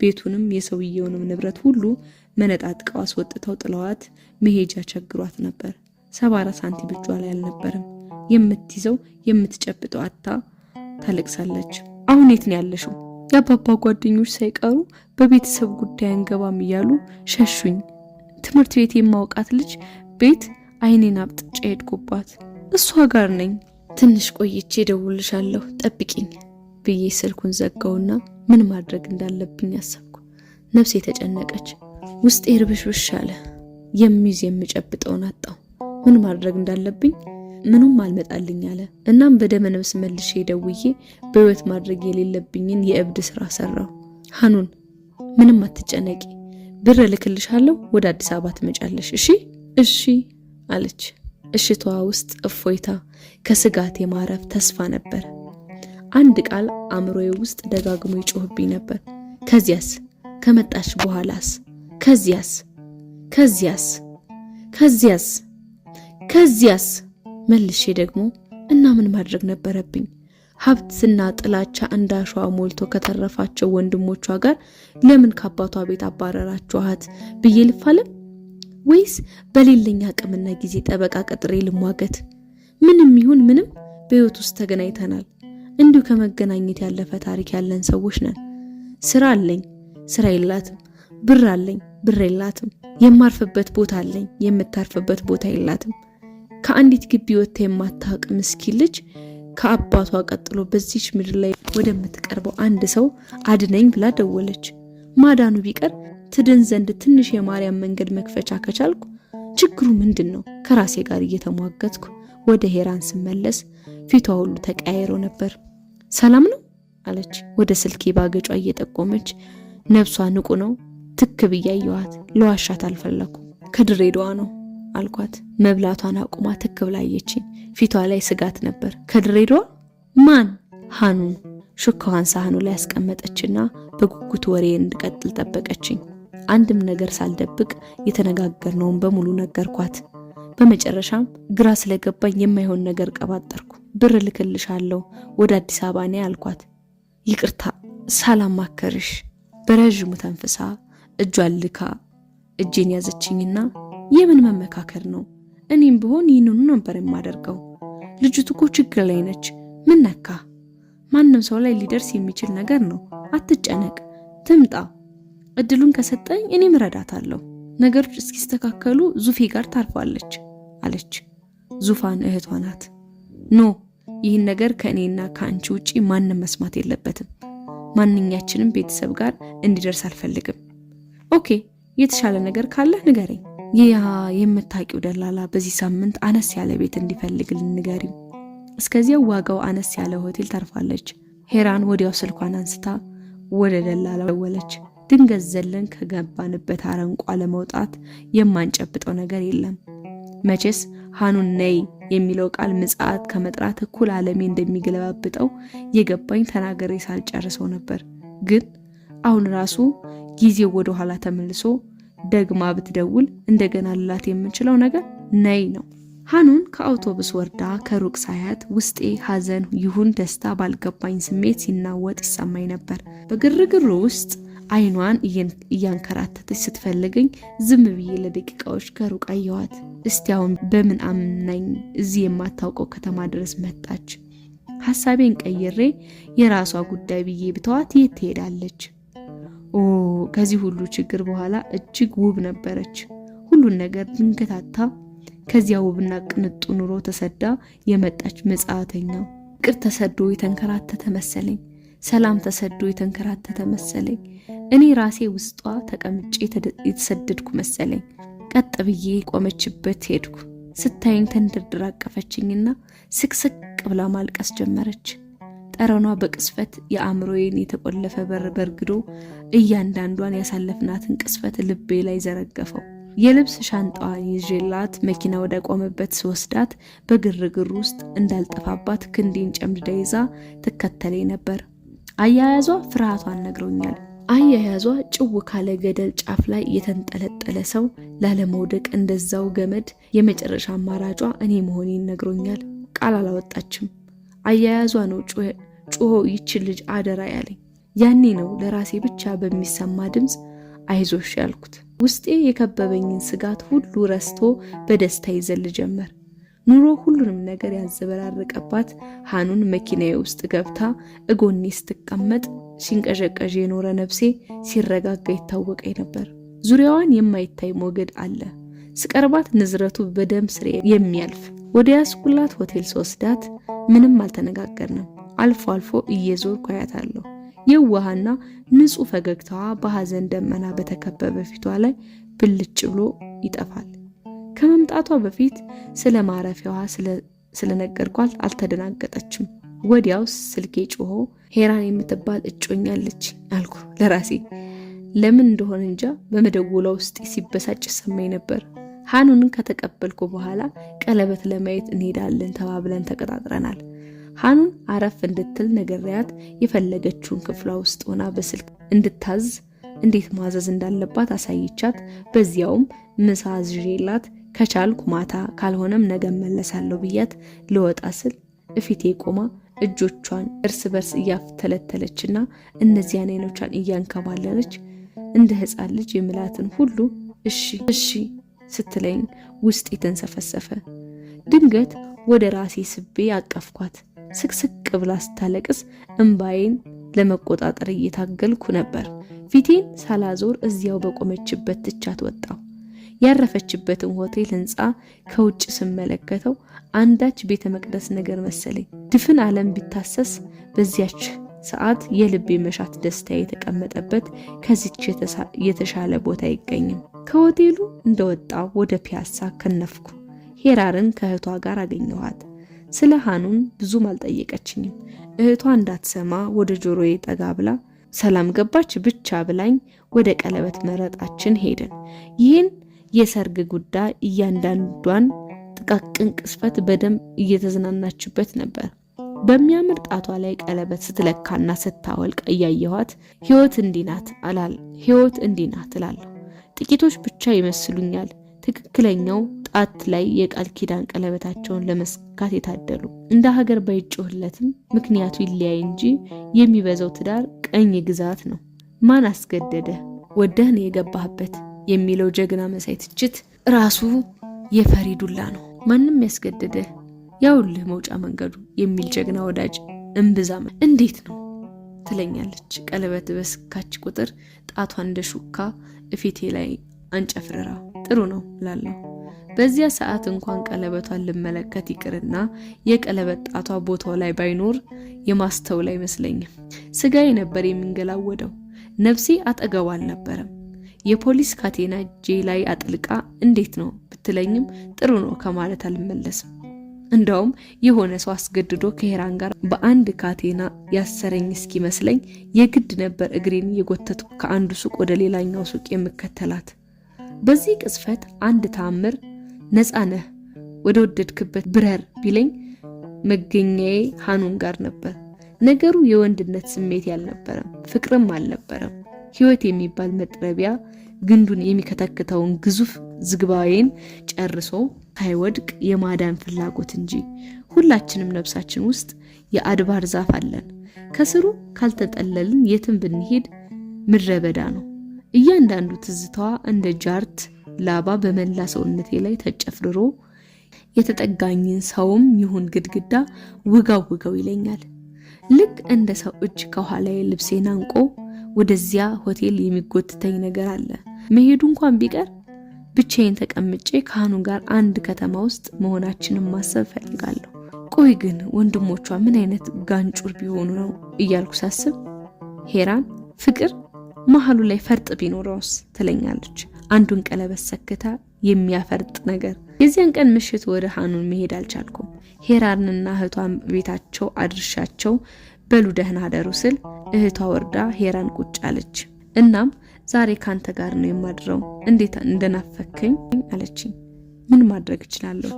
A: ቤቱንም የሰውየውንም ንብረት ሁሉ መነጣጥቀው አስወጥተው ጥለዋት መሄጃ ቸግሯት ነበር። 74 ሳንቲም እጇ ላይ አልነበረም። የምትይዘው የምትጨብጠው አጣ ታለቅሳለች። አሁን የት ነው ያለሽው? የአባባ ጓደኞች ሳይቀሩ በቤተሰብ ጉዳይ አንገባም እያሉ ሸሹኝ። ትምህርት ቤት የማውቃት ልጅ ቤት አይኔን አብጥጬ ሄድኩባት። እሷ ጋር ነኝ። ትንሽ ቆይቼ ደውልሻለሁ ጠብቂኝ ብዬ ስልኩን ዘጋውና ምን ማድረግ እንዳለብኝ አሰብኩ። ነፍሴ ተጨነቀች። ውስጤ ርብሽብሽ አለ። የሚይዝ የምጨብጠውን አጣው። ምን ማድረግ እንዳለብኝ ምንም አልመጣልኝ አለ። እናም በደመ ነፍስ መልሼ ደውዬ በህይወት ማድረግ የሌለብኝን የእብድ ስራ ሰራው። ሃኑን ምንም አትጨነቂ፣ ብር ልክልሻለሁ፣ ወደ አዲስ አበባ ትመጫለሽ። እሺ አለች። እሽቷ ውስጥ እፎይታ፣ ከስጋት የማረፍ ተስፋ ነበር። አንድ ቃል አእምሮዬ ውስጥ ደጋግሞ ይጮህብኝ ነበር። ከዚያስ? ከመጣሽ በኋላስ? ከዚያስ? መልሼ ደግሞ እና ምን ማድረግ ነበረብኝ? ሀብትና ጥላቻ እንዳሸዋ ሞልቶ ከተረፋቸው ወንድሞቿ ጋር ለምን ከአባቷ ቤት አባረራችኋት ብዬ ልፋለም? ወይስ በሌለኛ አቅምና ጊዜ ጠበቃ ቀጥሬ ልሟገት? ምንም ይሁን ምንም በህይወት ውስጥ ተገናኝተናል። እንዲሁ ከመገናኘት ያለፈ ታሪክ ያለን ሰዎች ነን። ስራ አለኝ፣ ስራ የላትም። ብር አለኝ፣ ብር የላትም። የማርፍበት ቦታ አለኝ፣ የምታርፍበት ቦታ የላትም። ከአንዲት ግቢ ወጥታ የማታውቅ ምስኪን ልጅ ከአባቷ ቀጥሎ በዚች ምድር ላይ ወደምትቀርበው አንድ ሰው አድነኝ ብላ ደወለች። ማዳኑ ቢቀር ትድን ዘንድ ትንሽ የማርያም መንገድ መክፈቻ ከቻልኩ ችግሩ ምንድነው? ከራሴ ጋር እየተሟገትኩ ወደ ሄራን ስመለስ ፊቷ ሁሉ ተቀያይሮ ነበር። ሰላም ነው አለች ወደ ስልኬ ባገጯ እየጠቆመች። ነፍሷ ንቁ ነው። ትክ ብያየዋት ለዋሻት አልፈለኩም። ከድሬዳዋ ነው አልኳት። መብላቷን አቁማ ትክ ብላየችኝ። ፊቷ ላይ ስጋት ነበር። ከድሬዳዋ? ማን? ሃኑን። ሹካዋን ሳህኑ ላይ ያስቀመጠችና በጉጉት ወሬ እንድቀጥል ጠበቀችኝ። አንድም ነገር ሳልደብቅ የተነጋገርነውን በሙሉ ነገርኳት። በመጨረሻም ግራ ስለገባኝ የማይሆን ነገር ቀባጠርኩ። ብር ልክልሻለሁ ወደ አዲስ አበባ ነኝ አልኳት። ይቅርታ ሳላማከርሽ። በረዥሙ ተንፍሳ እጇን ልካ እጄን ያዘችኝና የምን መመካከር ነው? እኔም ብሆን ይህንኑ ነበር የማደርገው። ልጅቱ እኮ ችግር ላይ ነች። ምን ነካ? ማንም ሰው ላይ ሊደርስ የሚችል ነገር ነው። አትጨነቅ፣ ትምጣ። እድሉን ከሰጠኝ እኔም እረዳታለሁ። ነገሮች እስኪስተካከሉ ዙፌ ጋር ታርፋለች አለች። ዙፋን እህቷ ናት። ኖ ይህን ነገር ከእኔና ከአንቺ ውጪ ማንም መስማት የለበትም። ማንኛችንም ቤተሰብ ጋር እንዲደርስ አልፈልግም። ኦኬ፣ የተሻለ ነገር ካለ ንገረኝ። ያ የምታውቂው ደላላ በዚህ ሳምንት አነስ ያለ ቤት እንዲፈልግልን ንገሪው። እስከዚያው ዋጋው አነስ ያለ ሆቴል ታርፋለች። ሄራን ወዲያው ስልኳን አንስታ ወደ ደላላው ደወለች። ድንገት ዘለን ከገባንበት አረንቋ ለመውጣት የማንጨብጠው ነገር የለም። መቼስ ሃኑን ነይ የሚለው ቃል ምጽአት ከመጥራት እኩል ዓለሜ እንደሚገለባብጠው የገባኝ ተናገሬ ሳልጨርሰው ነበር። ግን አሁን ራሱ ጊዜው ወደ ኋላ ተመልሶ ደግማ ብትደውል እንደገና ልላት የምንችለው ነገር ነይ ነው። ሃኑን ከአውቶቡስ ወርዳ ከሩቅ ሳያት ውስጤ ሐዘን ይሁን ደስታ ባልገባኝ ስሜት ሲናወጥ ይሰማኝ ነበር። በግርግሩ ውስጥ አይኗን እያንከራተተች ስትፈልገኝ ዝም ብዬ ለደቂቃዎች ከሩቅ አየኋት። እስቲ አሁን በምን አምናኝ እዚህ የማታውቀው ከተማ ድረስ መጣች? ሐሳቤን ቀይሬ የራሷ ጉዳይ ብዬ ብተዋት የት ትሄዳለች? ከዚህ ሁሉ ችግር በኋላ እጅግ ውብ ነበረች። ሁሉን ነገር ድንገታታ ከዚያ ውብና ቅንጡ ኑሮ ተሰዳ የመጣች መጻተኛ። ፍቅር ተሰዶ የተንከራተተ መሰለኝ። ሰላም ተሰዶ የተንከራተተ መሰለኝ። እኔ ራሴ ውስጧ ተቀምጬ የተሰደድኩ መሰለኝ። ቀጥ ብዬ ቆመችበት ሄድኩ። ስታየኝ ተንደርድራ አቀፈችኝና ስቅስቅ ብላ ማልቀስ ጀመረች። ጠረኗ በቅስፈት የአእምሮዬን የተቆለፈ በር በርግዶ እያንዳንዷን ያሳለፍናትን ቅስፈት ልቤ ላይ ዘረገፈው። የልብስ ሻንጣዋን ይዤላት መኪና ወደ ቆመበት ስወስዳት በግርግር ውስጥ እንዳልጠፋባት ክንዴን ጨምድዳ ይዛ ትከተለኝ ነበር። አያያዟ ፍርሃቷን ነግሮኛል። አያያዟ ጭው ካለ ገደል ጫፍ ላይ የተንጠለጠለ ሰው ላለመውደቅ እንደዛው ገመድ የመጨረሻ አማራጯ እኔ መሆኔን ነግሮኛል። ቃል አላወጣችም። አያያዟ ነው ጮሆ ይችን ልጅ አደራ ያለኝ። ያኔ ነው ለራሴ ብቻ በሚሰማ ድምፅ አይዞሽ ያልኩት። ውስጤ የከበበኝን ስጋት ሁሉ ረስቶ በደስታ ይዘል ጀመር። ኑሮ ሁሉንም ነገር ያዘበራረቀባት ሐኑን መኪናዬ ውስጥ ገብታ እጎኔ ስትቀመጥ ሲንቀዠቀዥ የኖረ ነፍሴ ሲረጋጋ ይታወቀኝ ነበር። ዙሪያዋን የማይታይ ሞገድ አለ። ስቀርባት ንዝረቱ በደም ስሬ የሚያልፍ። ወደ ያስኩላት ሆቴል ስወስዳት ምንም አልተነጋገርንም። አልፎ አልፎ እየዞርኩ አያታለሁ። የዋሃና ንጹህ ፈገግታዋ በሐዘን ደመና በተከበበ ፊቷ ላይ ብልጭ ብሎ ይጠፋል። ከመምጣቷ በፊት ስለ ማረፊያዋ ስለነገርኳት አልተደናገጠችም። ወዲያው ስልኬ ጮሆ ሄራን የምትባል እጮኛለች አልኩ ለራሴ። ለምን እንደሆነ እንጃ በመደወሏ ውስጥ ሲበሳጭ ሰማኝ ነበር። ሐኑንን ከተቀበልኩ በኋላ ቀለበት ለማየት እንሄዳለን ተባብለን ተቀጣጥረናል። ሐኑን አረፍ እንድትል ነገርያት የፈለገችውን ክፍሏ ውስጥ ሆና በስልክ እንድታዝ እንዴት ማዘዝ እንዳለባት አሳይቻት፣ በዚያውም ምሳ አዝዤላት ከቻልኩ ማታ ካልሆነም ነገ መለሳለሁ ብያት ልወጣ ስል እፊቴ ቆማ እጆቿን እርስ በርስ እያፍተለተለችና እነዚያን አይኖቿን እያንከባለለች እንደ ሕፃን ልጅ የምላትን ሁሉ እሺ ስትለኝ ውስጥ የተንሰፈሰፈ። ድንገት ወደ ራሴ ስቤ አቀፍኳት። ስቅስቅ ብላ ስታለቅስ እንባዬን ለመቆጣጠር እየታገልኩ ነበር። ፊቴን ሳላዞር እዚያው በቆመችበት ትቻት ወጣሁ። ያረፈችበትን ሆቴል ህንጻ ከውጭ ስመለከተው አንዳች ቤተ መቅደስ ነገር መሰለኝ። ድፍን ዓለም ቢታሰስ በዚያች ሰዓት የልቤ መሻት ደስታ የተቀመጠበት ከዚች የተሻለ ቦታ አይገኝም። ከሆቴሉ እንደወጣው ወደ ፒያሳ ከነፍኩ። ሄራርን ከእህቷ ጋር አገኘኋት። ስለ ሐኑን ብዙም አልጠየቀችኝም። እህቷ እንዳትሰማ ወደ ጆሮዬ ጠጋ ብላ ሰላም ገባች ብቻ ብላኝ ወደ ቀለበት መረጣችን ሄድን። ይህን የሰርግ ጉዳይ እያንዳንዷን ጥቃቅን ቅስፈት በደንብ እየተዝናናችበት ነበር። በሚያምር ጣቷ ላይ ቀለበት ስትለካና ስታወልቅ እያየኋት ህይወት እንዲህ ናት እላለሁ። ጥቂቶች ብቻ ይመስሉኛል ትክክለኛው ጣት ላይ የቃል ኪዳን ቀለበታቸውን ለመስካት የታደሉ። እንደ ሀገር ባይጮህለትም ምክንያቱ ይለያይ እንጂ የሚበዛው ትዳር ቀኝ ግዛት ነው። ማን አስገደደ ወደህ ነው የገባህበት የሚለው ጀግና መሳይ ትችት ራሱ የፈሪ ዱላ ነው። ማንም ያስገደደ ያውልህ መውጫ መንገዱ የሚል ጀግና ወዳጅ እንብዛም እንዴት ነው ትለኛለች። ቀለበት በስካች ቁጥር ጣቷን እንደ ሹካ እፊቴ ላይ አንጨፍርራ ጥሩ ነው እላለሁ። በዚያ ሰዓት እንኳን ቀለበቷን ልመለከት ይቅርና የቀለበት ጣቷ ቦታው ላይ ባይኖር የማስተውል አይመስለኝም። ስጋዬ ነበር የሚንገላወደው። ነፍሴ አጠገቧ አልነበረም። የፖሊስ ካቴና እጄ ላይ አጥልቃ እንዴት ነው ብትለኝም ጥሩ ነው ከማለት አልመለስም። እንደውም የሆነ ሰው አስገድዶ ከሄራን ጋር በአንድ ካቴና ያሰረኝ እስኪመስለኝ የግድ ነበር እግሬን የጎተትኩ ከአንዱ ሱቅ ወደ ሌላኛው ሱቅ የምከተላት። በዚህ ቅጽበት አንድ ተአምር ነፃነህ ወደ ወደድክበት ብረር ቢለኝ መገኛዬ ሐኑን ጋር ነበር። ነገሩ የወንድነት ስሜት ያልነበረም ፍቅርም አልነበረም። ህይወት የሚባል መጥረቢያ ግንዱን የሚከተክተውን ግዙፍ ዝግባዬን ጨርሶ ሳይወድቅ የማዳን ፍላጎት እንጂ። ሁላችንም ነፍሳችን ውስጥ የአድባር ዛፍ አለን። ከስሩ ካልተጠለልን የትም ብንሄድ ምድረበዳ ነው። እያንዳንዱ ትዝታዋ እንደ ጃርት ላባ በመላ ሰውነቴ ላይ ተጨፍርሮ የተጠጋኝን ሰውም ይሁን ግድግዳ ውጋው ይለኛል። ልክ እንደ ሰው እጅ ከኋላዬ ልብሴን አንቆ ወደዚያ ሆቴል የሚጎትተኝ ነገር አለ። መሄዱ እንኳን ቢቀር ብቻዬን ተቀምጬ ከሃኑ ጋር አንድ ከተማ ውስጥ መሆናችንን ማሰብ ፈልጋለሁ። ቆይ ግን ወንድሞቿ ምን አይነት ጋንጩር ቢሆኑ ነው እያልኩ ሳስብ ሄራን ፍቅር መሃሉ ላይ ፈርጥ ቢኖረውስ ትለኛለች። አንዱን ቀለበት ሰክታ የሚያፈርጥ ነገር። የዚያን ቀን ምሽት ወደ ሃኑን መሄድ አልቻልኩም። ሄራንና እህቷን ቤታቸው አድርሻቸው በሉ ደህና አደሩ ስል እህቷ ወርዳ ሄራን ቁጭ አለች። እናም ዛሬ ካንተ ጋር ነው የማድረው፣ እንዴት እንደናፈከኝ አለችኝ። ምን ማድረግ እችላለሁ?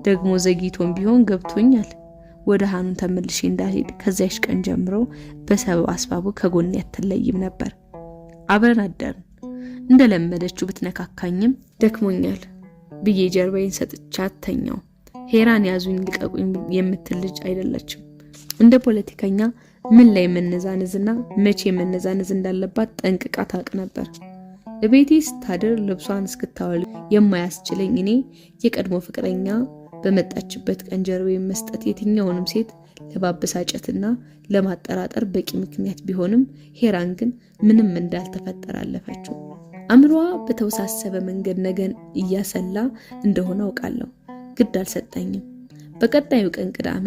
A: ደግሞ ዘግይቶም ቢሆን ገብቶኛል። ወደ ሃኑን ተመልሼ እንዳልሄድ ከዚያሽ ቀን ጀምሮ በሰበብ አስባቡ ከጎኔ አትለይም ነበር። አብረን አደርን። እንደለመደችው ብትነካካኝም ደክሞኛል ብዬ ጀርባዬን ሰጥቻት ተኛው። ሄራን ያዙኝ ልቀቁኝ የምትል ልጅ አይደለችም። እንደ ፖለቲከኛ ምን ላይ መነዛነዝና መቼ መነዛነዝ እንዳለባት ጠንቅቃ ታውቅ ነበር። በቤቴ ስታድር ልብሷን እስክታወል የማያስችለኝ እኔ የቀድሞ ፍቅረኛ በመጣችበት ቀን ጀርባዬን መስጠት የትኛውንም ሴት ለማበሳጨትና ለማጠራጠር በቂ ምክንያት ቢሆንም ሄራን ግን ምንም እንዳልተፈጠረ አለፈችው። አምሮዋ በተወሳሰበ መንገድ ነገን እያሰላ እንደሆነ አውቃለሁ። ግድ አልሰጠኝም። በቀጣዩ ቀን ቅዳሜ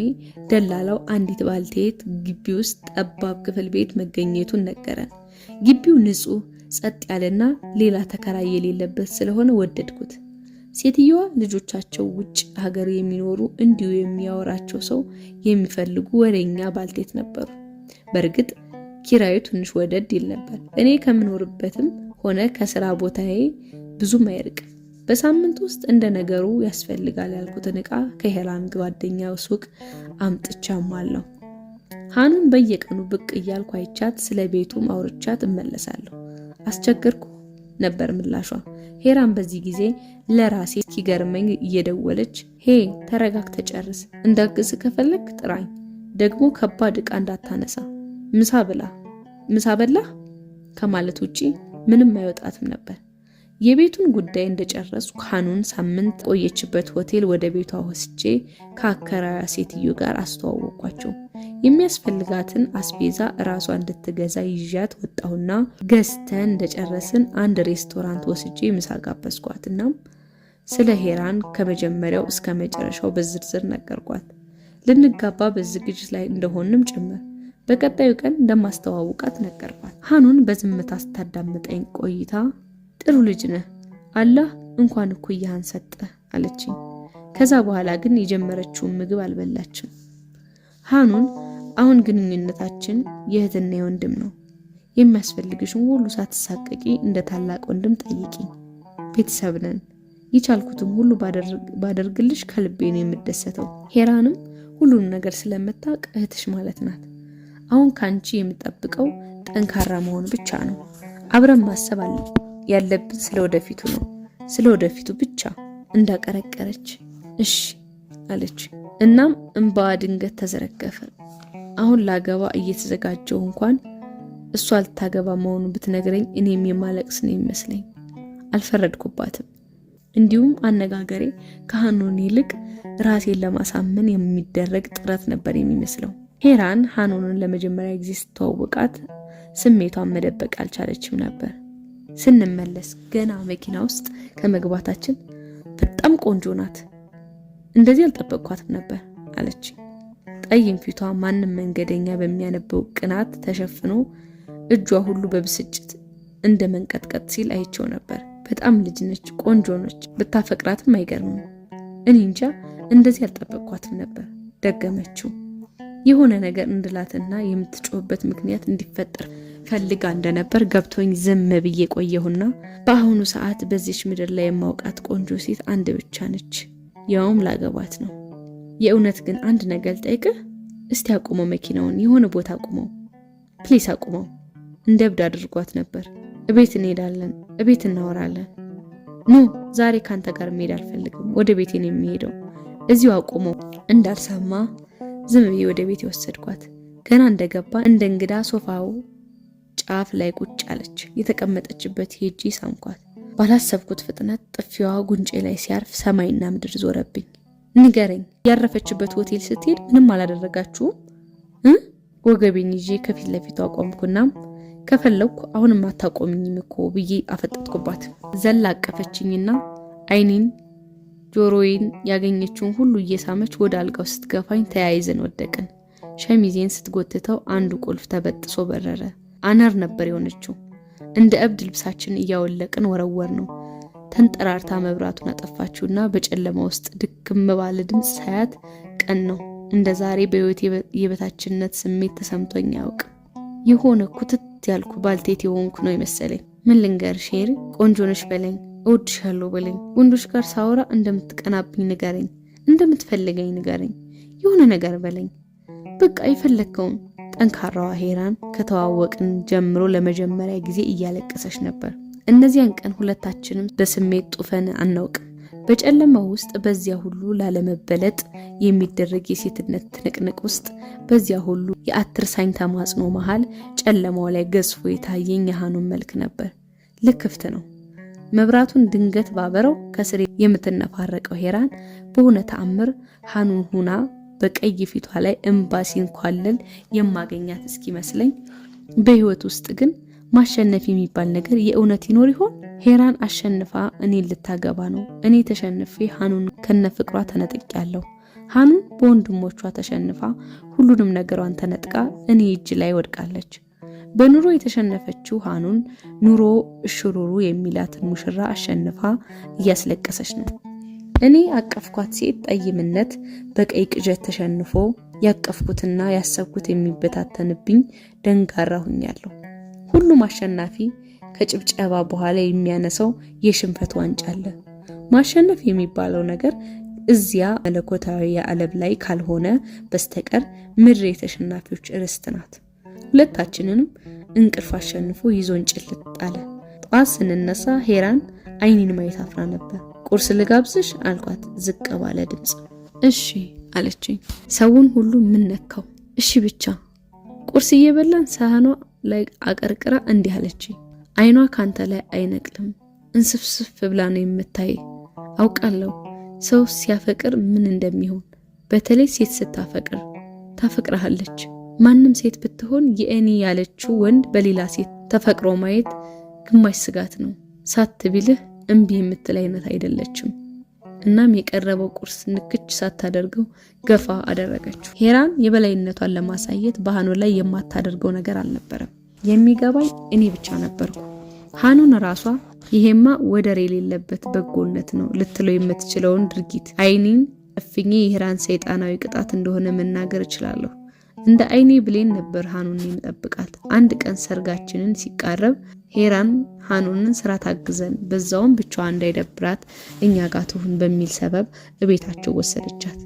A: ደላላው አንዲት ባልቴት ግቢ ውስጥ ጠባብ ክፍል ቤት መገኘቱን ነገረን። ግቢው ንጹህ፣ ጸጥ ያለና ሌላ ተከራይ የሌለበት ስለሆነ ወደድኩት። ሴትየዋ ልጆቻቸው ውጭ ሀገር የሚኖሩ እንዲሁ የሚያወራቸው ሰው የሚፈልጉ ወሬኛ ባልቴት ነበሩ። በእርግጥ ኪራዩ ትንሽ ወደድ ይል ነበር። እኔ ከምኖርበትም ሆነ ከስራ ቦታዬ ብዙም አይርቅም። በሳምንት ውስጥ እንደ ነገሩ ያስፈልጋል ያልኩትን ዕቃ ከሄራን ጓደኛው ሱቅ አምጥቻማለሁ። ሃኑን በየቀኑ ብቅ እያልኩ አይቻት ስለ ቤቱም አውርቻት እመለሳለሁ። አስቸገርኩ ነበር ምላሿ። ሄራን በዚህ ጊዜ ለራሴ እስኪገርመኝ እየደወለች ሄ ተረጋግተህ ጨርስ፣ እንዳግዝ ከፈለክ ጥራኝ፣ ደግሞ ከባድ ዕቃ እንዳታነሳ፣ ምሳ በላህ ከማለት ውጪ ምንም አይወጣትም ነበር። የቤቱን ጉዳይ እንደጨረስኩ ሃኑን ሳምንት ቆየችበት ሆቴል ወደ ቤቷ ወስጄ ከአከራያ ሴትዮ ጋር አስተዋወቅኳቸው። የሚያስፈልጋትን አስቤዛ ራሷ እንድትገዛ ይዣት ወጣሁና ገዝተን እንደጨረስን አንድ ሬስቶራንት ወስጄ ምሳ ጋበዝኳትና ስለ ሄራን ከመጀመሪያው እስከ መጨረሻው በዝርዝር ነገርኳት። ልንጋባ በዝግጅት ላይ እንደሆንም ጭምር። በቀጣዩ ቀን እንደማስተዋውቃት ነገርኳት። ሃኑን በዝምታ ስታዳምጠኝ ቆይታ ጥሩ ልጅ ነህ፣ አላህ እንኳን እኩያህን ሰጠ አለችኝ። ከዛ በኋላ ግን የጀመረችውን ምግብ አልበላችም። ሃኑን አሁን ግንኙነታችን የእህትና የወንድም ነው። የሚያስፈልግሽን ሁሉ ሳትሳቀቂ እንደ ታላቅ ወንድም ጠይቂኝ። ቤተሰብ ነን። የቻልኩትን ሁሉ ባደርግልሽ ከልቤ ነው የምደሰተው። ሄራንም ሁሉንም ነገር ስለምታውቅ እህትሽ ማለት ናት። አሁን ካንቺ የምጠብቀው ጠንካራ መሆን ብቻ ነው። አብረን ማሰብ ያለብን ስለወደፊቱ ነው። ስለወደፊቱ ብቻ እንዳቀረቀረች እሺ አለች። እናም እንባዋ ድንገት ተዘረገፈ። አሁን ላገባ እየተዘጋጀው እንኳን እሷ ልታገባ መሆኑን ብትነግረኝ እኔም የማለቅስ ነው ይመስለኝ። አልፈረድኩባትም። እንዲሁም አነጋገሬ ከሃኑን ይልቅ ራሴን ለማሳመን የሚደረግ ጥረት ነበር የሚመስለው። ሄራን ሃኑንን ለመጀመሪያ ጊዜ ስተዋወቃት ስሜቷን መደበቅ አልቻለችም ነበር። ስንመለስ ገና መኪና ውስጥ ከመግባታችን በጣም ቆንጆ ናት፣ እንደዚህ አልጠበቅኳትም ነበር አለች። ጠይም ፊቷ ማንም መንገደኛ በሚያነበው ቅናት ተሸፍኖ እጇ ሁሉ በብስጭት እንደ መንቀጥቀጥ ሲል አይቸው ነበር። በጣም ልጅ ነች፣ ቆንጆ ነች፣ ብታፈቅራትም አይገርምም። እኔ እንጃ እንደዚህ አልጠበቅኳትም ነበር ደገመችው። የሆነ ነገር እንድላትና የምትጮህበት ምክንያት እንዲፈጠር ፈልጋ እንደነበር ገብቶኝ ዝም ብዬ ቆየሁና በአሁኑ ሰዓት በዚች ምድር ላይ የማውቃት ቆንጆ ሴት አንድ ብቻ ነች፣ ያውም ላገባት ነው። የእውነት ግን አንድ ነገር ልጠይቅህ። እስቲ አቁመው መኪናውን፣ የሆነ ቦታ አቁመው፣ ፕሊስ አቁመው። እንደ እብድ አድርጓት ነበር። እቤት እንሄዳለን፣ እቤት እናወራለን። ኖ ዛሬ ካንተ ጋር መሄድ አልፈልግም፣ ወደ ቤቴ ነው የሚሄደው። እዚሁ አቁመው። እንዳልሰማ ዝም ብዬ ወደ ቤት የወሰድኳት። ገና እንደገባ እንደ እንግዳ ሶፋው ጫፍ ላይ ቁጭ አለች። የተቀመጠችበት ሄጄ ሳምኳት። ባላሰብኩት ፍጥነት ጥፊዋ ጉንጬ ላይ ሲያርፍ ሰማይና ምድር ዞረብኝ። ንገረኝ፣ ያረፈችበት ሆቴል ስትሄድ ምንም አላደረጋችሁም? ወገቤን ይዤ ከፊት ለፊቷ ቆምኩና ከፈለኩ አሁንም አታቆምኝም እኮ ብዬ አፈጠጥኩባት። ዘላ አቀፈችኝና አይኔን ጆሮዬን ያገኘችውን ሁሉ እየሳመች ወደ አልጋው ስትገፋኝ ተያይዘን ወደቅን። ሸሚዜን ስትጎትተው አንዱ ቁልፍ ተበጥሶ በረረ። አነር ነበር የሆነችው። እንደ እብድ ልብሳችን እያወለቅን ወረወር ነው። ተንጠራርታ መብራቱን አጠፋችውና በጨለማ ውስጥ ድክም ባለ ድምፅ ሳያት ቀን ነው። እንደ ዛሬ በህይወት የበታችነት ስሜት ተሰምቶኝ አያውቅም። የሆነ ኩትት ያልኩ ባልቴት የሆንኩ ነው የመሰለኝ። ምን ልንገርሽ ሼሪ፣ ቆንጆ ነሽ በለኝ፣ እወድሻለሁ በለኝ፣ ወንዶች ጋር ሳወራ እንደምትቀናብኝ ንገረኝ፣ እንደምትፈልገኝ ንገረኝ፣ የሆነ ነገር በለኝ፣ በቃ የፈለከውን። ጠንካራዋ ሄራን ከተዋወቅን ጀምሮ ለመጀመሪያ ጊዜ እያለቀሰች ነበር። እነዚያን ቀን ሁለታችንም በስሜት ጡፈን አናውቅም። በጨለማው ውስጥ በዚያ ሁሉ ላለመበለጥ የሚደረግ የሴትነት ትንቅንቅ ውስጥ በዚያ ሁሉ የአትርሳኝ ተማጽኖ መሃል ጨለማው ላይ ገዝፎ የታየኝ የሃኑን መልክ ነበር። ልክፍት ነው። መብራቱን ድንገት ባበረው ከስር የምትነፋረቀው ሄራን በሆነ ተአምር ሃኑን ሁና በቀይ ፊቷ ላይ እንባ ሲንኳለል የማገኛት እስኪመስለኝ፣ በህይወት ውስጥ ግን ማሸነፍ የሚባል ነገር የእውነት ይኖር ይሆን? ሄራን አሸንፋ እኔን ልታገባ ነው። እኔ ተሸንፌ ሃኑን ከነፍቅሯ ተነጥቄያለሁ። ሃኑን በወንድሞቿ ተሸንፋ ሁሉንም ነገሯን ተነጥቃ እኔ እጅ ላይ ወድቃለች። በኑሮ የተሸነፈችው ሃኑን ኑሮ እሽሩሩ የሚላትን ሙሽራ አሸንፋ እያስለቀሰች ነው። እኔ አቀፍኳት ሴት ጠይምነት በቀይ ቅዠት ተሸንፎ ያቀፍኩትና ያሰብኩት የሚበታተንብኝ ደንጋራ ሁኛለሁ። ሁሉም አሸናፊ ከጭብጨባ በኋላ የሚያነሳው የሽንፈት ዋንጫ አለ። ማሸነፍ የሚባለው ነገር እዚያ መለኮታዊ ዓለም ላይ ካልሆነ በስተቀር ምድር የተሸናፊዎች ርስት ናት። ሁለታችንንም እንቅልፍ አሸንፎ ይዞን ጭልጥ አለ። ጠዋት ስንነሳ ሄራን አይኔን ማየት አፍራ ነበር። ቁርስ ልጋብዝሽ አልኳት ዝቅ ባለ ድምጽ። እሺ አለችኝ። ሰውን ሁሉ ምን ነካው? እሺ ብቻ። ቁርስ እየበላን ሳህኗ ላይ አቀርቅራ እንዲህ አለችኝ። አይኗ ካንተ ላይ አይነቅልም፣ እንስፍስፍ ብላ ነው የምታይ። አውቃለሁ ሰው ሲያፈቅር ምን እንደሚሆን፣ በተለይ ሴት ስታፈቅር ታፈቅራለች። ማንም ሴት ብትሆን የእኔ ያለችው ወንድ በሌላ ሴት ተፈቅሮ ማየት ግማሽ ስጋት ነው። ሳትቢልህ እምቢ የምትል አይነት አይደለችም። እናም የቀረበው ቁርስ ንክች ሳታደርገው ገፋ አደረገችው። ሄራን የበላይነቷን ለማሳየት በሃኑን ላይ የማታደርገው ነገር አልነበረም። የሚገባኝ እኔ ብቻ ነበርኩ። ሃኑን ራሷ ይሄማ ወደር የሌለበት በጎነት ነው ልትለው የምትችለውን ድርጊት አይኔን እፍኜ የሄራን ሰይጣናዊ ቅጣት እንደሆነ መናገር እችላለሁ። እንደ አይኔ ብሌን ነበር ሃኑን የምጠብቃት። አንድ ቀን ሰርጋችንን ሲቃረብ ሄራን ሃኑንን ስራ ታግዘን በዛውም ብቻዋ እንዳይደብራት እኛ ጋር ትሁን በሚል ሰበብ እቤታቸው ወሰደቻት።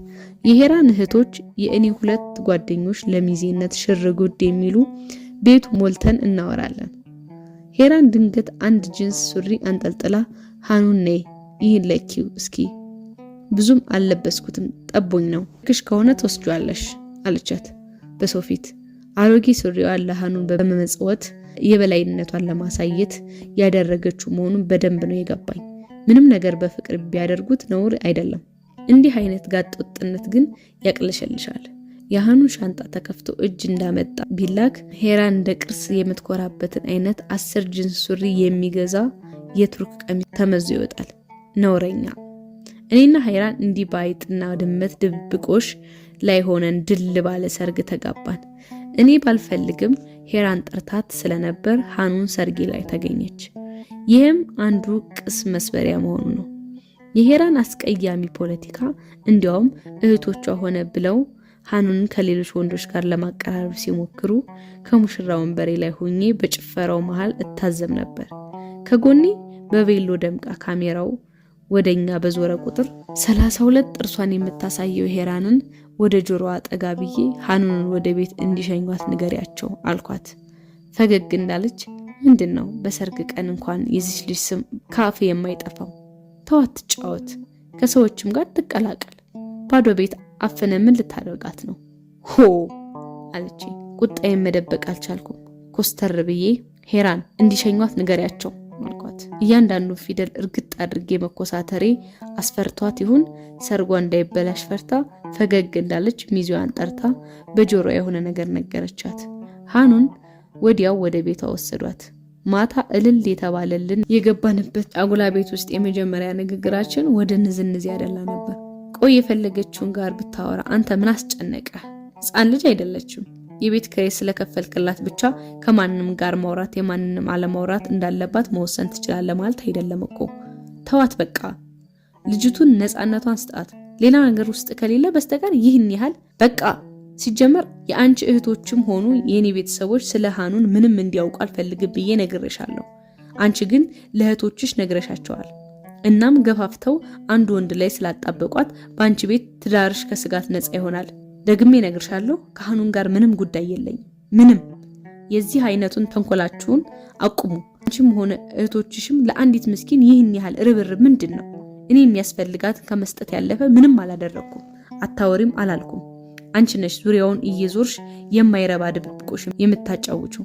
A: የሄራን እህቶች የእኔ ሁለት ጓደኞች ለሚዜነት ሽርጉድ የሚሉ ቤቱ ሞልተን እናወራለን። ሄራን ድንገት አንድ ጂንስ ሱሪ አንጠልጥላ ሃኑን ነይ ይህን ለኪው እስኪ፣ ብዙም አልለበስኩትም ጠቦኝ ነው፣ ክሽ ከሆነ ተወስጇለሽ አለቻት በሰው ፊት። አሮጌ ሱሪዋን ለሃኑን በመመጽወት የበላይነቷን ለማሳየት ያደረገችው መሆኑን በደንብ ነው የገባኝ። ምንም ነገር በፍቅር ቢያደርጉት ነውር አይደለም። እንዲህ አይነት ጋጥ ወጥነት ግን ያቅለሸልሻል። የሃኑን ሻንጣ ተከፍቶ እጅ እንዳመጣ ቢላክ ሄራን እንደ ቅርስ የምትኮራበትን አይነት 10 ጂንስ ሱሪ የሚገዛ የቱርክ ቀሚስ ተመዞ ይወጣል። ነውረኛ። እኔና ሄራን እንዲህ ባይጥና ድመት ድብቆሽ ላይ ሆነን ድል ባለ ሰርግ ተጋባን። እኔ ባልፈልግም ሄራን ጠርታት ስለነበር ሃኑን ሰርጌ ላይ ተገኘች። ይህም አንዱ ቅስ መስበሪያ መሆኑ ነው። የሄራን አስቀያሚ ፖለቲካ እንዲያውም እህቶቿ ሆነ ብለው ሃኑን ከሌሎች ወንዶች ጋር ለማቀራረብ ሲሞክሩ ከሙሽራ ወንበሬ ላይ ሆኜ በጭፈራው መሃል እታዘብ ነበር። ከጎኔ በቬሎ ደምቃ ካሜራው ወደኛ በዞረ ቁጥር 32 ጥርሷን የምታሳየው ሄራንን ወደ ጆሮዋ ጠጋ ብዬ ሃኑንን ወደ ቤት እንዲሸኟት ንገሪያቸው አልኳት። ፈገግ እንዳለች ምንድነው በሰርግ ቀን እንኳን የዚች ልጅ ስም ካፌ የማይጠፋው? ተዋት ትጫወት፣ ከሰዎችም ጋር ትቀላቀል። ባዶ ቤት አፈነ ምን ልታደርጋት ነው? ሆ አለች። ቁጣዬን መደበቅ አልቻልኩም። ኮስተር ብዬ ሄራን እንዲሸኟት ንገሪያቸው አልኳት። እያንዳንዱ ፊደል እርግጥ አድርጌ መኮሳተሬ አስፈርቷት ይሁን ሰርጓ እንዳይበላሽ ፈርታ ፈገግ እንዳለች ሚዜዋን ጠርታ በጆሮ የሆነ ነገር ነገረቻት። ሃኑን ወዲያው ወደ ቤቷ ወሰዷት። ማታ እልል የተባለልን የገባንበት አጉላ ቤት ውስጥ የመጀመሪያ ንግግራችን ወደ ንዝንዝ ያደላ ነበር። ቆይ የፈለገችውን ጋር ብታወራ አንተ ምን አስጨነቀ? ሕፃን ልጅ አይደለችም። የቤት ኪራይ ስለከፈልክላት ብቻ ከማንንም ጋር ማውራት የማንንም አለማውራት እንዳለባት መወሰን ትችላለህ ማለት አይደለም እኮ። ተዋት በቃ። ልጅቱን ነፃነቷን ስጣት። ሌላ ነገር ውስጥ ከሌለ በስተቀር ይህን ያህል በቃ። ሲጀመር የአንቺ እህቶችም ሆኑ የኔ ቤተሰቦች ስለ ሃኑን ምንም እንዲያውቁ አልፈልግም ብዬ ነግሬሻለሁ። አንቺ ግን ለእህቶችሽ ነግረሻቸዋል። እናም ገፋፍተው አንድ ወንድ ላይ ስላጣበቋት በአንቺ ቤት ትዳርሽ ከስጋት ነፃ ይሆናል። ደግሜ ነግርሻለሁ፣ ከሃኑን ጋር ምንም ጉዳይ የለኝም። ምንም። የዚህ አይነቱን ተንኮላችሁን አቁሙ። አንቺም ሆነ እህቶችሽም ለአንዲት ምስኪን ይህን ያህል ርብርብ ምንድነው? እኔ የሚያስፈልጋት ከመስጠት ያለፈ ምንም አላደረኩም። አታወሪም አላልኩም። አንቺ ነሽ ዙሪያውን እየዞርሽ የማይረባ ድብብቆሽ የምታጫውቹ።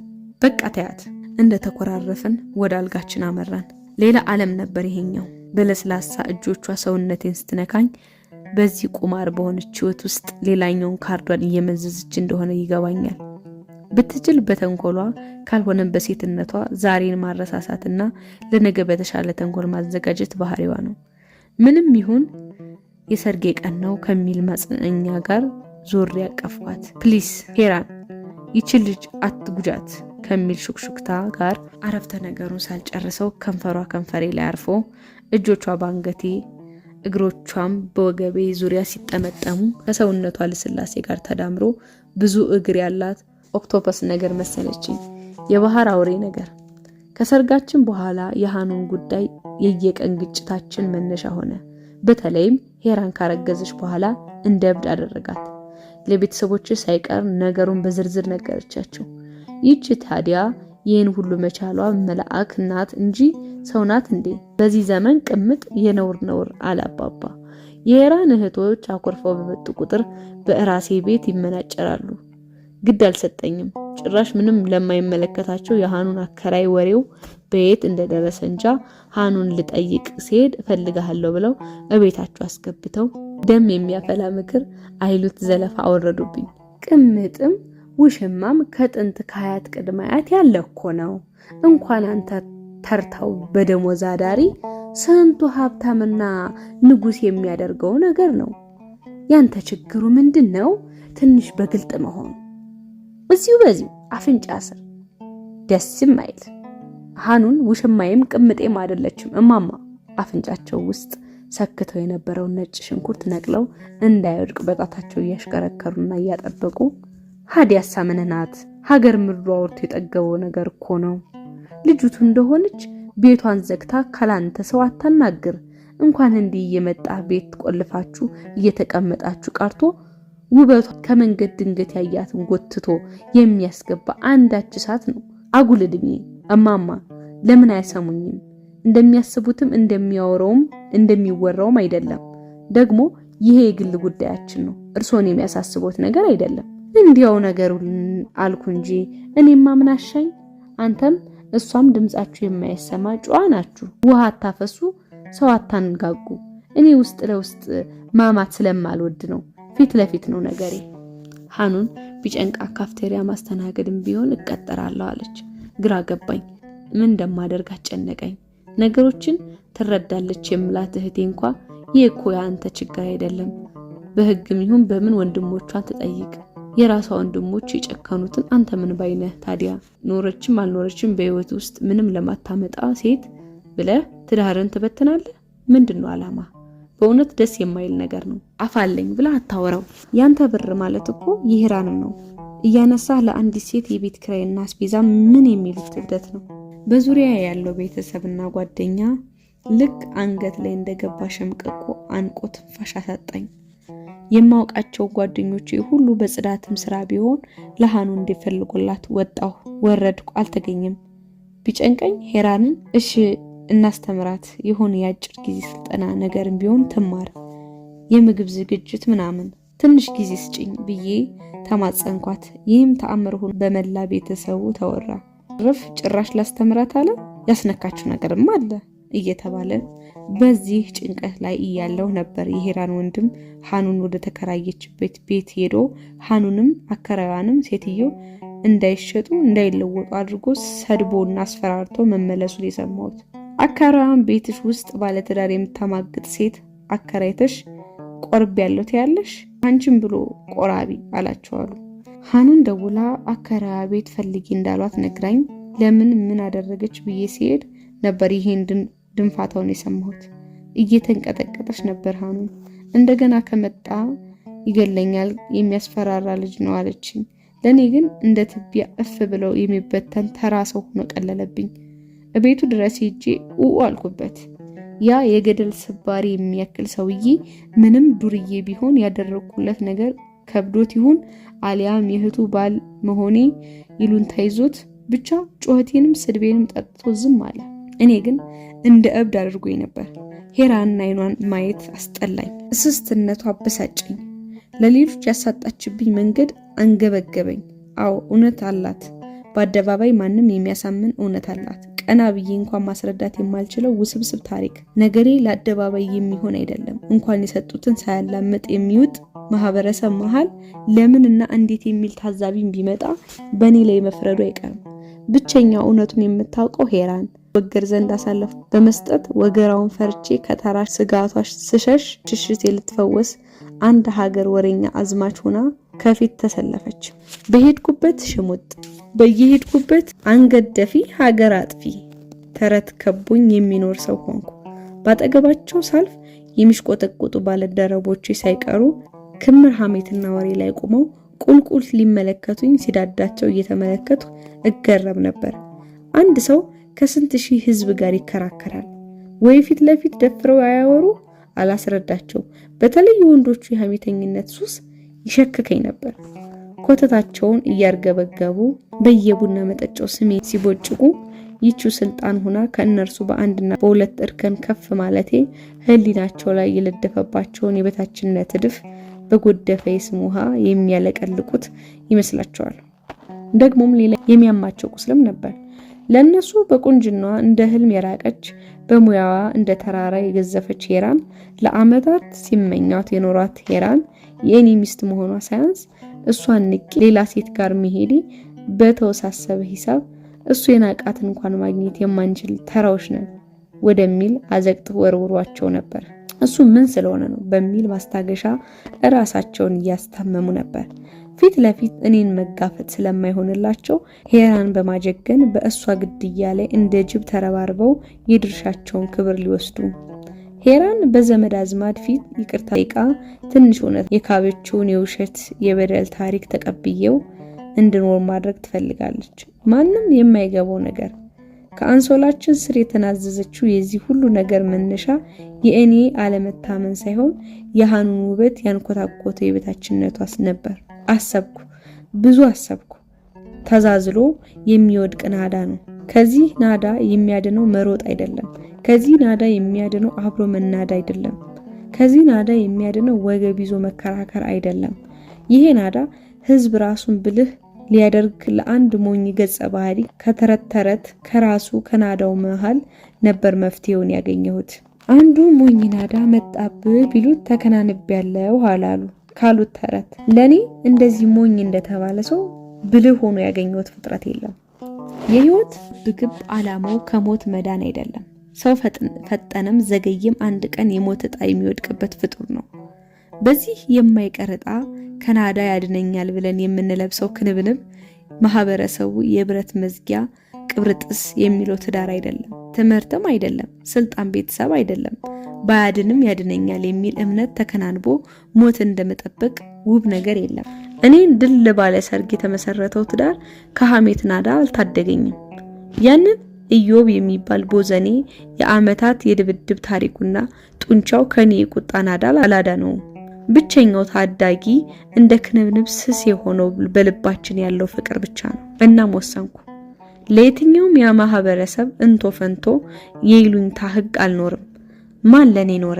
A: በቃ ተያት። እንደ ተኮራረፍን ወደ አልጋችን አመራን። ሌላ ዓለም ነበር ይሄኛው። በለስላሳ እጆቿ ሰውነቴን ስትነካኝ በዚህ ቁማር በሆነች ህይወት ውስጥ ሌላኛውን ካርዷን እየመዘዘች እንደሆነ ይገባኛል። ብትችል በተንኮሏ ካልሆነም በሴትነቷ ዛሬን ማረሳሳትና ለነገ በተሻለ ተንኮል ማዘጋጀት ባህሪዋ ነው። ምንም ይሁን የሰርጌ ቀን ነው ከሚል ማጽናኛ ጋር ዞር ያቀፍኳት። ፕሊስ ሄራን ይቺ ልጅ አትጉጃት ከሚል ሹክሹክታ ጋር አረፍተ ነገሩን ሳልጨርሰው ከንፈሯ ከንፈሬ ላይ አርፎ እጆቿ ባንገቴ እግሮቿም በወገቤ ዙሪያ ሲጠመጠሙ ከሰውነቷ ልስላሴ ጋር ተዳምሮ ብዙ እግር ያላት ኦክቶፐስ ነገር መሰለችኝ። የባህር አውሬ ነገር። ከሰርጋችን በኋላ የሃኑን ጉዳይ የየቀን ግጭታችን መነሻ ሆነ። በተለይም ሄራን ካረገዘች በኋላ እንደ እብድ አደረጋት። ለቤተሰቦች ሳይቀር ነገሩን በዝርዝር ነገረቻቸው። ይህች ታዲያ ይህን ሁሉ መቻሏ መልአክ ናት እንጂ ሰው ናት እንዴ? በዚህ ዘመን ቅምጥ የነውር አላባባ። የሄራን እህቶች አኮርፈው በመጡ ቁጥር በእራሴ ቤት ይመናጨራሉ። ግድ አልሰጠኝም። ጭራሽ ምንም ለማይመለከታቸው የሃኑን አከራይ ወሬው በየት እንደደረሰ እንጃ ሃኑን ልጠይቅ ሲሄድ እፈልጋለሁ ብለው እቤታቸው አስገብተው ደም የሚያፈላ ምክር አይሉት ዘለፋ አወረዱብኝ። ቅምጥም ውሽማም ከጥንት ከሀያት ቅድመ አያት ያለኮ ነው። እንኳን አንተ ተርታው በደሞዝ አዳሪ ስንቱ ሀብታምና ንጉስ የሚያደርገው ነገር ነው። ያንተ ችግሩ ምንድነው? ትንሽ በግልጥ መሆኑ። እዚሁ በዚሁ አፍንጫ ስር ደስም አይል። ሃኑን ውሽማይም ቅምጤም አይደለችም እማማ። አፍንጫቸው ውስጥ ሰክተው የነበረውን ነጭ ሽንኩርት ነቅለው እንዳይወድቅ በጣታቸው እያሽከረከሩና እያጠበቁ ሀዲያሳ ምን ናት? ሀገር ምድሩ አውርቶ የጠገበው ነገር እኮ ነው። ልጅቱ እንደሆነች ቤቷን ዘግታ ካላንተ ሰው አታናግር። እንኳን እንዲህ እየመጣ ቤት ቆልፋችሁ እየተቀመጣችሁ ቀርቶ ውበቷ ከመንገድ ድንገት ያያትን ጎትቶ የሚያስገባ አንዳች እሳት ነው። አጉል እድሜ እማማ ለምን አይሰሙኝም? እንደሚያስቡትም እንደሚያወራውም እንደሚወራውም አይደለም። ደግሞ ይሄ የግል ጉዳያችን ነው። እርሶን የሚያሳስቦት ነገር አይደለም። እንዲያው ነገሩን አልኩ እንጂ እኔማ ምን አሻኝ። አንተም እሷም ድምጻችሁ የማይሰማ ጨዋ ናችሁ። ውሃ አታፈሱ፣ ሰው አታንጋጉ። እኔ ውስጥ ለውስጥ ማማት ስለማልወድ ነው። ፊት ለፊት ነው ነገሬ። ሃኑን ቢጨንቃ ካፍቴሪያ ማስተናገድም ቢሆን እቀጠራለሁ አለች። ግራ ገባኝ። ምን እንደማደርግ አጨነቀኝ። ነገሮችን ትረዳለች የምላት እህቴ እንኳ ይሄ እኮ ያንተ ችግር አይደለም፣ በህግም ይሁን በምን ወንድሞቿን ትጠይቅ። የራሷ ወንድሞች የጨከኑትን አንተ ምን ባይነህ ታዲያ? ኖረችም አልኖረችም በህይወት ውስጥ ምንም ለማታመጣ ሴት ብለህ ትዳርን ትበትናለህ? ምንድነው አላማ? በእውነት ደስ የማይል ነገር ነው። አፋለኝ ብላ አታወራው። ያንተ ብር ማለት እኮ የሄራንም ነው። እያነሳህ ለአንዲት ሴት የቤት ኪራይና አስቤዛ ምን የሚሉት እብደት ነው? በዙሪያ ያለው ቤተሰብና ጓደኛ ልክ አንገት ላይ እንደገባ ሸምቀቆ አንቆ ትንፋሽ አሳጣኝ። የማውቃቸው ጓደኞቼ ሁሉ በጽዳትም ስራ ቢሆን ለሃኑን እንዲፈልጉላት ወጣሁ ወረድኩ፣ አልተገኘም። ቢጨንቀኝ ሄራንን እሺ እናስተምራት የሆነ ያጭር ጊዜ ስልጠና ነገርም ቢሆን ትማር፣ የምግብ ዝግጅት ምናምን ትንሽ ጊዜ ስጭኝ ብዬ ተማጸንኳት። ይህም ተአምር ሆኖ በመላ ቤተሰቡ ተወራ። ጭራሽ ላስተምራት አለ ያስነካችው ነገርም አለ እየተባለ በዚህ ጭንቀት ላይ እያለው ነበር የሄራን ወንድም ሐኑን ወደ ተከራየችበት ቤት ሄዶ ሐኑንም አከራዋንም ሴትዮ እንዳይሸጡ እንዳይለወጡ አድርጎ ሰድቦና አስፈራርቶ መመለሱን የሰማሁት። አከራዋን ቤትሽ ውስጥ ባለትዳር የምታማግጥ ሴት አከራይተሽ ቆርብ ያለው ትያለሽ አንቺም ብሎ ቆራቢ አላቸዋሉ። ሐኑን ደውላ አከራዋ ቤት ፈልጊ እንዳሏት ነግራኝ ለምን ምን አደረገች ብዬ ሲሄድ ነበር ይሄን ድንፋታውን የሰማሁት። እየተንቀጠቀጠች ነበር ሐኑን። እንደገና ከመጣ ይገለኛል የሚያስፈራራ ልጅ ነው አለችኝ። ለኔ ግን እንደ ትቢያ እፍ ብለው የሚበተን ተራ ሰው ሆኖ ቀለለብኝ። እቤቱ ድረስ ሄጄ አልኩበት። ያ የገደል ስባሪ የሚያክል ሰውዬ ምንም ዱርዬ ቢሆን ያደረኩለት ነገር ከብዶት ይሁን አሊያም የእህቱ ባል መሆኔ ይሉን ታይዞት ብቻ ጩኸቴንም ስድቤንም ጠጥቶ ዝም አለ። እኔ ግን እንደ እብድ አድርጎኝ ነበር። ሄራን አይኗን ማየት አስጠላኝ። እስስትነቷ አበሳጨኝ። ለሌሎች ያሳጣችብኝ መንገድ አንገበገበኝ። አዎ እውነት አላት። በአደባባይ ማንም የሚያሳምን እውነት አላት። ቀና ብዬ እንኳን ማስረዳት የማልችለው ውስብስብ ታሪክ። ነገሬ ለአደባባይ የሚሆን አይደለም። እንኳን የሰጡትን ሳያላምጥ የሚውጥ ማህበረሰብ መሃል ለምንና እንዴት የሚል ታዛቢም ቢመጣ በእኔ ላይ መፍረዱ አይቀርም። ብቸኛ እውነቱን የምታውቀው ሄራን ወገር ዘንድ አሳልፋ በመስጠት ወገራውን ፈርቼ ከተራ ስጋቷ ስሸሽ ሽሽት ልትፈወስ አንድ ሀገር ወሬኛ አዝማች ሆና ከፊት ተሰለፈች። በሄድኩበት ሽሙጥ በየሄድኩበት አንገደፊ ሀገር አጥፊ ተረት ከቦኝ የሚኖር ሰው ሆንኩ። ባጠገባቸው ሳልፍ የሚሽቆጠቆጡ ባለደረቦቼ ሳይቀሩ ክምር ሐሜትና ወሬ ላይ ቆመው ቁልቁል ሊመለከቱኝ ሲዳዳቸው እየተመለከቱ እገረም ነበር። አንድ ሰው ከስንት ሺህ ህዝብ ጋር ይከራከራል ወይ ፊት ለፊት ደፍረው ያያወሩ አላስረዳቸው። በተለይ ወንዶቹ የሐሜተኝነት ሱስ ይሸክከኝ ነበር። ኮተታቸውን እያርገበገቡ በየቡና መጠጫው ስሜ ሲቦጭቁ ይቹ ስልጣን ሆና ከእነርሱ በአንድና በሁለት እርከን ከፍ ማለቴ ህሊናቸው ላይ የለደፈባቸውን የበታችነት እድፍ በጎደፈ የስም ውሃ የሚያለቀልቁት ይመስላቸዋል። ደግሞም ሌላ የሚያማቸው ቁስልም ነበር። ለነሱ በቁንጅናዋ እንደ ህልም የራቀች በሙያዋ እንደ ተራራ የገዘፈች ሄራን ለአመታት ሲመኛት የኖራት ሄራን የኔ ሚስት መሆኗ ሳያንስ እሷን ንቄ ሌላ ሴት ጋር መሄዴ በተወሳሰበ ሂሳብ እሱ የናቃትን እንኳን ማግኘት የማንችል ተራዎች ነን ወደሚል አዘቅት ወርውሯቸው ነበር። እሱ ምን ስለሆነ ነው በሚል ማስታገሻ ራሳቸውን እያስታመሙ ነበር። ፊት ለፊት እኔን መጋፈጥ ስለማይሆንላቸው ሄራን በማጀገን በእሷ ግድያ ላይ እንደ ጅብ ተረባርበው የድርሻቸውን ክብር ሊወስዱ። ሄራን በዘመድ አዝማድ ፊት ይቅርታ ጠይቃ ትንሽ እውነት የካበችውን የውሸት የበደል ታሪክ ተቀብየው እንድኖር ማድረግ ትፈልጋለች። ማንም የማይገባው ነገር ከአንሶላችን ስር የተናዘዘችው የዚህ ሁሉ ነገር መነሻ የእኔ አለመታመን ሳይሆን የሐኑን ውበት ያንኮታኮተ የበታችነቷስ ነበር። አሰብኩ፣ ብዙ አሰብኩ። ተዛዝሎ የሚወድቅ ናዳ ነው። ከዚህ ናዳ የሚያድነው መሮጥ አይደለም። ከዚህ ናዳ የሚያድነው አብሮ መናዳ አይደለም። ከዚህ ናዳ የሚያድነው ወገብ ይዞ መከራከር አይደለም። ይሄ ናዳ ህዝብ ራሱን ብልህ ሊያደርግ ለአንድ ሞኝ ገጸ ባህሪ ከተረት ከራሱ ከናዳው መሃል ነበር መፍትሄውን ያገኘሁት። አንዱ ሞኝ ናዳ መጣብህ ቢሉት ተከናንቤያለሁ አላሉ ካሉት ተረት ለኔ እንደዚህ ሞኝ እንደተባለ ሰው ብልህ ሆኖ ያገኘሁት ፍጥረት የለም። የህይወት ግብ ዓላማው ከሞት መዳን አይደለም። ሰው ፈጠነም ዘገየም አንድ ቀን የሞት ዕጣ የሚወድቅበት ፍጡር ነው። በዚህ የማይቀር ዕጣ ከናዳ ያድነኛል ብለን የምንለብሰው ክንብንብ ማህበረሰቡ የብረት መዝጊያ ቅብርጥስ የሚለው ትዳር አይደለም፣ ትምህርትም አይደለም፣ ስልጣን ቤተሰብ አይደለም። ባያድንም ያድነኛል የሚል እምነት ተከናንቦ ሞት እንደመጠበቅ ውብ ነገር የለም። እኔን ድል ባለ ሰርግ የተመሰረተው ትዳር ከሐሜት ናዳ አልታደገኝም። ያንን ኢዮብ የሚባል ቦዘኔ የአመታት የድብድብ ታሪኩና ጡንቻው ከኔ የቁጣ ናዳ አላዳነውም። ብቸኛው ታዳጊ እንደ ክንብንብ ስስ የሆነው በልባችን ያለው ፍቅር ብቻ ነው። እናም ወሰንኩ። ለየትኛውም የማህበረሰብ እንቶ ፈንቶ የይሉኝታ ህግ አልኖርም። ማን ለኔ ኖረ?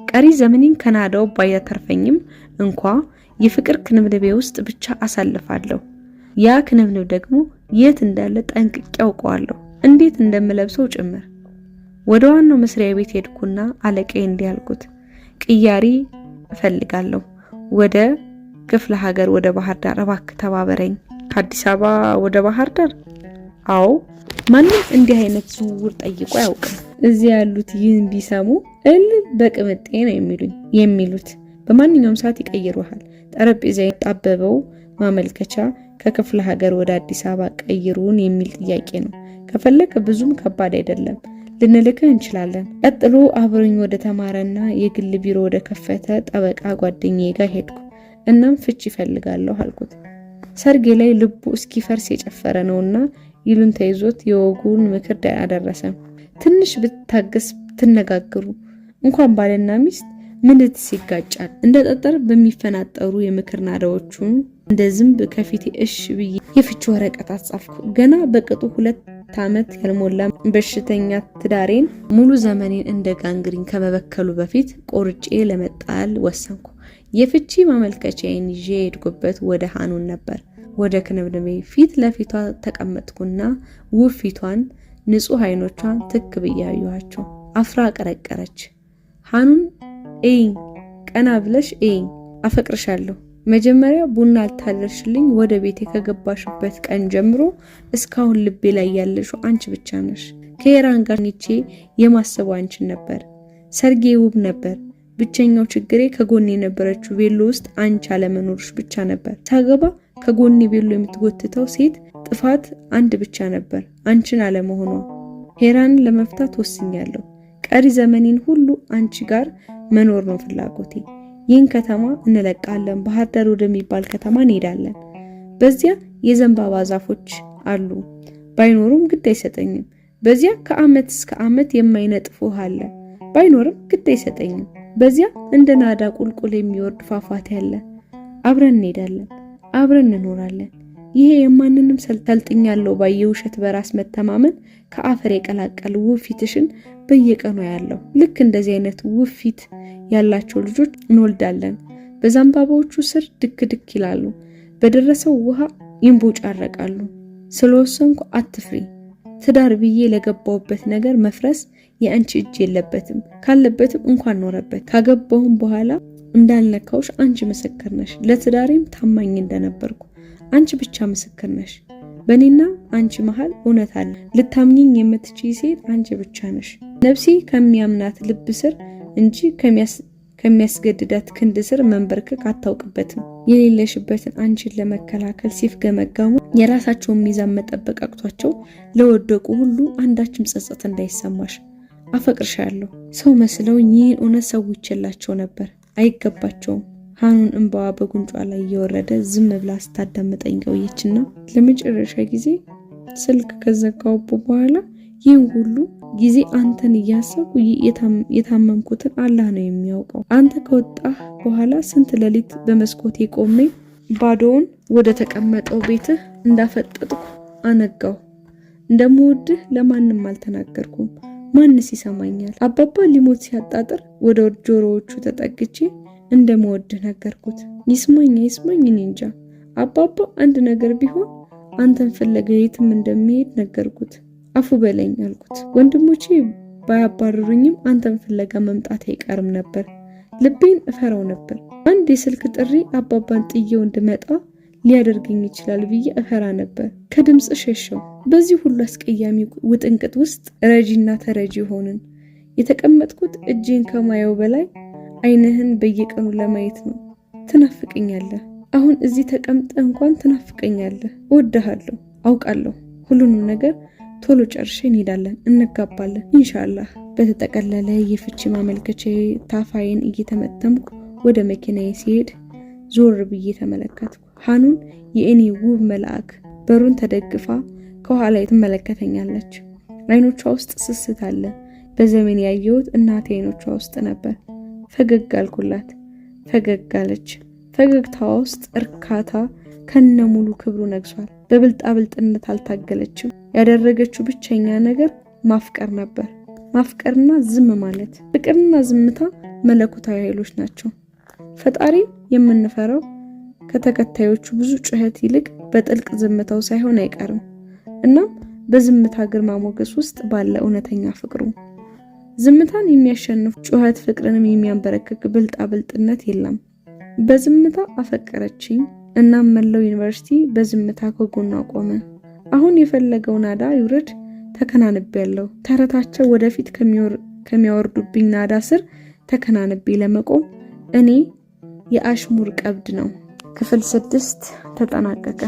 A: ቀሪ ዘመኔን ከናዳው ባያተርፈኝም እንኳ የፍቅር ክንብንቤ ውስጥ ብቻ አሳልፋለሁ። ያ ክንብንብ ደግሞ የት እንዳለ ጠንቅቄ ያውቀዋለሁ፣ እንዴት እንደምለብሰው ጭምር። ወደ ዋናው መስሪያ ቤት ሄድኩና አለቃዬ እንዲህ አልኩት፣ ቅያሪ እፈልጋለሁ ወደ ክፍለ ሀገር ወደ ባህር ዳር እባክህ ተባበረኝ። ከአዲስ አበባ ወደ ባህር ዳር? አዎ። ማንም እንዲህ አይነት ዝውውር ጠይቆ አያውቅም። እዚህ ያሉት ይህን ቢሰሙ በቅምጤ ነው የሚሉት። በማንኛውም ሰዓት ይቀይሩሃል። ጠረጴዛ የጣበበው ማመልከቻ ከክፍለ ሀገር ወደ አዲስ አበባ ቀይሩን የሚል ጥያቄ ነው። ከፈለክ ብዙም ከባድ አይደለም፣ ልንልክህ እንችላለን። ቀጥሎ አብሮኝ ወደ ተማረና የግል ቢሮ ወደ ከፈተ ጠበቃ ጓደኛዬ ጋር ሄድኩ። እናም ፍቺ ይፈልጋለሁ አልኩት። ሰርጌ ላይ ልቡ እስኪፈርስ የጨፈረ ነውና ይሉንታ ይዞት የወጉን ምክር አደረሰም። ትንሽ ብታገስ ትነጋገሩ እንኳን ባልና ሚስት ምንትስ ይጋጫል። እንደ ጠጠር በሚፈናጠሩ የምክር ናዳዎቹ እንደ ዝንብ ከፊቴ እሽ ብዬ የፍቺ ወረቀት አጻፍኩ። ገና በቅጡ 2 ዓመት ያልሞላ በሽተኛ ትዳሬን ሙሉ ዘመኔን እንደ ጋንግሪን ከመበከሉ በፊት ቆርጬ ለመጣል ወሰንኩ። የፍቺ ማመልከቻዬን ይዤ ሄድኩበት ወደ ሃኑን ነበር። ወደ ክንብንቤ ፊት ለፊቷ ተቀመጥኩና ውብ ፊቷን፣ ንጹህ አይኖቿን ትክ ብያዩዋቸው። አፍራ ቀረቀረች። ሃኑን ኤኝ ቀና ብለሽ ኤኝ አፈቅርሻለሁ። መጀመሪያ ቡና አልታደርሽልኝ ወደ ቤቴ ከገባሽበት ቀን ጀምሮ እስካሁን ልቤ ላይ ያለሽው አንቺ ብቻ ነሽ። ከሄራን ጋር ኒቼ የማሰበው አንቺን ነበር። ሰርጌ ውብ ነበር። ብቸኛው ችግሬ ከጎኔ የነበረችው ቤሎ ውስጥ አንቺ አለመኖርሽ ብቻ ነበር። ሳገባ ከጎኔ ቤሎ የምትጎትተው ሴት ጥፋት አንድ ብቻ ነበር፣ አንቺን አለመሆኗ። ሄራንን ለመፍታት ወስኛለሁ። ቀሪ ዘመኔን ሁሉ አንቺ ጋር መኖር ነው ፍላጎቴ። ይህን ከተማ እንለቃለን፣ ባህር ዳር ወደሚባል ከተማ እንሄዳለን። በዚያ የዘንባባ ዛፎች አሉ፣ ባይኖሩም ግድ አይሰጠኝም። በዚያ ከአመት እስከ አመት የማይነጥፍ ውሃ አለ፣ ባይኖርም ግድ አይሰጠኝም። በዚያ እንደ ናዳ ቁልቁል የሚወርድ ፏፏቴ አለ። አብረን እንሄዳለን፣ አብረን እንኖራለን። ይሄ የማንንም ሰልጥኛለሁ ባየ ውሸት በራስ መተማመን ከአፈር የቀላቀለ ውብ ፊትሽን በየቀኑ ያለው። ልክ እንደዚህ አይነት ውብ ፊት ያላቸው ልጆች እንወልዳለን። በዘንባባዎቹ ስር ድክ ድክ ይላሉ፣ በደረሰው ውሃ ይንቦጫረቃሉ። ስለወሰንኩ አትፍሪ። ትዳር ብዬ ለገባውበት ነገር መፍረስ የአንቺ እጅ የለበትም። ካለበትም እንኳን ኖረበት። ካገባሁም በኋላ እንዳልነካውሽ አንቺ ምስክር ነሽ። ለትዳሬም ታማኝ እንደነበርኩ አንቺ ብቻ ምስክር ነሽ። በእኔና አንቺ መሃል እውነት አለ። ልታምኚኝ የምትችይ ሴት አንቺ ብቻ ነሽ። ነፍሴ ከሚያምናት ልብ ስር እንጂ ከሚያስገድዳት ክንድ ስር መንበርከክ አታውቅበትም። የሌለሽበትን አንቺን ለመከላከል ሲፍገመገሙ የራሳቸውን ሚዛን መጠበቅ አቅቷቸው ለወደቁ ሁሉ አንዳችም ጸጸት እንዳይሰማሽ። አፈቅርሻለሁ። ሰው መስለው ይህን እውነት ሰውቼላቸው ነበር። አይገባቸውም። ሃኑን እንባዋ በጉንጯ ላይ እየወረደ ዝም ብላ ስታዳምጠኝ ቆየችና ለመጨረሻ ጊዜ ስልክ ከዘጋው በኋላ ይህን ሁሉ ጊዜ አንተን እያሰብኩ የታመምኩትን አላህ ነው የሚያውቀው። አንተ ከወጣህ በኋላ ስንት ሌሊት በመስኮቴ ቆሜ ባዶውን ወደ ተቀመጠው ቤትህ እንዳፈጠጥኩ አነጋው። እንደምወድህ ለማንም አልተናገርኩም። ማንስ ይሰማኛል? አባባ ሊሞት ሲያጣጥር ወደ ጆሮዎቹ ተጠግቼ እንደምወድህ ነገርኩት። ይስማኝ እኔ እንጃ። አባባ አንድ ነገር ቢሆን አንተን ፍለጋ የትም እንደሚሄድ ነገርኩት። አፉ በለኝ አልኩት። ወንድሞቼ ባያባረሩኝም አንተን ፍለጋ መምጣት አይቀርም ነበር። ልቤን እፈራው ነበር። አንድ የስልክ ጥሪ አባባን ጥዬው እንድመጣ ሊያደርገኝ ይችላል ብዬ እፈራ ነበር። ከድምጽ ሸሸው። በዚህ ሁሉ አስቀያሚ ውጥንቅጥ ውስጥ ረጂና ተረጂ ሆንን። የተቀመጥኩት እጄን ከማየው በላይ አይንህን በየቀኑ ለማየት ነው። ትናፍቀኛለህ። አሁን እዚህ ተቀምጠ እንኳን ትናፍቀኛለህ። እወድሃለሁ፣ አውቃለሁ። ሁሉንም ነገር ቶሎ ጨርሼ እንሄዳለን፣ እንጋባለን ኢንሻአላህ። በተጠቀለለ የፍቺ ማመልከቻ ታፋይን እየተመተምኩ ወደ መኪናዬ ሲሄድ ዞር ብዬ ተመለከትኩ። ሃኑን የእኔ ውብ መልአክ በሩን ተደግፋ ከኋላ ትመለከተኛለች። አይኖቿ ውስጥ ስስት አለ። በዘመን ያየሁት እናቴ አይኖቿ ውስጥ ነበር። ፈገግ አልኩላት። ፈገግ አለች። ፈገግታዋ ውስጥ እርካታ ከነሙሉ ክብሩ ነግሷል። በብልጣብልጥነት አልታገለችም። ያደረገችው ብቸኛ ነገር ማፍቀር ነበር። ማፍቀርና ዝም ማለት። ፍቅርና ዝምታ መለኮታዊ ኃይሎች ናቸው። ፈጣሪ የምንፈራው ከተከታዮቹ ብዙ ጩኸት ይልቅ በጥልቅ ዝምታው ሳይሆን አይቀርም። እናም በዝምታ ግርማ ሞገስ ውስጥ ባለ እውነተኛ ፍቅሩ። ዝምታን የሚያሸንፍ ጩኸት ፍቅርንም የሚያንበረክክ ብልጣብልጥነት የለም። በዝምታ አፈቀረችኝ። እናም መላው ዩኒቨርሲቲ በዝምታ ከጎኗ ቆመ። አሁን የፈለገው ናዳ ይውረድ ተከናንቤያለሁ። ተረታቸው ወደፊት ከሚያወርዱብኝ ናዳ ስር ተከናንቤ ለመቆም እኔ የአሽሙር ቀብድ ነው። ክፍል 6 ተጠናቀቀ።